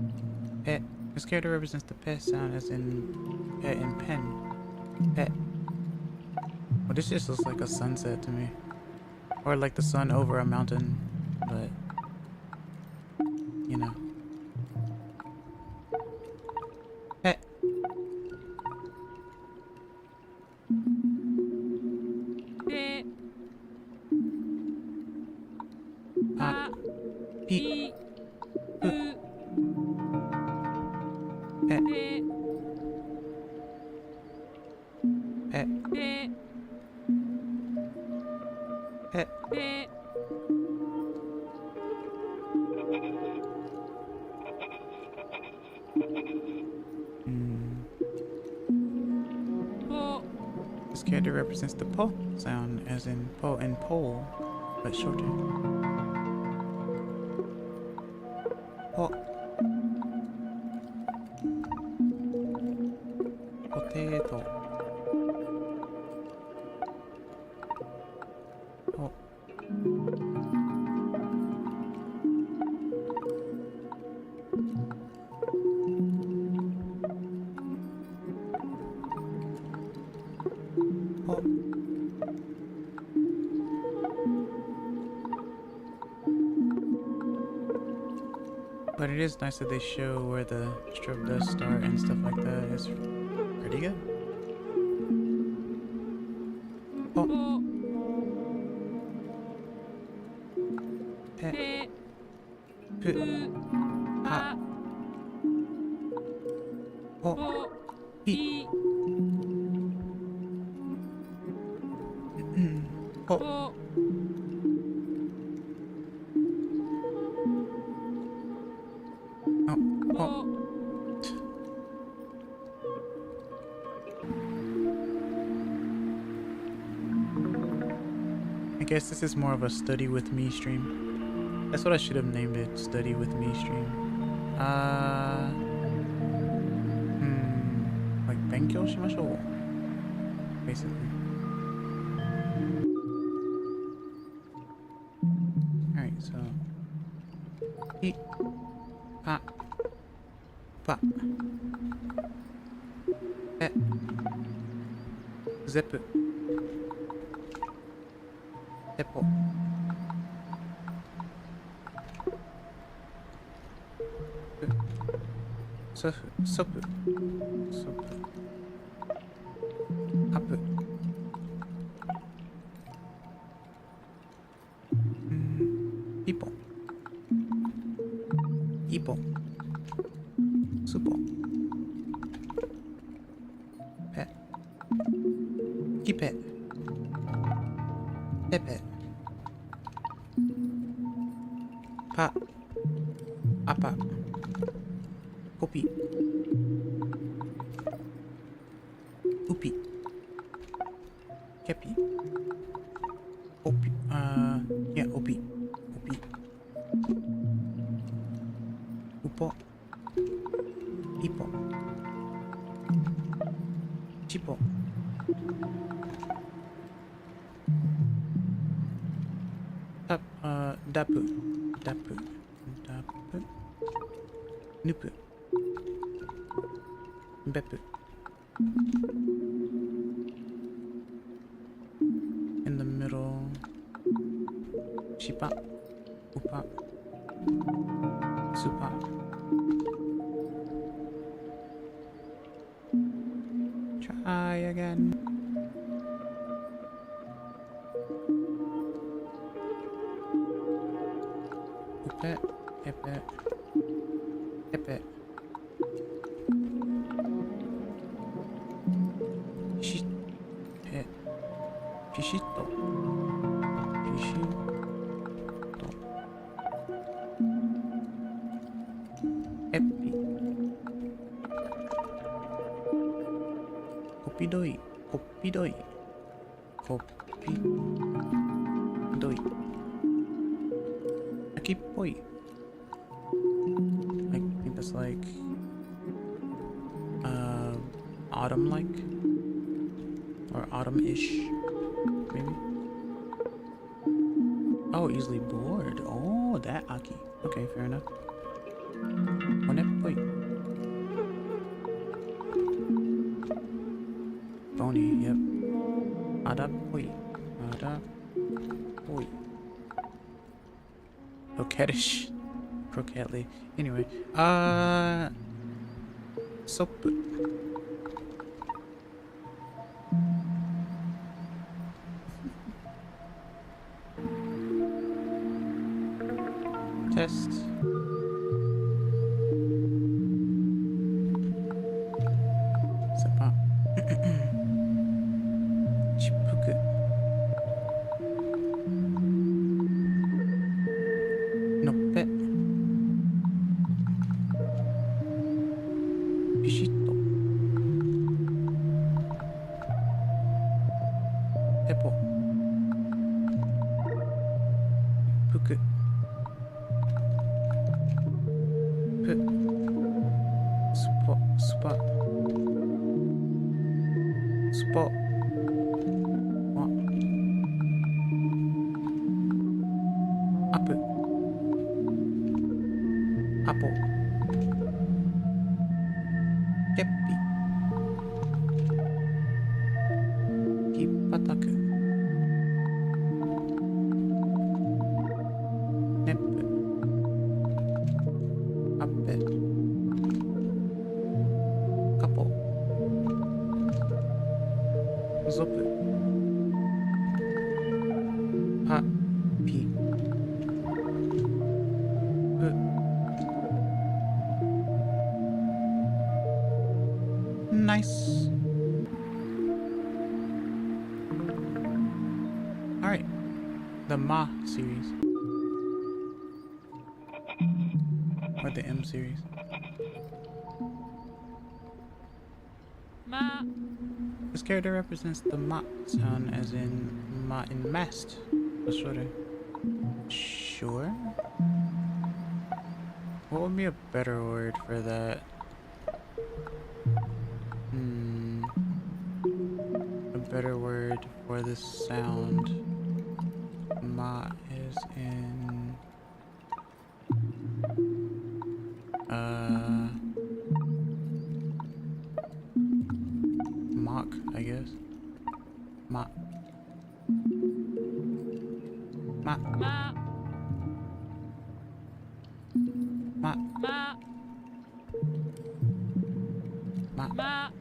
Pet. This character represents the pet sound as in pet and pen. Pet. Well, this just looks like a sunset to me. Or like the sun over a mountain. But, you know. Pet. ぺ Pa. ぱ Pee. ぴ Poo. う Pet. ぺ Pet. ぺ Pet. ぺ Hmm. ぽ This character represents the po sound as in po and pole, but shorter. Po. Potato. Po. Po. But it is nice that they show where the strobe does start and stuff like that. It's pretty good. Oh, ぽ pet, ぺ put, う pa, ぱ po, ぽ pi, ぴ po. ぽ Oh, ぽ oh. I guess this is more of a study with me stream. That's what I should have named it. Study with me stream. Like 勉強しましょう basically. Alright, so Pi, pa, pa, pet, zip, tepo, sofu, sopu, sopu, apu, pipo, ipo, supo, pet, kipet, pepe, pa, apa, kopi, upi, kepi, opi, yeah, opi, opi, upo, ipo, chipo, tap, dapu, dapu, dapu, nupu, bepu. In the middle, shipa, upa, supa. Try again. Upe, epe, epe. Shit, e, pishito, pishito. Epi. Kopidoi, kopidoi, kopidoi. 秋っぽい. I think that's like autumn-like or autumn-ish, maybe. Oh, easily bored. Oh, that aki. Okay, fair enough. One-poi. Bony, yep. Ada-poi. Ada-poi. Coquettish. Croquetly. Anyway, soap. Test. Sapa. Chippuku. Noppe. Pishitto. Tepo. Puku. Spa. What? Apple. Apple. Keppi. Hippataku. Neppu. Appe. Kapo. Zopu. Happy. Nice. Alright. The Ma series. Or the M series. ま This character represents the ma sound as in ma in mast. That's shorter. Sure. What would be a better word for that? A better word for this sound. Ma is in mock, I guess. Ma. Ma. ま Ma. ま Ma.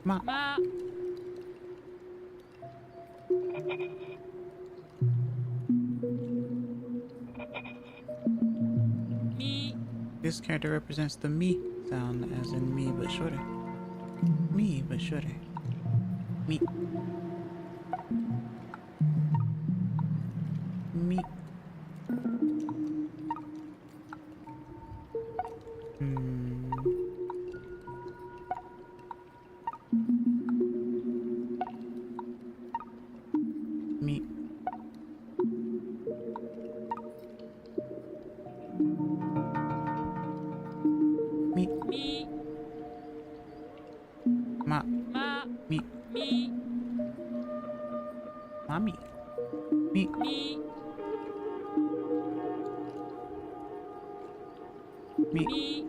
ま Ma. ま み This character represents the me sound as in me but shorter. Me but shorter. Me. Me. Me. Me. み Ma. ま Me. み Mommy. Me. み Me. み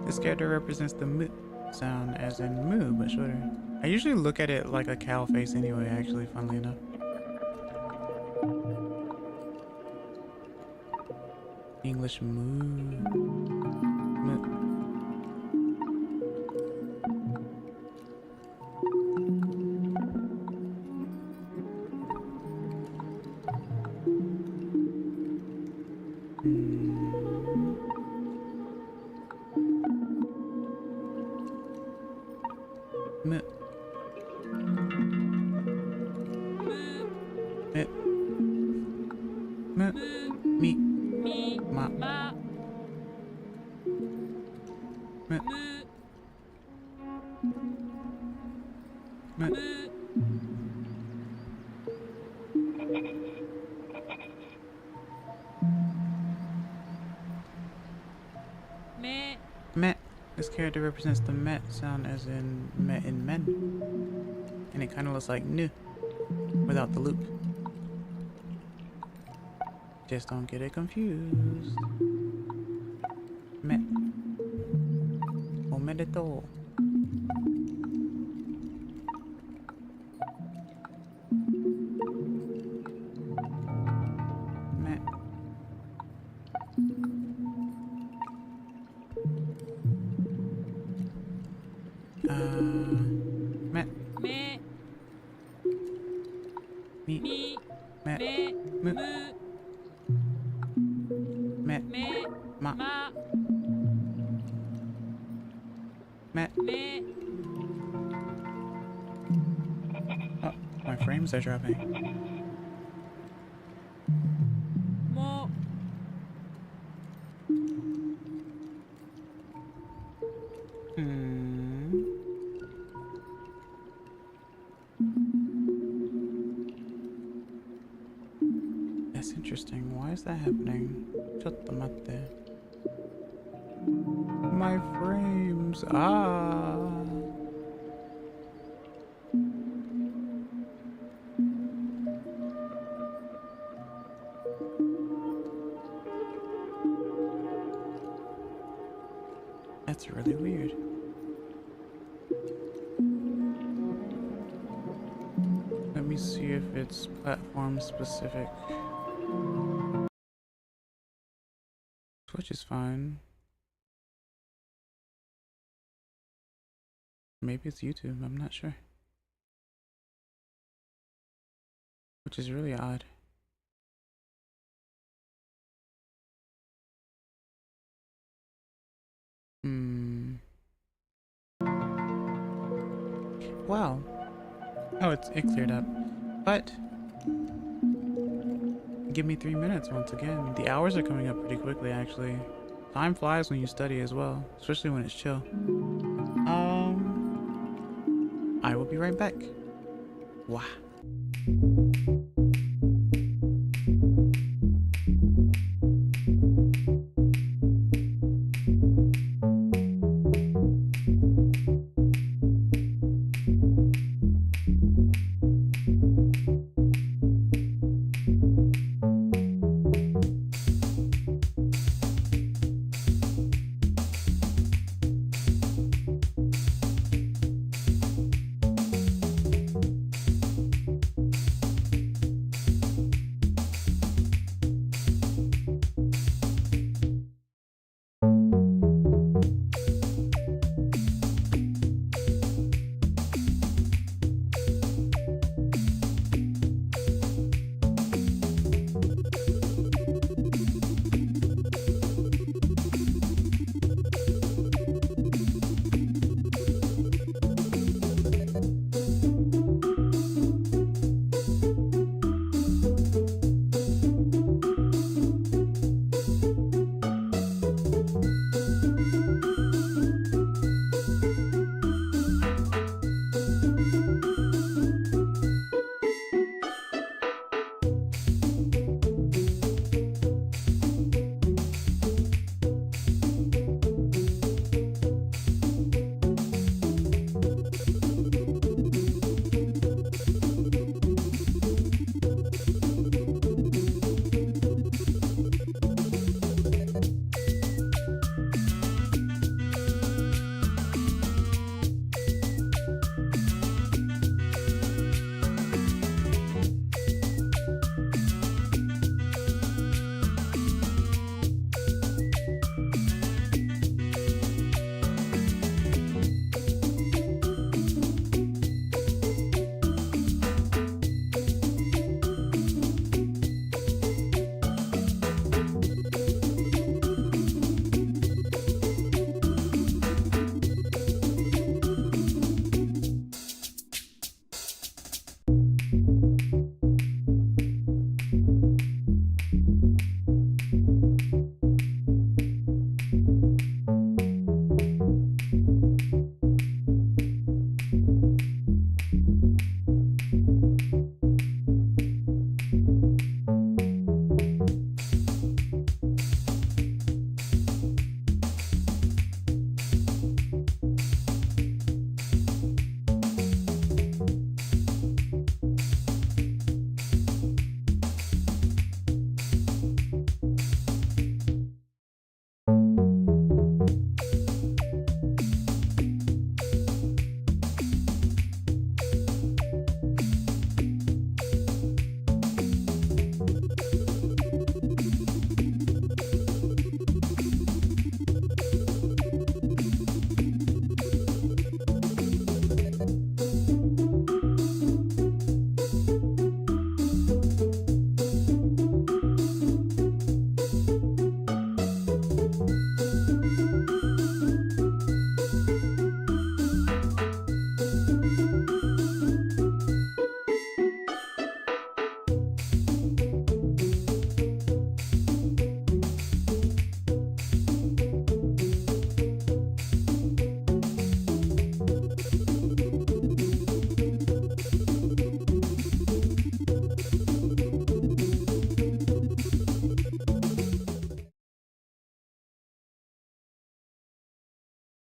This character represents the mu sound as in moo but shorter. I usually look at it like a cow face anyway, actually, funnily enough. English moo. Moo. Mu. Me. Mu. Me. み Ma. まめ む め む め Met. This character represents the met sound as in met in men. And it kind of looks like nu without the loop. Just don't get it confused. Met. Omedetou. Met. Met. め Mi. み Met. め む む Met. め Ma. ま Met. め Oh, my frames are dropping. も Hmm. That's interesting. Why is that happening? Chottamatte. My frames. Ah. That's really weird. Let me see if it's platform specific. Twitch is fine. Maybe it's YouTube, I'm not sure. Which is really odd. Well. Oh, it cleared up. But give me 3 minutes once again. The hours are coming up pretty quickly, actually. Time flies when you study as well, especially when it's chill. I will be right back. Wow.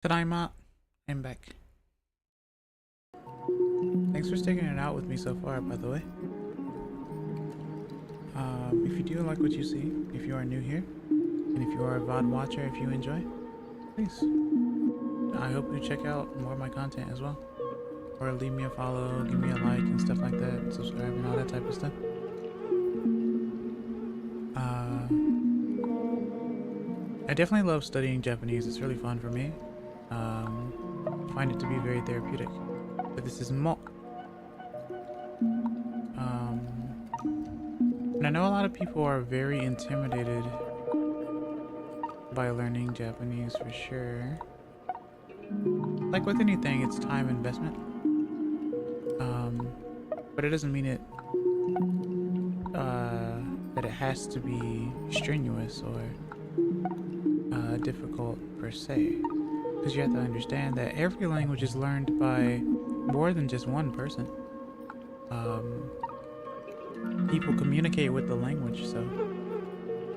Tadaima, I'm back. Thanks for sticking it out with me so far, by the way. If you do like what you see, if you are new here, and if you are a VOD watcher, if you enjoy, please. I hope you check out more of my content as well. Or leave me a follow, give me a like and stuff like that, subscribe and all that type of stuff. I definitely love studying Japanese. It's really fun for me. Find it to be very therapeutic. But this is mo. And I know a lot of people are very intimidated by learning Japanese for sure. Like with anything, it's time investment. But it doesn't mean that it has to be strenuous or difficult per se. Because you have to understand that every language is learned by more than just one person. People communicate with the language, so.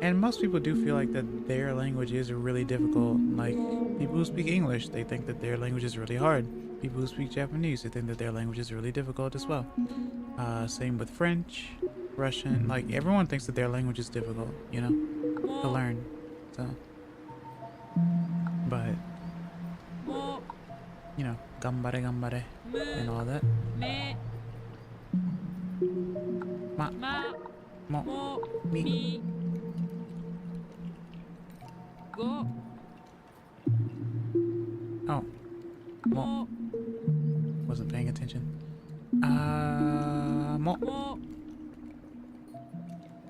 And most people do feel like that their language is really difficult. Like people who speak English, they think that their language is really hard. People who speak Japanese, they think that their language is really difficult as well. Same with French, Russian. Like everyone thinks that their language is difficult, you know, to learn. So, but you know, gambare gambare and all that. Ma, mo, mi. Go. Oh, mo. Wasn't paying attention. Mo.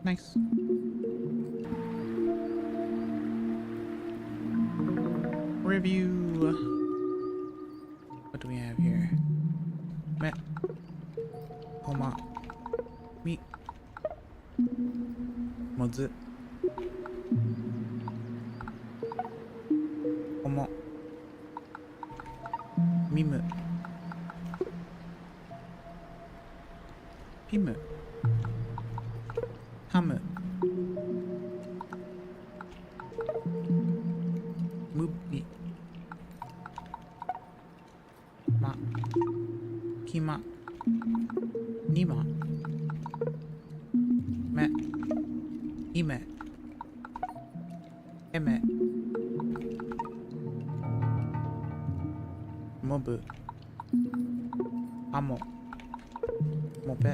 Nice. Review. What do we have here? Me. Koma. Mi. Mozu. Komo. Mimu. Pimu. Hamu. Mubi. Ma. Kima. Nima. Me. Ime. Eme. Mobu. Amo. Mope.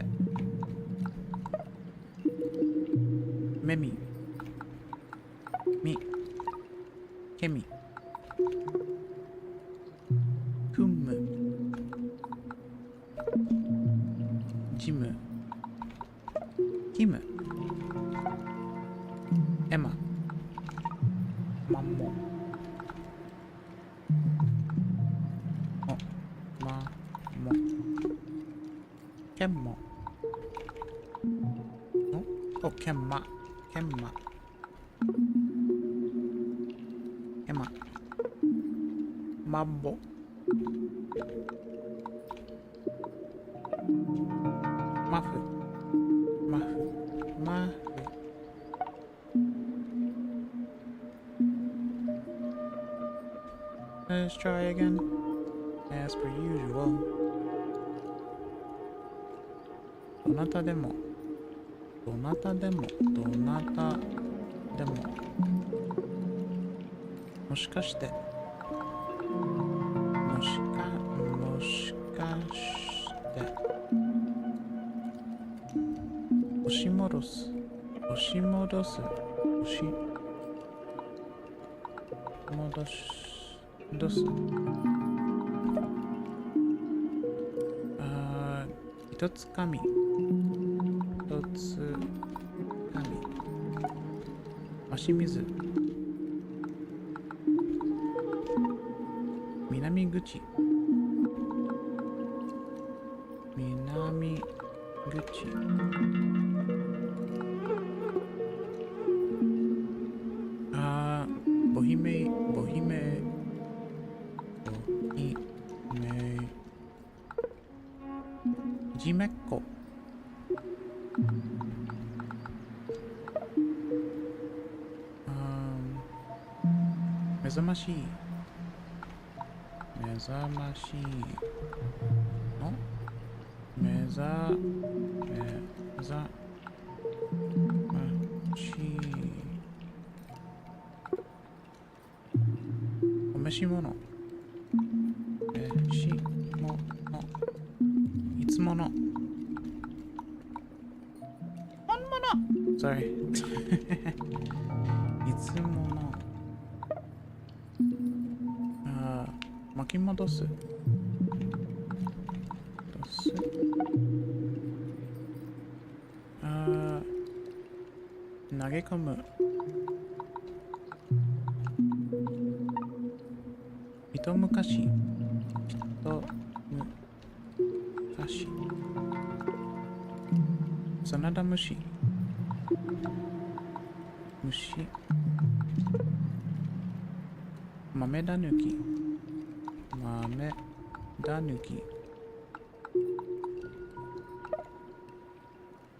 Memi. Mi. Kemi. Kumu. Jimu. Kimu. Emma. Mammo. Mo. Ma. Mo. Kemmo. No? Oh, Kemma. Kemma. Emma. Mambo. Mafu. Mafu. Mafu. Let's try again. As per usual. どなたでも。どなたでも。どなたでも。もしかして。もしかして。押し戻す。押し戻す。押し戻す。戻す。一つ紙。一つ紙。足水。南口。南口。ボヒメイ。ボヒメイ。ボヒメイ。じめっこ。目覚ましい。目覚ましの目覚ましお召し物召し物いつもの本物 sorry いつもの巻き戻す投げ込む一昔真田虫豆だぬき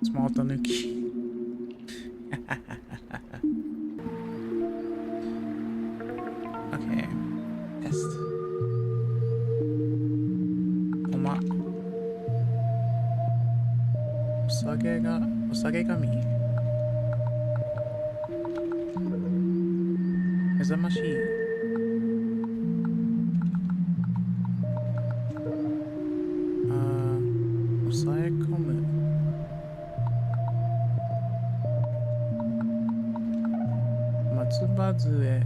スマート抜きOK test お下げ髪目覚ましい抑え込む松葉杖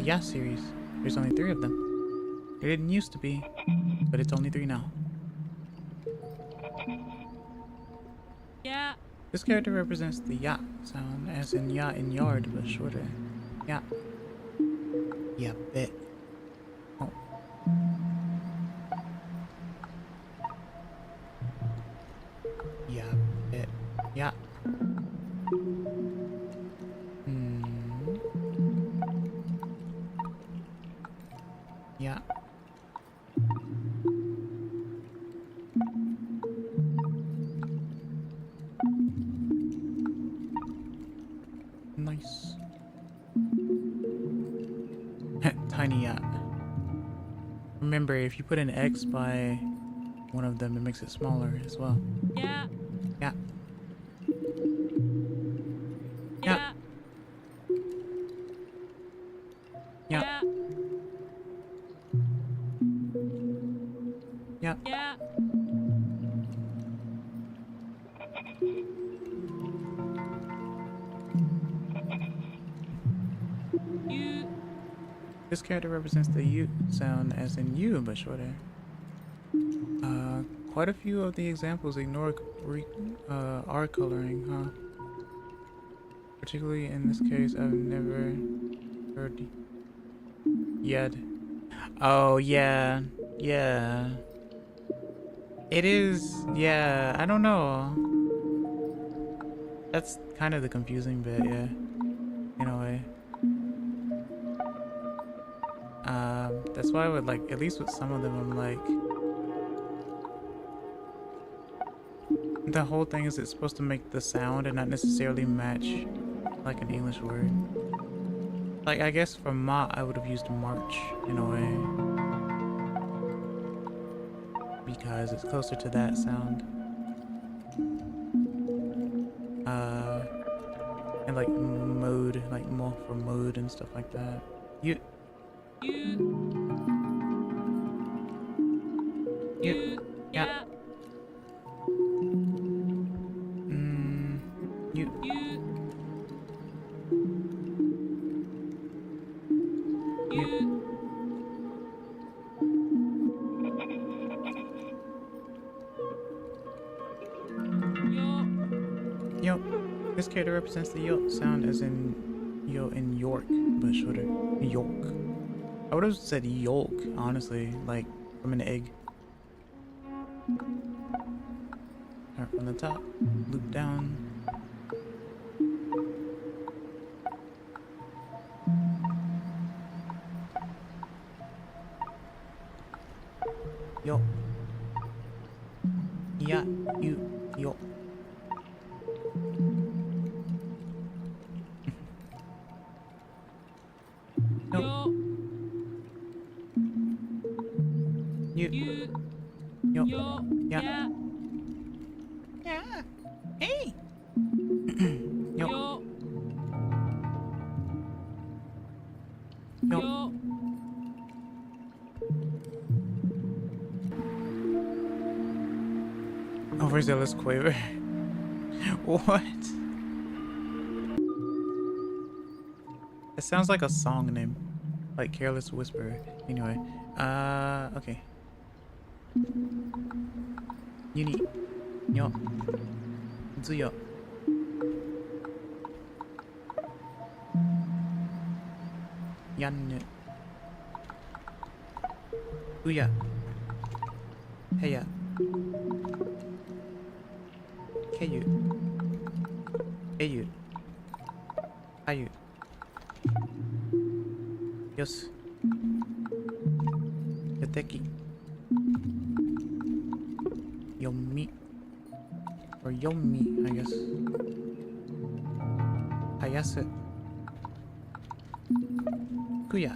Yeah series. There's only 3 of them. There didn't used to be, but it's only 3 now. Yeah. This character represents the ya sound, as in ya in yard, but shorter. Ya. Yeah, bet. Oh. Yeah, bet. Yeah. Yeah. Nice. Tiny yacht. Remember, if you put an X by one of them, it makes it smaller as well. Yeah. Yeah. Yeah. Yeah. Yeah. Yeah. You. This character represents the U sound as in you, but shorter. Quite a few of the examples ignore R coloring, huh? Particularly in this case, I've never heard yet. Oh, yeah. Yeah. It is, yeah, I don't know. That's kind of the confusing bit, yeah. In a way. That's why I would like, at least with some of them, I'm like, The whole thing is it's supposed to make the sound and not necessarily match like an English word. Like, I guess for ma, I would have used march in a way. Because it's closer to that sound. And like mode, like more for mode and stuff like that. You. Yeah. You. Yo. This character represents the yo sound as in yo in York, but shorter. Yolk. I would have said yolk, honestly, like from an egg. Start from the top, loop down. Yo. Yeah, you, yo. No. You. Yo. Yeah. Yeah. Hey. Yo. Yo. Overzealous quaver. What? It sounds like a song name. Like Careless Whisper. Anyway. Okay. Uni. Yo. Zuyo. Yannu. Uya. Heya. Keyu. Eyu. Ayu. Yosu. Yoteki. Yomi. Or Yomi, I guess. Hayasu. Kuya.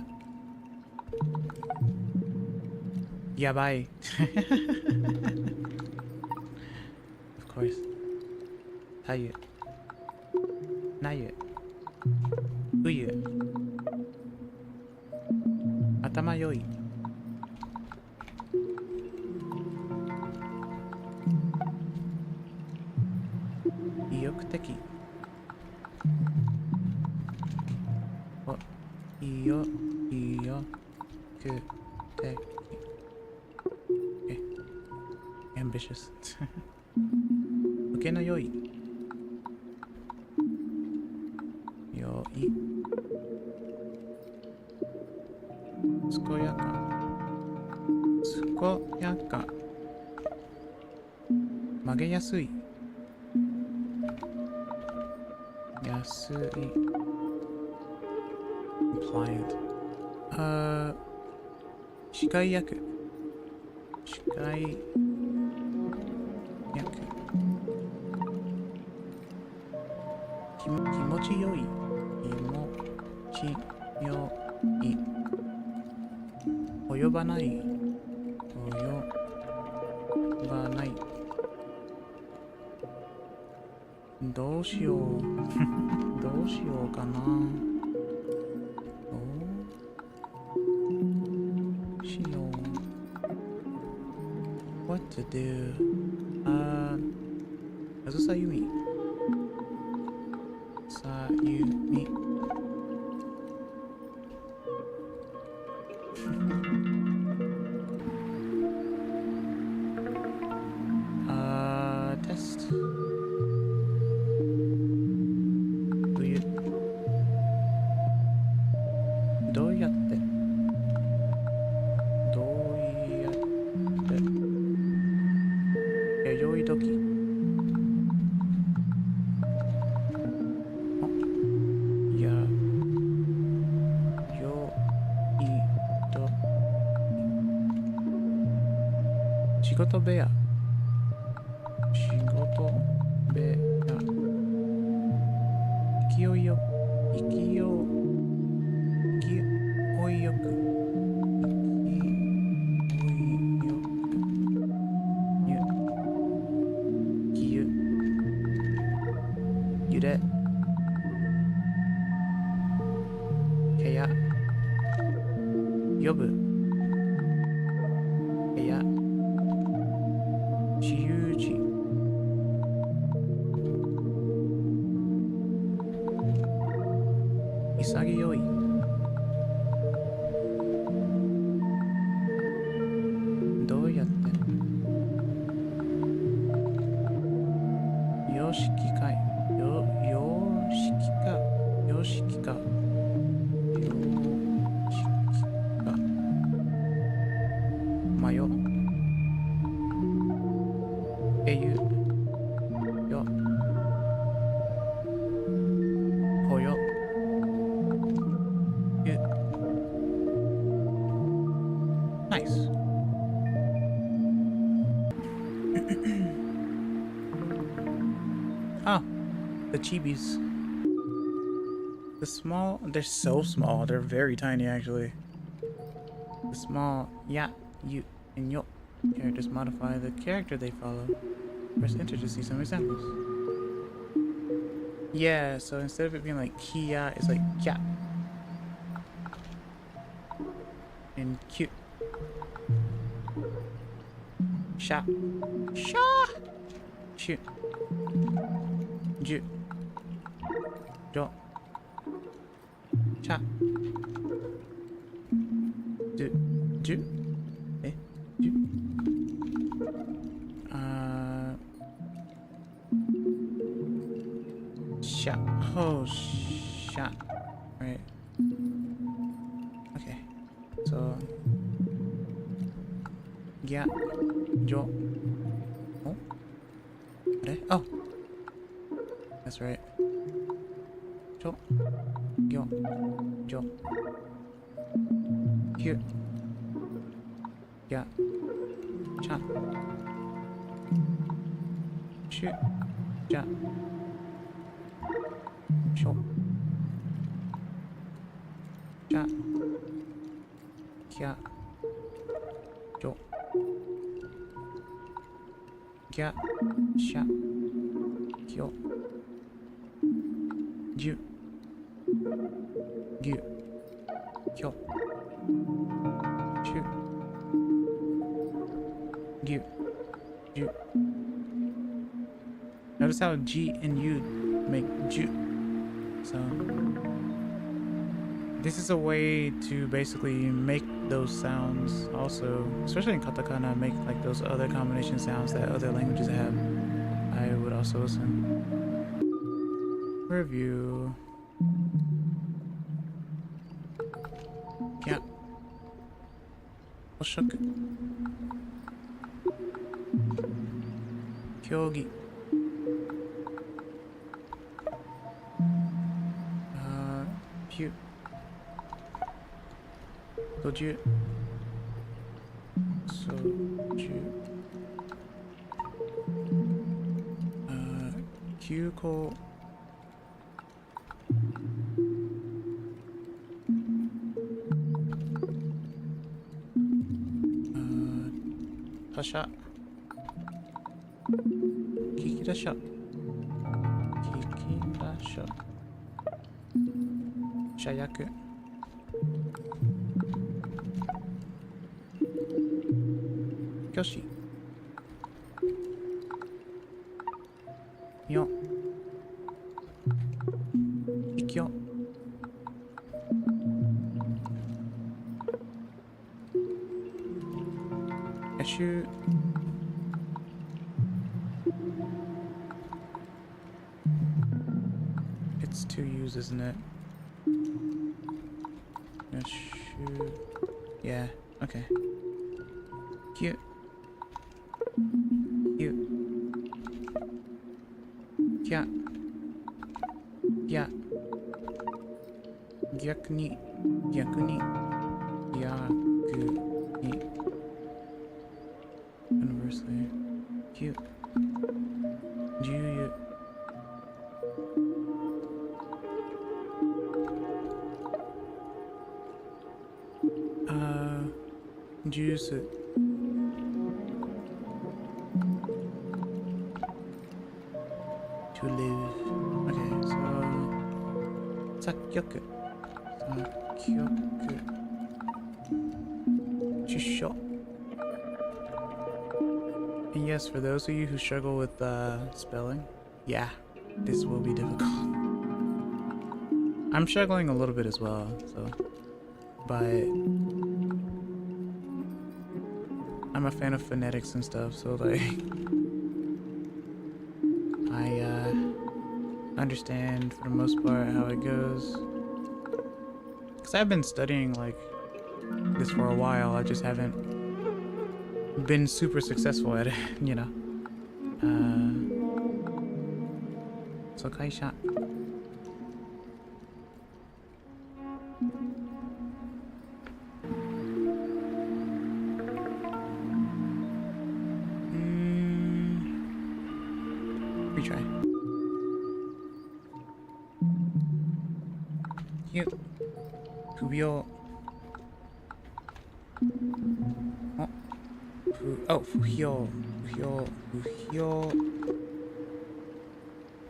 Yabai. Of course. Tayu. Nayu. Uyu. Atama yoi. Iyokuteki. Oh, iyokuteki. Okay. Ambitious. Okay no yoi. Yoi. Tsukoyaka. Tsukoyaka. Mageyasui. Yasui. Compliant. Shikaiyaku. Shikaiyaku. Kimochiyoi. Kimochiyoi. Oyobanai. Oyobanai. どうしようどうしようかなどうしよう What to do? Sayumi. Sayumi. Test. Do you yatte? Yayoi doki. Shigoto beya. Shigoto べや。勢いよ。勢いよく。揺れ。部屋。呼ぶ。部屋。私有地。潔い。どうやって様式かい。様式か。様式か。迷う。英雄。よ。ほよ。ゆ。Nice. Oh, the chibis. The small, they're so small. They're very tiny, actually. The small ya, you, and yo characters modify the character they follow. Press enter to see some examples. Yeah, so instead of it being like kia, it's like kya. And cute. Sha. Sha. Shoot. Ju. Jo. Cha. Du. Ju. Eh. Ju. Sha. Oh, sha. Right. Okay. So. Gya. Jo. Oh. Oh. That's right. Jo. Gyo. Jo. Cute. Yeah. Cha. Shoot. Ja. Sho. Ja. Kya. Jo. Kya. Sha. Kyo. Ju. Gyu. Kyo. Shu. Gyu. Ju. Notice how G and U make Ju. So this is a way to basically make those sounds also, especially in katakana, make like those other combination sounds that other languages have. I would also listen. Review. Yeah. Oshoku. Kyogi. Pew. Soju. Soju. Kyuko. Tasha. Kikidasha. Kikidasha. Shayaku. Kyoshi. Myo. Ikyo. Yashu. It's 2 U's, isn't it? Yashu. Yeah, okay. Cute. Cute. Kya. Kya. Gyaku ni. Gyaku ni. Gyaku ni. Universally. Cute. Juyu. produce. To live. Okay, so 作曲主書. And yes, for those of you who struggle with spelling, yeah, this will be difficult. I'm struggling a little bit as well, so, but I'm a fan of phonetics and stuff, so like I understand for the most part how it goes. Cause I've been studying like this for a while, I just haven't been super successful at it, you know. So 会社. Retry. You. 首を. Oh, 不評.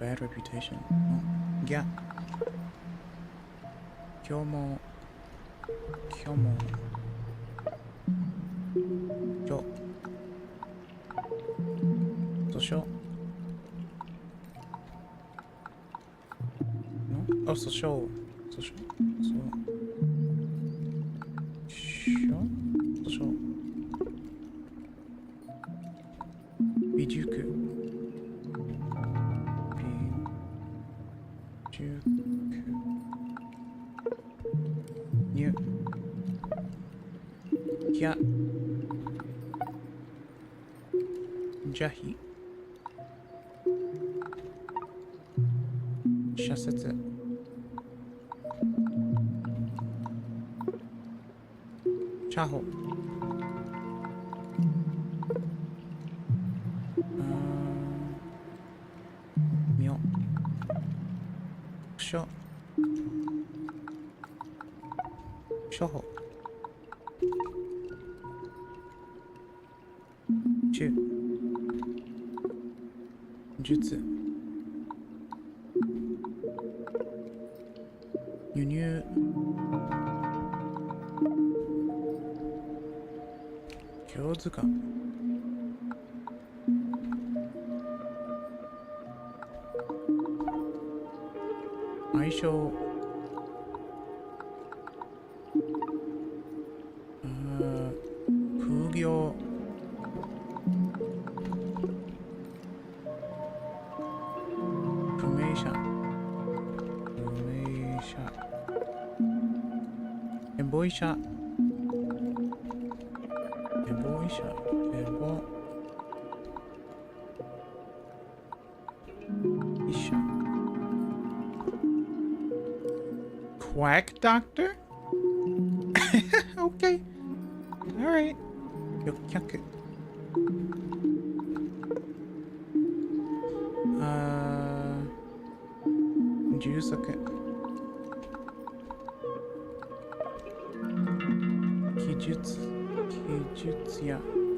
Bad reputation. Yeah. 今日も. 訴訟. No? Oh, 訴訟. 未熟. New. Yeah. Jahi. 社説. Chaho. Myo. Sho. Shoho. Chu. Jutsu. Yunyu. Kyozuka. Aisho. Fugyo. Fumeisha. Eboisha. Quack doctor? Okay. Alright. Yokyaku. Jusaku.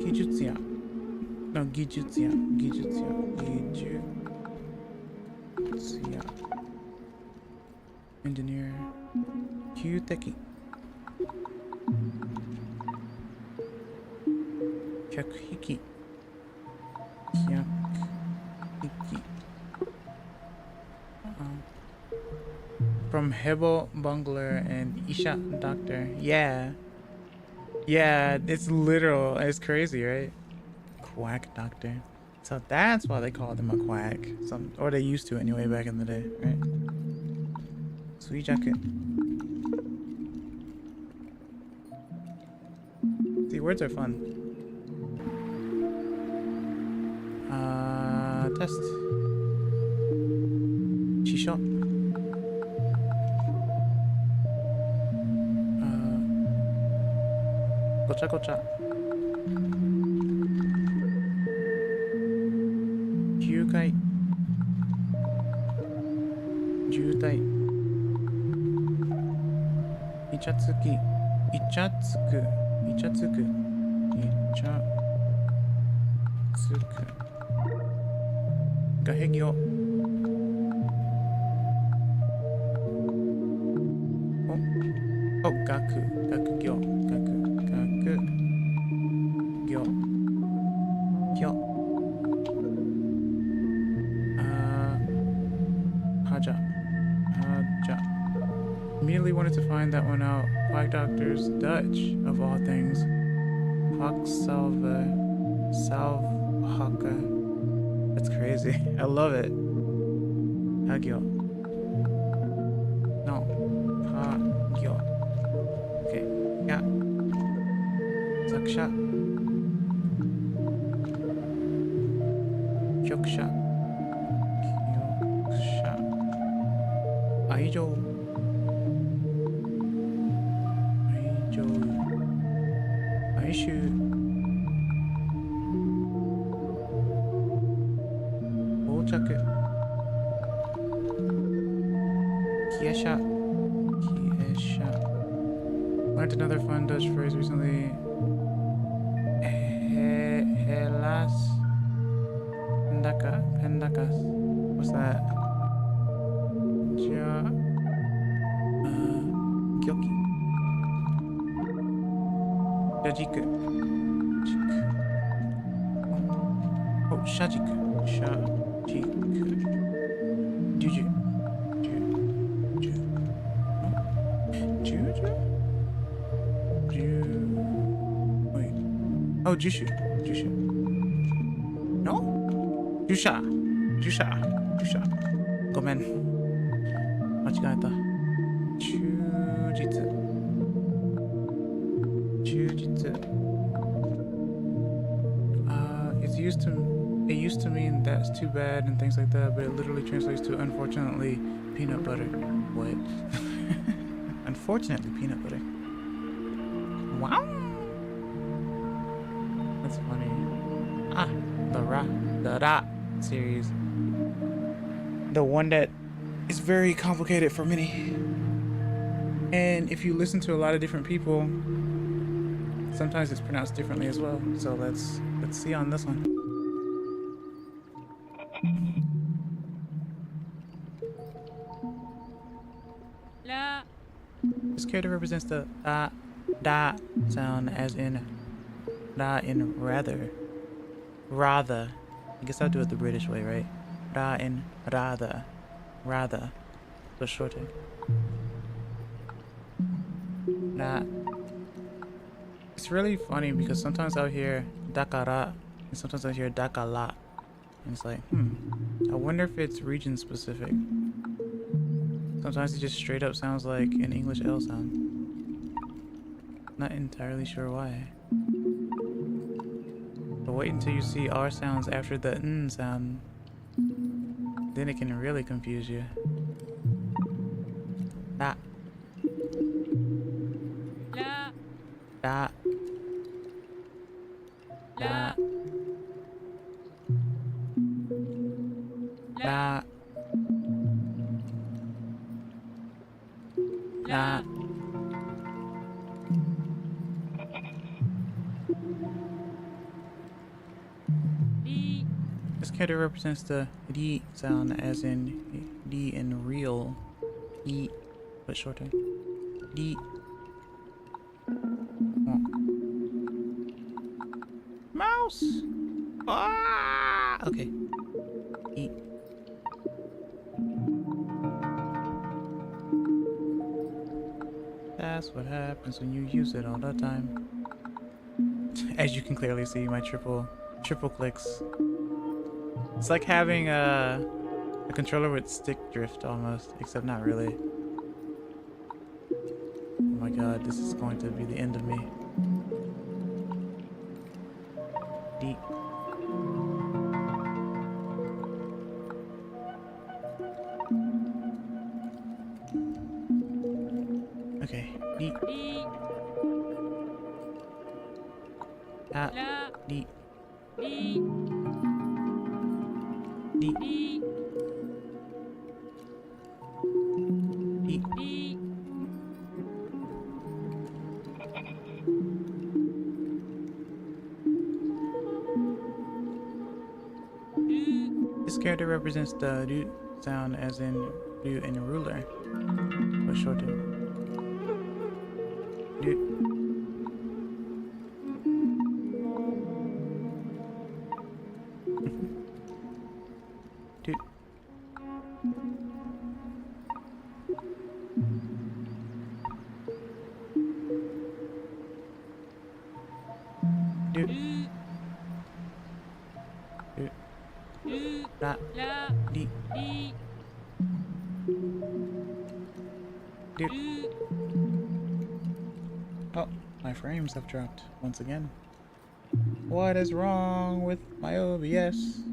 Kijutsuya. No, Gijutsuya. Engineer. Kyuteki. Kyakuhiki. From Hebo Bungler and Isha Doctor. Yeah, it's literal. It's crazy, right? Quack Doctor. So that's why they called him a quack. Or they used to anyway back in the day, right? Sweet jacket. See, words are fun. Test. Chisho. Gocha. 9回 渋滞 イチャつく学業。お、学業。Haja. Immediately wanted to find that one out. Quack Doctor's Dutch, of all things. Quacksalver. Salvhaka. That's crazy. I love it. Hagyo. No. Hagyo. Okay. Yeah. Saksha. Kyokusha. Aijo. Aishu. Ochaku. Kiesha. Learned another fun Dutch phrase recently. Helaas. Pendakas. What's that? Gyoki. Shajiku. Oh, Shajiku. Juju. Wait. Oh, Jushu. No? Jusha. Gomen. Machigaeta. Chujitsu. It used to mean that's too bad and things like that, but it literally translates to unfortunately peanut butter. What? Unfortunately peanut butter. Wow. That's funny. The Ra series. The one that is very complicated for many. And if you listen to a lot of different people, sometimes it's pronounced differently as well. So let's see on this one. La. This character represents the da sound, as in da in rather. I guess I'll do it the British way, right? Da in rather. So shorter. Da. It's really funny because sometimes I'll hear dakara and sometimes I'll hear dakala. And it's like, I wonder if it's region specific. Sometimes it just straight up sounds like an English L sound. Not entirely sure why. But wait until you see R sounds after the N sound. Then it can really confuse you. Da. La. Da. La. Da. Da. Li. This character represents the D sound, as in D in real. E, but shorter. D. Mouse! Okay. E. That's what happens when you use it all the time. As you can clearly see, my triple clicks. It's like having a controller with stick drift almost, except not really. Oh my god, this is going to be the end of me. D. Okay, D. Li. A. La. D. Li. D. Li. D. Li. This character represents the do sound as in do in a ruler. Or short do. Do. Do. Do. La. La. Di. Di. Do. Oh, my frames have dropped once again. What is wrong with my OBS?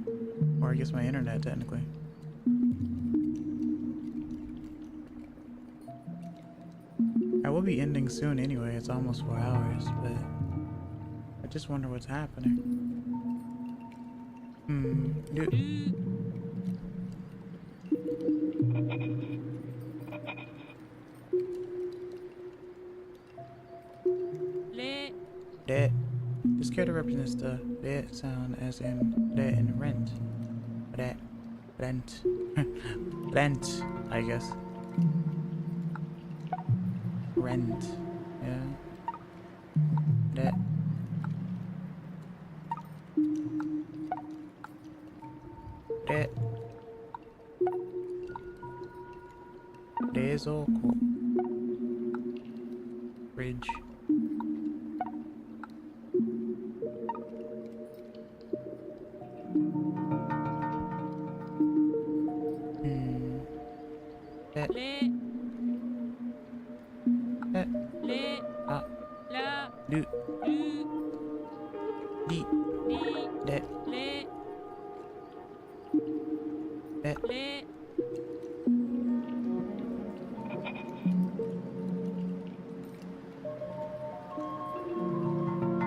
Or I guess my internet, technically. I will be ending soon anyway. It's almost 4 hours, but I just wonder what's happening. Do. Le. De. This character represents the de sound as in de in rent. Re. Rent. Rent, I guess. Rent. Yeah. De. De. Rezoko. Fridge. De. Le. De. Le. La. La. Do. Du. Di. Di. De. Le. De. Le.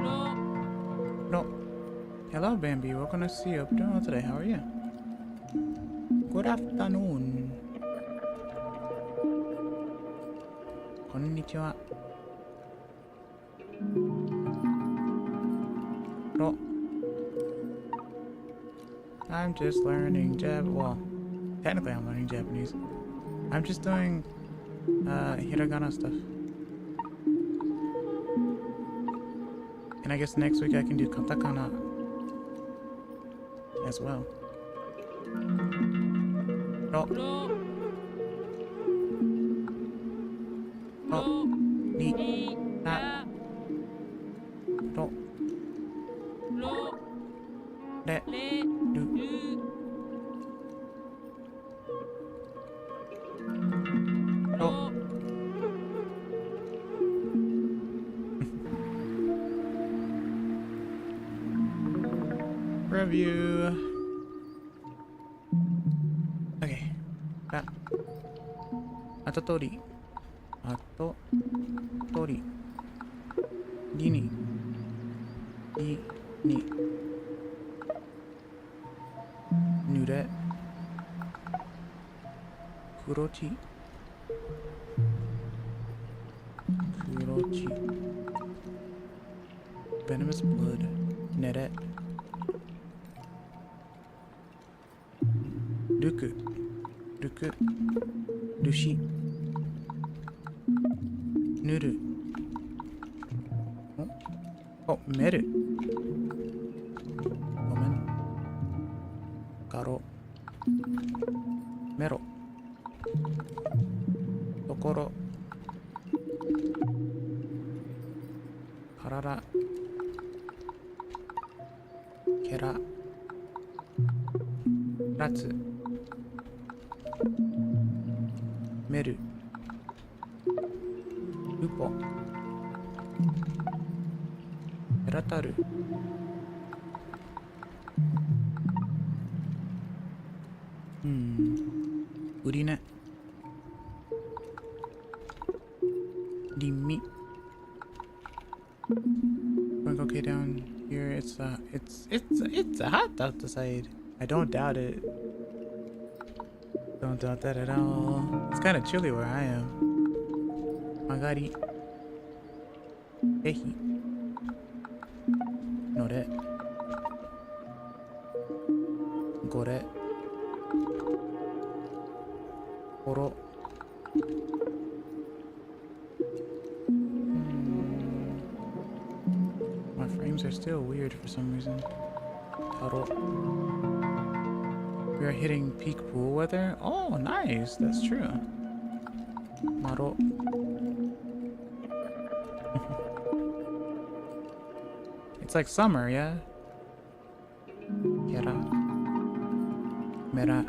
Lo. No. Hello, Bambi. Welcome to see you. Hope you're doing well today. How are you? Good afternoon. Konnichiwa. No. I'm just learning Well, technically I'm learning Japanese. I'm just doing hiragana stuff. And I guess next week I can do katakana as well. No. Lo. No. Lo. Ni. Di. Na. La. No. Lo. De. Le. Do. Du. No. Lo. Review. Okay. That. Atatori. Atatori. Dini. Dini. Nure. Kurochi. Kurochi. Venomous blood. Nere. Ruku. Ruku. Rushi. Nuru. Oh, Meru. Gomen. Garo. Mero. Tokoro. Karara. Kera. Ratsu. Meru. Upo. Erataru. Urine. Dimmi. Going okay down here. It's hot outside. I don't doubt it. Don't doubt that at all. It's kind of chilly where I am. Magari. Ehi. Nore. Gore. Toro. My frames are still weird for some reason. Taro. We are hitting peak pool weather. Oh, nice. That's true. Maro. It's like summer, yeah? Kera. Mera.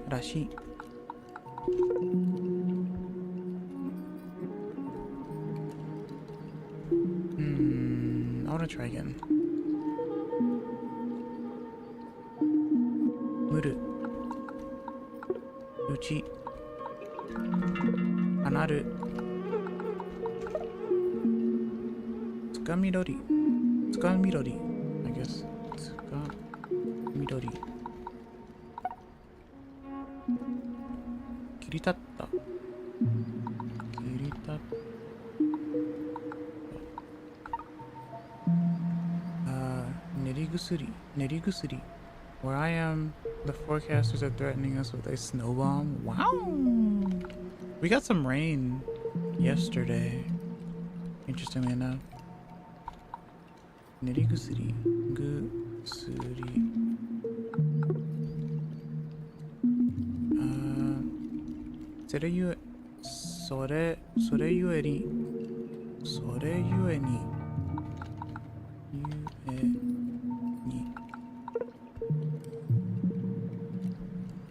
Rashi. I want to try again. Muru. Uchi. Anaru. Tsukamidori. Tsukamidori, I guess. Tsukamidori. Kiritatta. Kiritatta. Nerigusuri. Nerigusuri. Where I am, the forecasters are threatening us with a snow bomb. Wow! We got some rain yesterday, interestingly enough. Nerigusuri. Gusuri.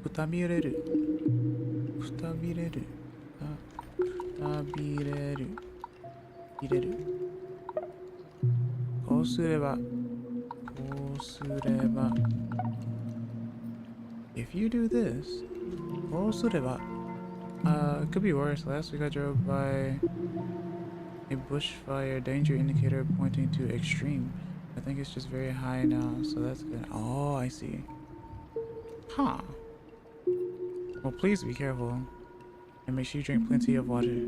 Kutabireru. Kutabireru. Kutabireru. Bireru. Kosureba. Kosureba. If you do this, kosureba. It could be worse. Last week I drove by a bushfire danger indicator pointing to extreme. I think it's just very high now, so that's good. Oh, I see. Huh. Well, please be careful. And make sure you drink plenty of water.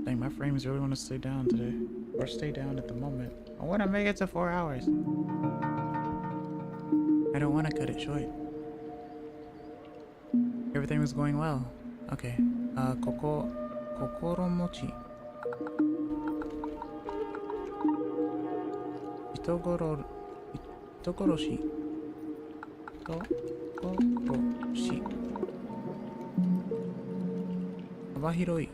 Dang, my frames really want to stay down today. Or stay down at the moment. I want to make it to 4 hours. I don't want to cut it short. Everything was going well. Okay. Kokoromochi. Itogoroshi. Itogoroshi. Abahiroi.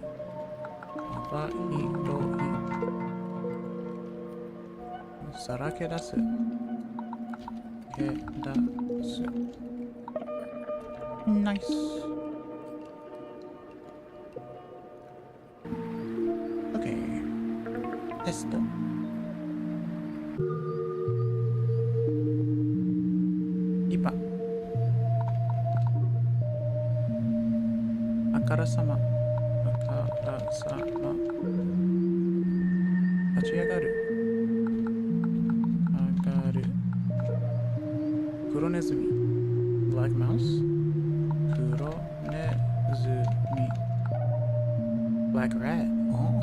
Abahiroi. Sarakedasu. Kedasu. Nice. Okay. Testo. Ipa. Akara-sama. Akara-sama. Hachiyagaru. Agaru. Kuronezumi. Black mouse. Kuronezumi. Black rat. Oh.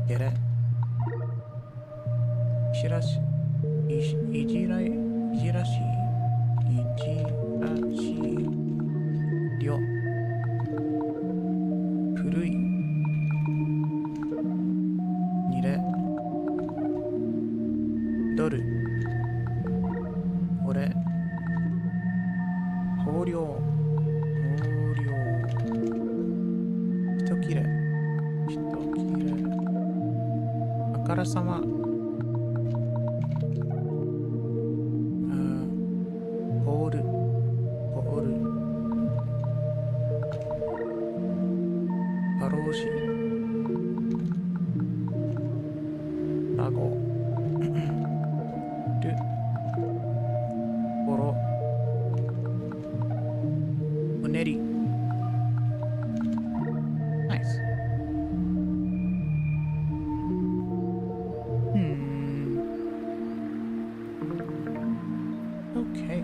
Get it? Ishirashi. Ijirashi. Ijirashi. Ryo. Furui. Nire. Doru. Ore. Houryo. Hitokire. Hitokire. Akara-sama. Houru. Houru. Haroshi. Rago. Ru. Boro. Uneri. Nice. Okay.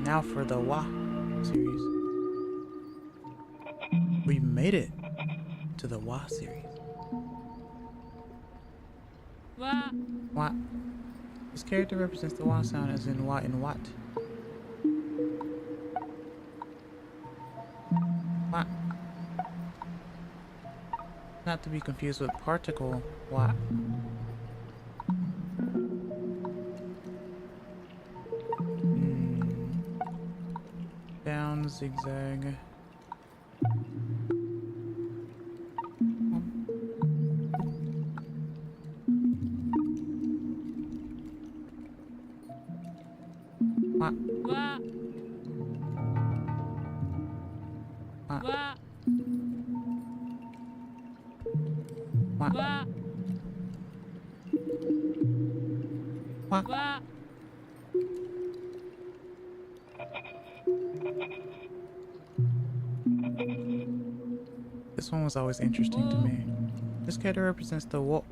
Now for the Wa series. We made it to the Wa series. Wa. Wa. This character represents the Wa sound as in Wa and Wat. not to be confused with particle wa. Down, zigzag. Wa. Wa. Wa. Wa. Wa. Wa. Wa. Wa. This one was always interesting to me. This character represents the wo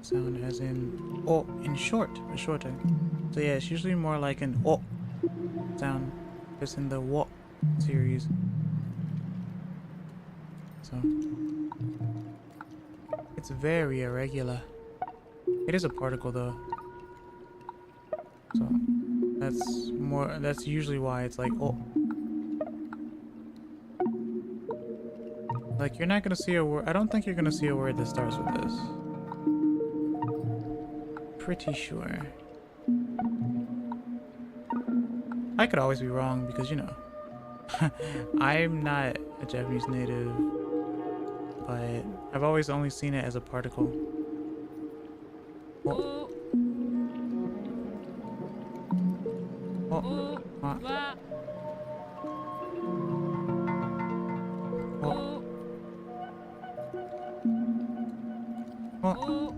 sound, as in o in short, or shorter. So yeah, it's usually more like an o sound, just in the wo series. So it's very irregular. It is a particle though. So that's usually why it's like oh. Like you're not gonna see a word. I don't think you're gonna see a word that starts with this. Pretty sure. I could always be wrong because you know I'm not a Japanese native, but I've always only seen it as a particle. Oh. O. Oh. O. Wa. Oh. O. Oh. O.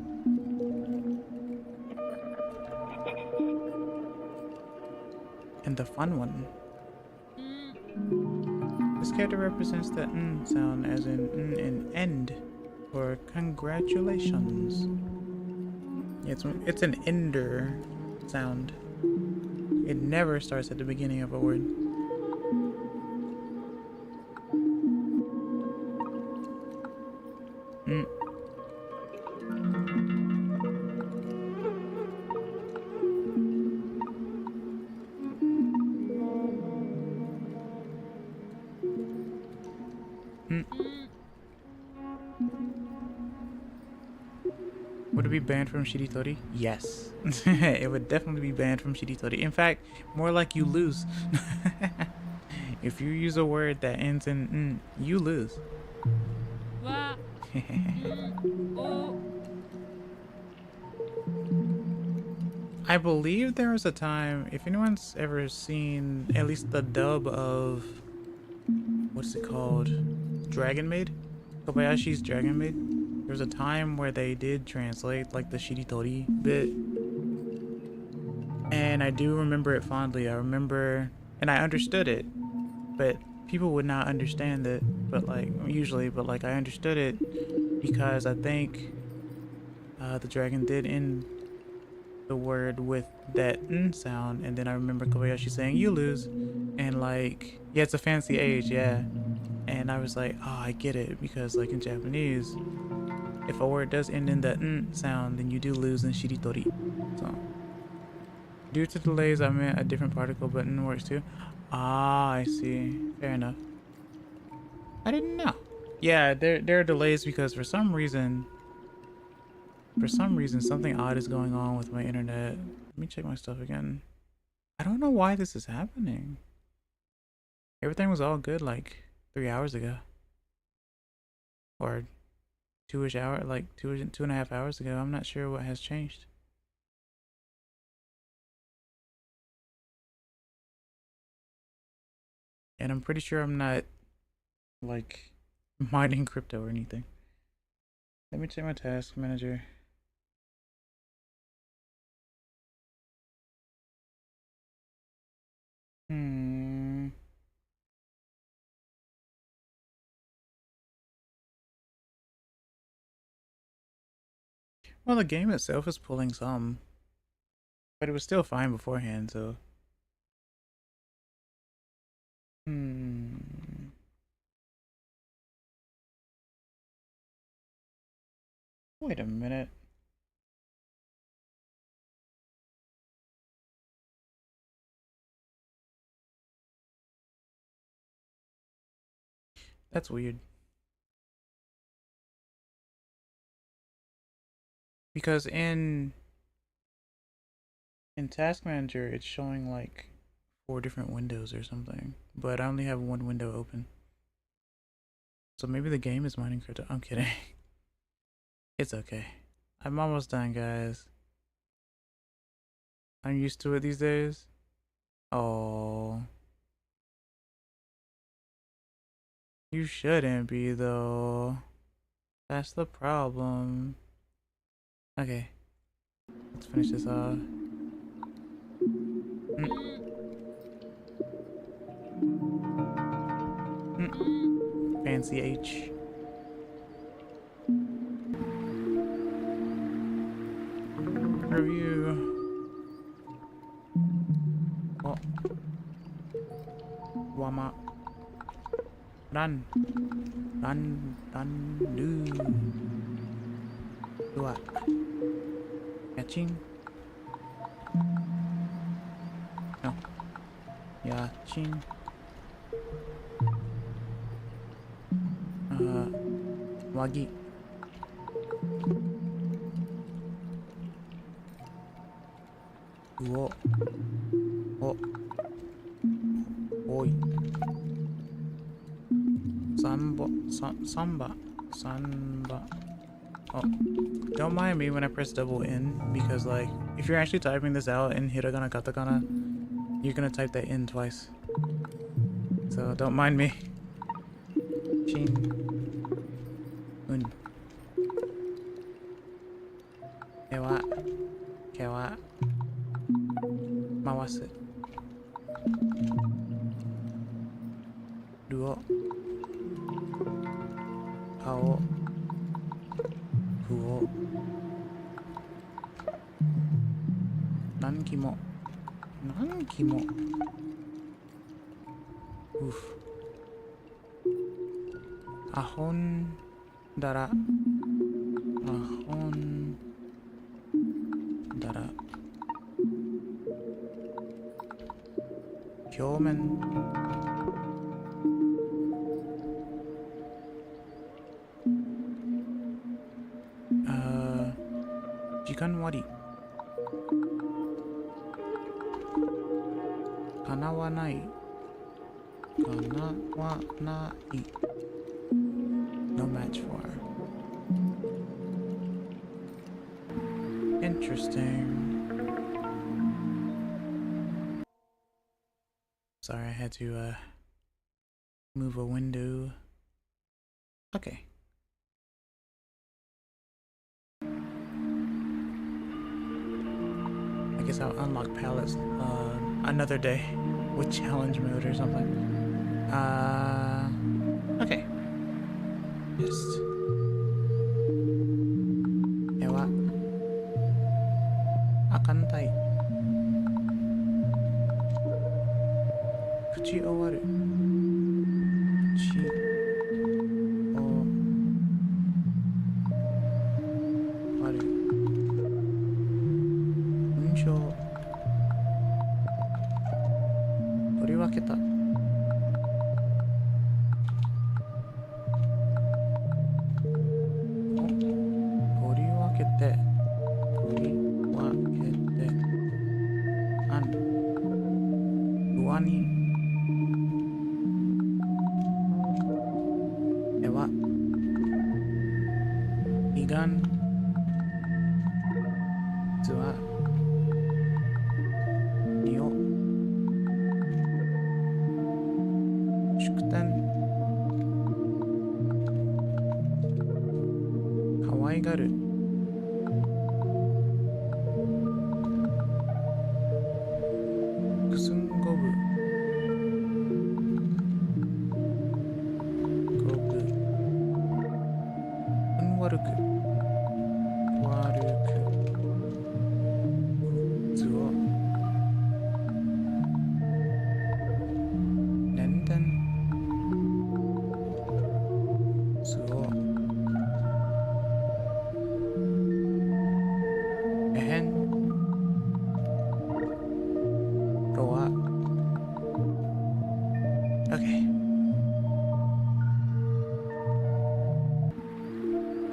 And the fun one. Mm. This character represents the n sound, as in end, or congratulations. It's an ender sound. It never starts at the beginning of a word. Mm. Mm. Would it be banned from Shiritori? Yes. It would definitely be banned from Shiritori. In fact, more like you lose. If you use a word that ends in n, you lose. Wa. O. I believe there was a time, if anyone's ever seen at least the dub of, what's it called? Dragon Maid? Kobayashi's Dragon Maid? There was a time where they did translate like the Shiritori bit. And I do remember it fondly. I remember, and I understood it, but people would not understand it, but like, usually, but like I understood it because I think the dragon did end the word with that n sound, and then I remember Kobayashi saying you lose, and like yeah, it's a fancy age, yeah, and I was like, oh, I get it, because like in Japanese, if a word does end in the n sound, then you do lose in shiritori. So due to delays, I meant a different particle, but n works too. Ah, I see. Fair enough. I didn't know. Yeah, there are delays because for some reason something odd is going on with my internet. Let me check my stuff again. I don't know why this is happening. Everything was all good like 3 hours ago. Or 2-ish hour, like 2.5 hours ago. I'm not sure what has changed. And I'm pretty sure I'm not like mining crypto or anything. Let me check my task manager. Well, the game itself is pulling some, but it was still fine beforehand, so. Wait a minute. That's weird. Because in Task Manager, it's showing like 4 different windows or something, but I only have 1 window open. So maybe the game is mining crypto. I'm kidding. It's okay. I'm almost done, guys. I'm used to it these days. Oh. You shouldn't be, though. That's the problem. Okay. Let's finish this off. Fancy H. Review. Oh. Wama. Run. Run. Run. Do. Dua. Catching. No. Yaching. Wagi. Uo. Oh. Oi. Samba. Oh. Don't mind me when I press double N, because like, if you're actually typing this out in hiragana katakana, you're gonna type that in twice. So don't mind me. Chin. Un. Kewa. Kewa. Mawasu. Duo. Kao. Kuo. Nankimo. Nankimo. Oof. Ahon dara. Ahon dara. Kyomen. Jikan wari. Kana wa nai. Kana wa nai. No match for. Interesting. Sorry, I had to move a window. Okay. I guess I'll unlock palettes another day with challenge mode or something. Okay. Just. Ewa. Akantai. Kuchi owaru. Kuchi owaru. Unsho. Toriwaketa.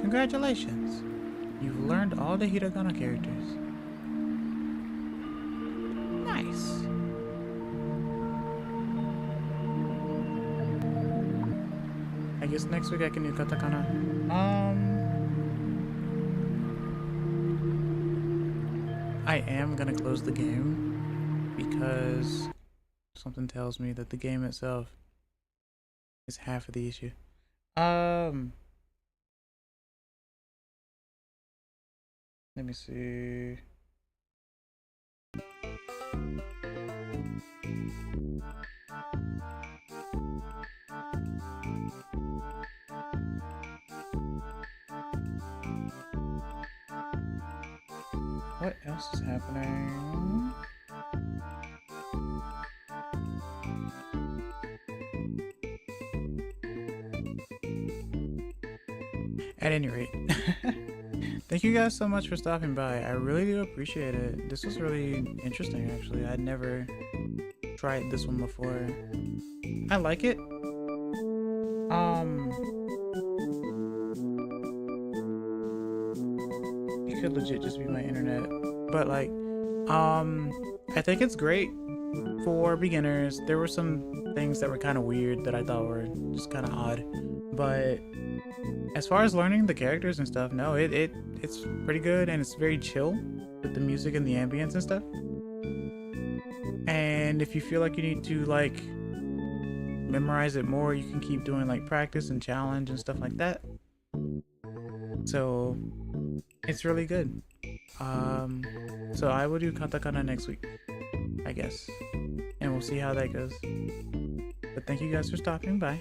Congratulations! You've learned all the hiragana characters. Nice. I guess next week I can do katakana. I am gonna close the game because something tells me that the game itself is half of the issue. Let me see. What else is happening? At any rate, thank you guys so much for stopping by. I really do appreciate it. This was really interesting, actually. I'd never tried this one before. I like it. It could legit just be my internet, but like, I think it's great for beginners. There were some things that were kind of weird that I thought were just kind of odd, but as far as learning the characters and stuff, no, it's pretty good, and it's very chill with the music and the ambience and stuff. And if you feel like you need to like memorize it more, you can keep doing like practice and challenge and stuff like that. So it's really good. So I will do katakana next week, I guess, and we'll see how that goes. But thank you guys for stopping by.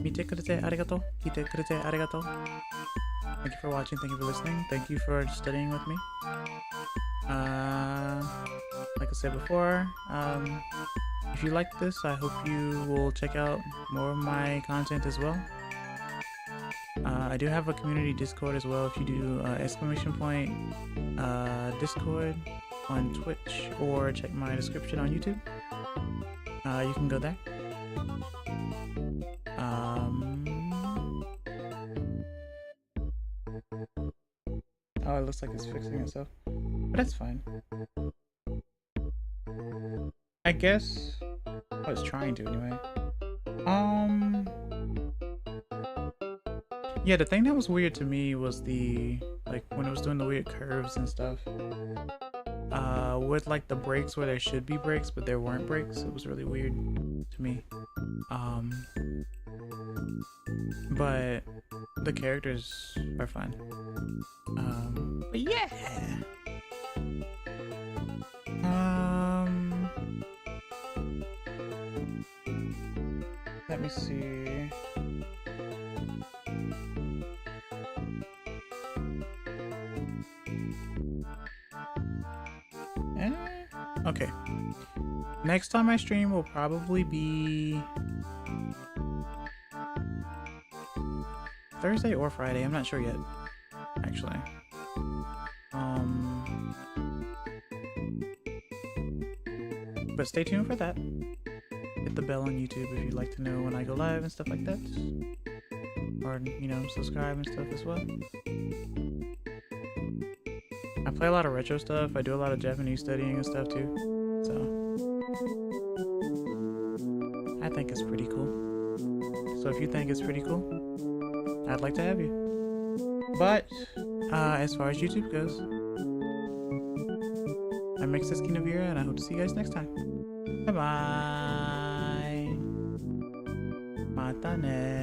見てくれてありがとう。聞いてくれてありがとう。Thank you for watching, thank you for listening, thank you for studying with me. Like I said before, if you like this, I hope you will check out more of my content as well. I do have a community Discord as well. If you do ! Discord on Twitch, or check my description on YouTube, you can go there. Oh, it looks like it's fixing itself, but that's fine. I guess I was trying to anyway. Yeah, the thing that was weird to me was the, like, when it was doing the weird curves and stuff. With like the breaks where there should be breaks, but there weren't breaks. It was really weird to me. But the characters are fun. But yeah. Let me see. Okay. Next time I stream will probably be Thursday or Friday. I'm not sure yet, actually. But stay tuned for that. Hit the bell on YouTube if you'd like to know when I go live and stuff like that. Or, you know, subscribe and stuff as well. I play a lot of retro stuff. I do a lot of Japanese studying and stuff too. So I think it's pretty cool. So if you think it's pretty cool, I'd like to have you. But as far as YouTube goes, I'm Ki나 Vira, and I hope to see you guys next time. Bye bye. Mata ne.